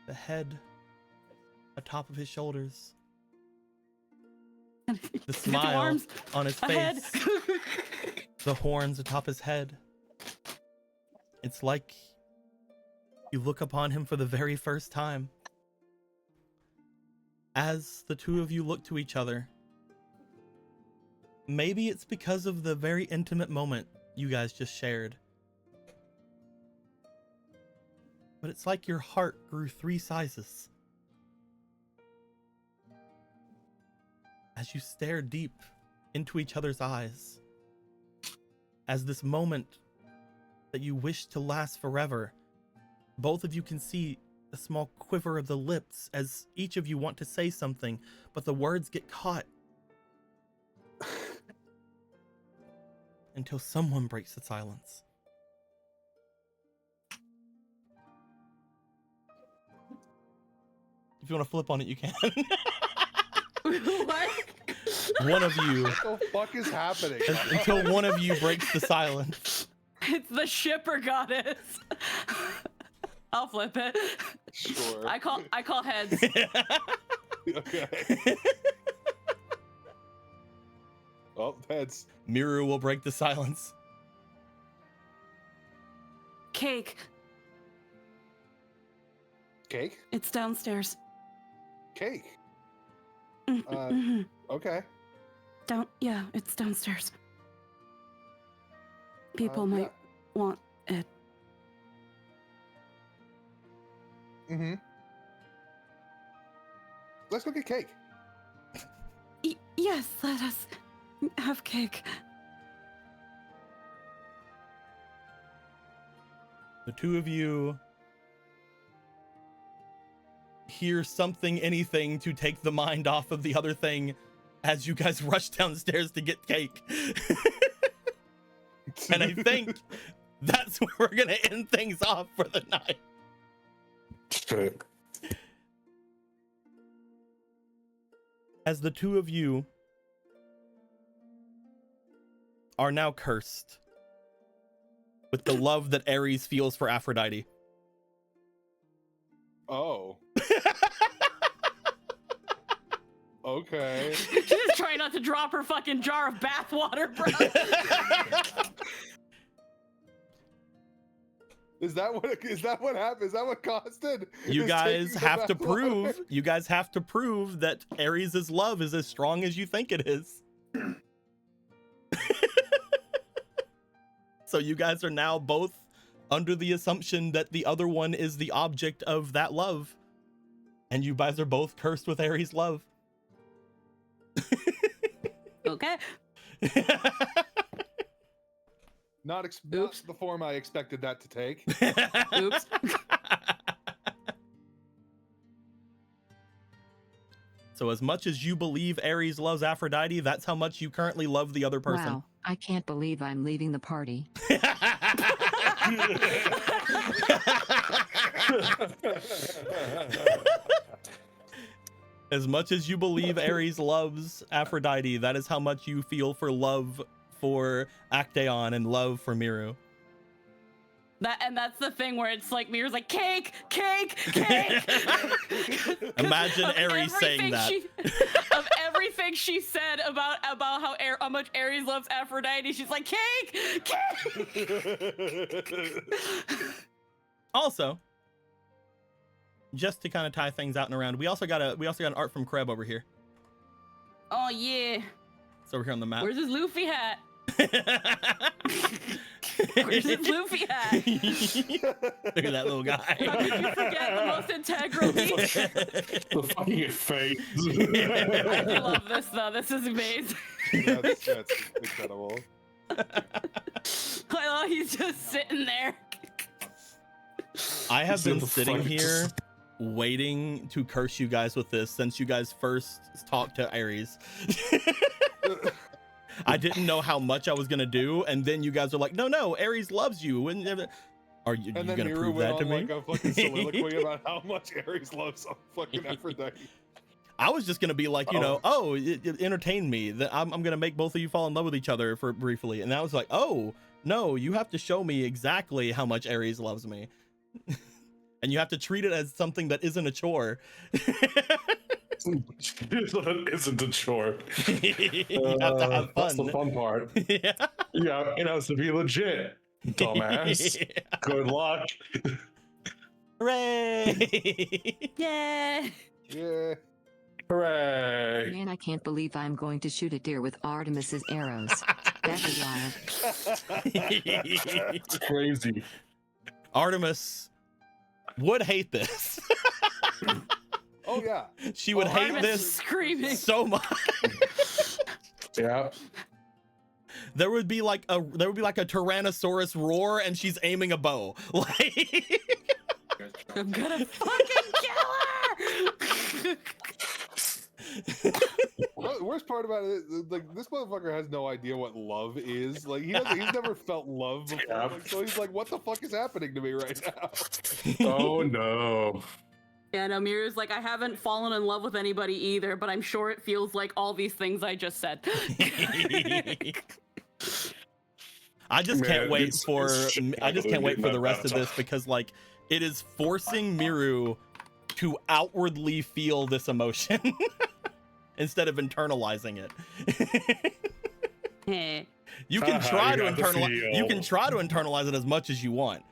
the head atop of his shoulders, the smile on his face, the horns atop his head. It's like you look upon him for the very first time. As the two of you look to each other, maybe it's because of the very intimate moment you guys just shared, but it's like your heart grew 3 sizes. As you stare deep into each other's eyes, as this moment that you wish to last forever, both of you can see a small quiver of the lips as each of you want to say something, but the words get caught. Until someone breaks the silence. If you want to flip on it, you can. What? One of you. What the fuck is happening? Until one of you breaks the silence. It's the shipper goddess. I'll flip it. Sure. I call heads. Okay. Oh, heads. Miru will break the silence. Cake. Cake? It's downstairs. Cake. Mhm. Okay. Yeah, it's downstairs. People Yeah. might want it. Mm-hmm. Let's go get cake. Yes, let us have cake. The two of you hear something, anything to take the mind off of the other thing as you guys rush downstairs to get cake. And I think that's where we're gonna end things off for the night. Shit. As the two of you are now cursed with the love that Ares feels for Aphrodite. Oh. Okay. She's just trying not to drop her fucking jar of bathwater, bro. Is that what happened? Is that what caused it? You Is guys taking the have to bathwater? prove that Ares' love is as strong as you think it is. So you guys are now both under the assumption that the other one is the object of that love. And you guys are both cursed with Ares' love. Okay. Not the form I expected that to take. Oops. So as much as you believe Ares loves Aphrodite, that's how much you currently love the other person. Wow, I can't believe I'm leaving the party. As much as you believe Ares loves Aphrodite, that is how much you feel for love for Actaeon and love for Miru. That's the thing where it's like Miru's like cake. Imagine Ares saying that. Of everything she said about how much Ares loves Aphrodite, she's like cake. Also, just to kind of tie things out and around, we also got an art from Kreb over here. Oh yeah. So we're here on the map. Where's his Luffy hat? Where's his Luffy hat? Look at that little guy. How could you forget the most integral piece? The fucking face. I do love this though. This is amazing. That's incredible. I love he's just sitting there. I have been The sitting fuck? here waiting to curse you guys with this since you guys first talked to Ares. I didn't know how much I was gonna do, and then you guys are like, "No, Ares loves you." And are you And then gonna Miru prove went that to on me? like a fucking soliloquy about how much Ares loves fucking Aphrodite. I was just gonna be like, it entertain me. That I'm gonna make both of you fall in love with each other for briefly, and I was like, oh no, you have to show me exactly how much Ares loves me, and you have to treat it as something that isn't a chore. That isn't a chore. You have to have fun. That's the fun part. Yeah. Yeah, it has to be legit, dumbass. Good luck. Hooray! Yeah. Yeah. Hooray. Man, I can't believe I'm going to shoot a deer with Artemis's arrows. That's wild. It's crazy. Artemis would hate this. Oh yeah. She would hate Artemis this is screaming. so much. Yeah. There would be like a Tyrannosaurus roar, and she's aiming a bow. Like, I'm gonna fucking kill her. The worst part about it is, like, this motherfucker has no idea what love is. Like, he's never felt love before. Yeah. Like, so he's like, what the fuck is happening to me right now? Oh no. Yeah, no, Miru's like, I haven't fallen in love with anybody either, but I'm sure it feels like all these things I just said. I just can't Man, wait it's for the rest of that. this, because like it is forcing Miru to outwardly feel this emotion instead of internalizing it. You can try to internalize it as much as you want.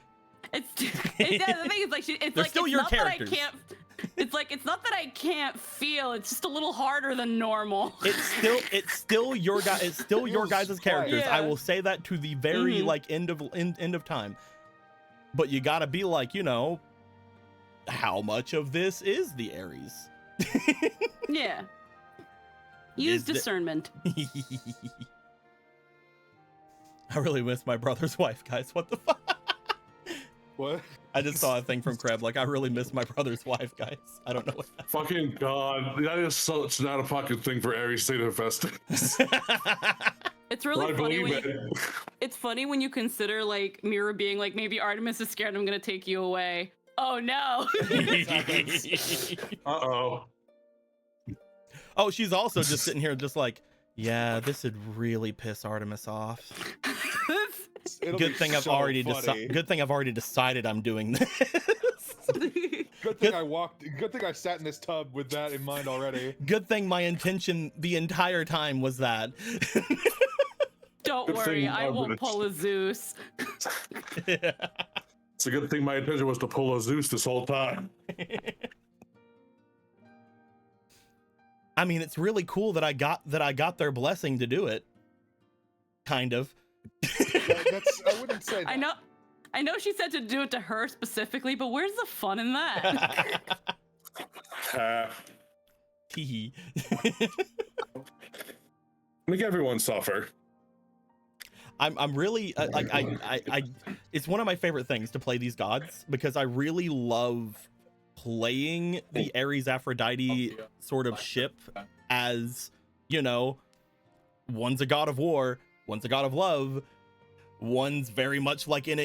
The thing is, like, it's They're like still it's your not characters. that I can't. It's like it's not that I can't feel. It's just a little harder than normal. It's still your guy. It's still your guys' characters. Yeah. I will say that to the very like end of time. But you gotta be like, how much of this is the Ares? Yeah. Use Is the- discernment. I really miss my brother's wife, guys. What the fuck? What? I just saw a thing from Kreb, like, I really miss my brother's wife, guys. I don't know what Fucking god. That is such not a fucking thing for Ares to invest in. It's really I funny believe when it. it's funny when you consider like Mira being like, maybe Artemis is scared I'm gonna take you away. Oh no. Uh-oh. Oh, she's also just sitting here just like, yeah, this would really piss Artemis off. It'll Good be thing I've so already funny. decided I'm doing this. Good thing I sat in this tub with that in mind already. Good thing my intention the entire time was that. Don't Good worry, thing I I'm won't gonna- pull a Zeus. It's a good thing my intention was to pull a Zeus this whole time. I mean, it's really cool that I got their blessing to do it. Kind of. I wouldn't say that. I know she said to do it to her specifically, but where's the fun in that? Teehee. Make everyone suffer. I'm really like I it's one of my favorite things to play these gods because I really love playing the Ares Aphrodite sort of ship as, you know, one's a god of war, one's a god of love, one's very much like in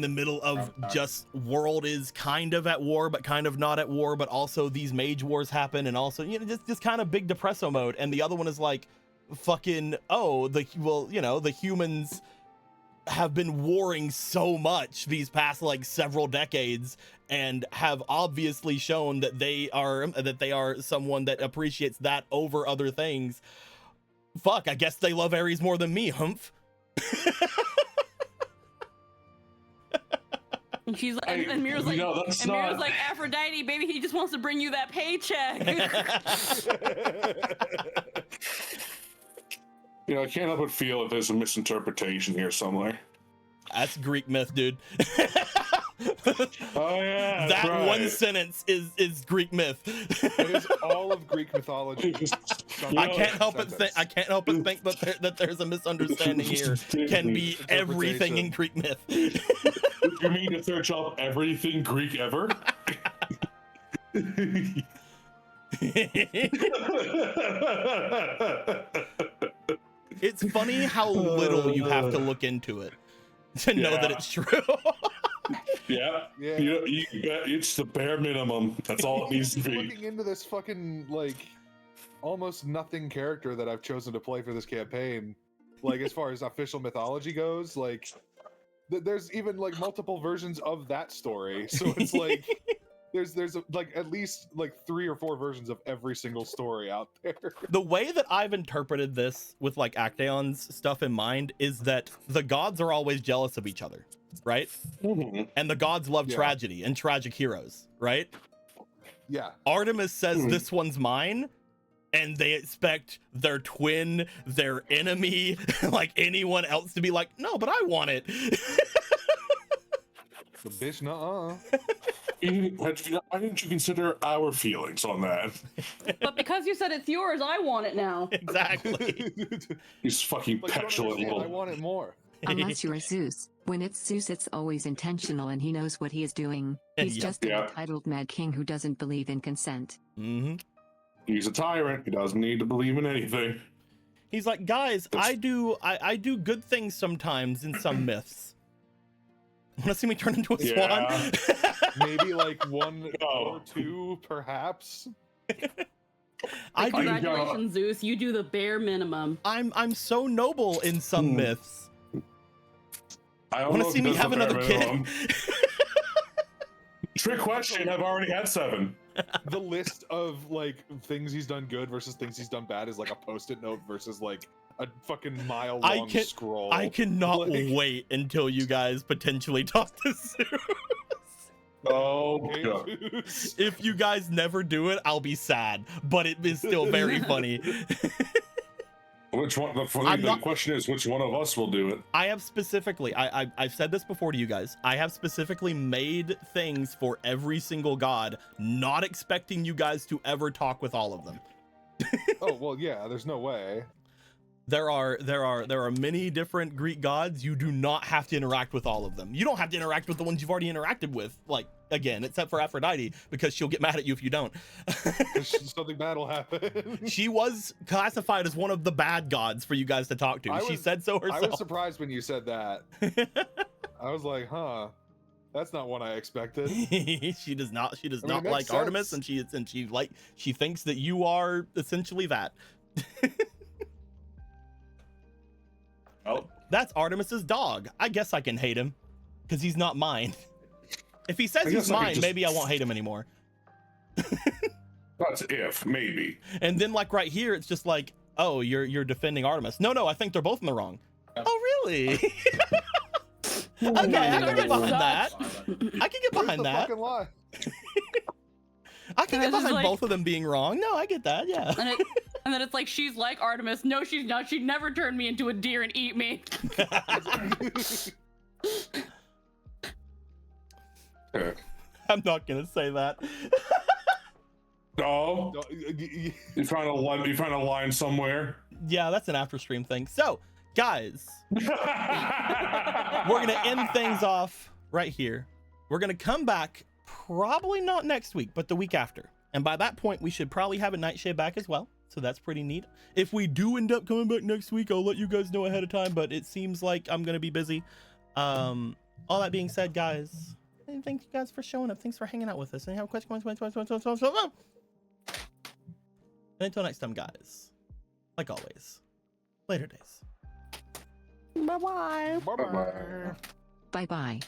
the middle of just world is kind of at war but kind of not at war, but also these mage wars happen, and also, you know, just kind of big depresso mode. And the other one is like fucking, oh, the humans have been warring so much these past like several decades and have obviously shown that they are someone that appreciates that over other things. Fuck, I guess they love Ares more than me, humph. And she's like, and Mira's like, Mira's like, Aphrodite, baby, he just wants to bring you that paycheck. You know, I can't help but feel that there's a misinterpretation here somewhere. That's Greek myth, dude. Oh yeah, that right. one sentence is Greek myth. It is all of Greek mythology. I can't help but think that there's a misunderstanding here. Can be everything in Greek myth. You mean to search up everything Greek ever? It's funny how little you have to look into it to know that it's true. Yeah. It's the bare minimum. That's all it needs to be. Looking into this fucking like almost nothing character that I've chosen to play for this campaign, like as far as official mythology goes, like there's even like multiple versions of that story. So it's like there's like at least like 3 or 4 versions of every single story out there. The way that I've interpreted this with like Actaeon's stuff in mind is that the gods are always jealous of each other, right? Mm-hmm. And the gods love tragedy and tragic heroes, right? Yeah. Artemis says this one's mine, and they expect their twin, their enemy, like anyone else to be like, no, but I want it. The bitch, nuh-uh. Why didn't you consider our feelings on that? But because you said it's yours, I want it now. Exactly. He's fucking Like, petulant little. I want it more. Unless you're Zeus. When it's Zeus, it's always intentional and he knows what he is doing. He's just an entitled mad king who doesn't believe in consent. Mm-hmm. He's a tyrant. He doesn't need to believe in anything. He's like, guys, I do good things sometimes in some myths. Want to see me turn into a swan? Maybe like 1 or 2, perhaps. Congratulations, Zeus. You do the bare minimum. I'm so noble in some myths. I want to see me have another kid? Trick question. I've already had 7. The list of like things he's done good versus things he's done bad is like a post-it note versus like a fucking mile-long scroll. I cannot wait until you guys potentially talk to Zeus. Oh, God. If you guys never do it, I'll be sad, but it is still very funny. Which one? The question is, which one of us will do it? I have specifically, I've said this before to you guys. I have specifically made things for every single god, not expecting you guys to ever talk with all of them. Oh well, yeah. There's no way. There are many different Greek gods. You do not have to interact with all of them. You don't have to interact with the ones you've already interacted with, like, again, except for Aphrodite, because she'll get mad at you if you don't. Something bad will happen. She was classified as one of the bad gods for you guys to talk to. She said so herself. I was surprised when you said that. I was like, huh. That's not one I expected. She does not like sense. Artemis, and she thinks that you are essentially that. Oh, that's Artemis's dog. I guess I can hate him because he's not mine. If he says he's mine, maybe I won't hate him anymore. That's if, maybe. And then like right here, it's just like, oh, you're defending Artemis. No, I think they're both in the wrong. Oh, really? Okay, I can get behind that. I can get behind that. I can get behind both of them being wrong. No, I get that. Yeah. And then it's like, she's like Artemis. No, she's not. She'd never turn me into a deer and eat me. I'm not gonna say that. No. You find a line somewhere. Yeah, that's an after stream thing. So Guys, we're going to end things off right here. We're going to come back probably not next week, but the week after. And by that point, we should probably have a Nightshade back as well. So that's pretty neat. If we do end up coming back next week, I'll let you guys know ahead of time, but it seems like I'm going to be busy. All that being said, guys, thank you guys for showing up. Thanks for hanging out with us. And you have a question. Until next time, guys, like always, later days. Bye-bye. Bye-bye. Bye bye.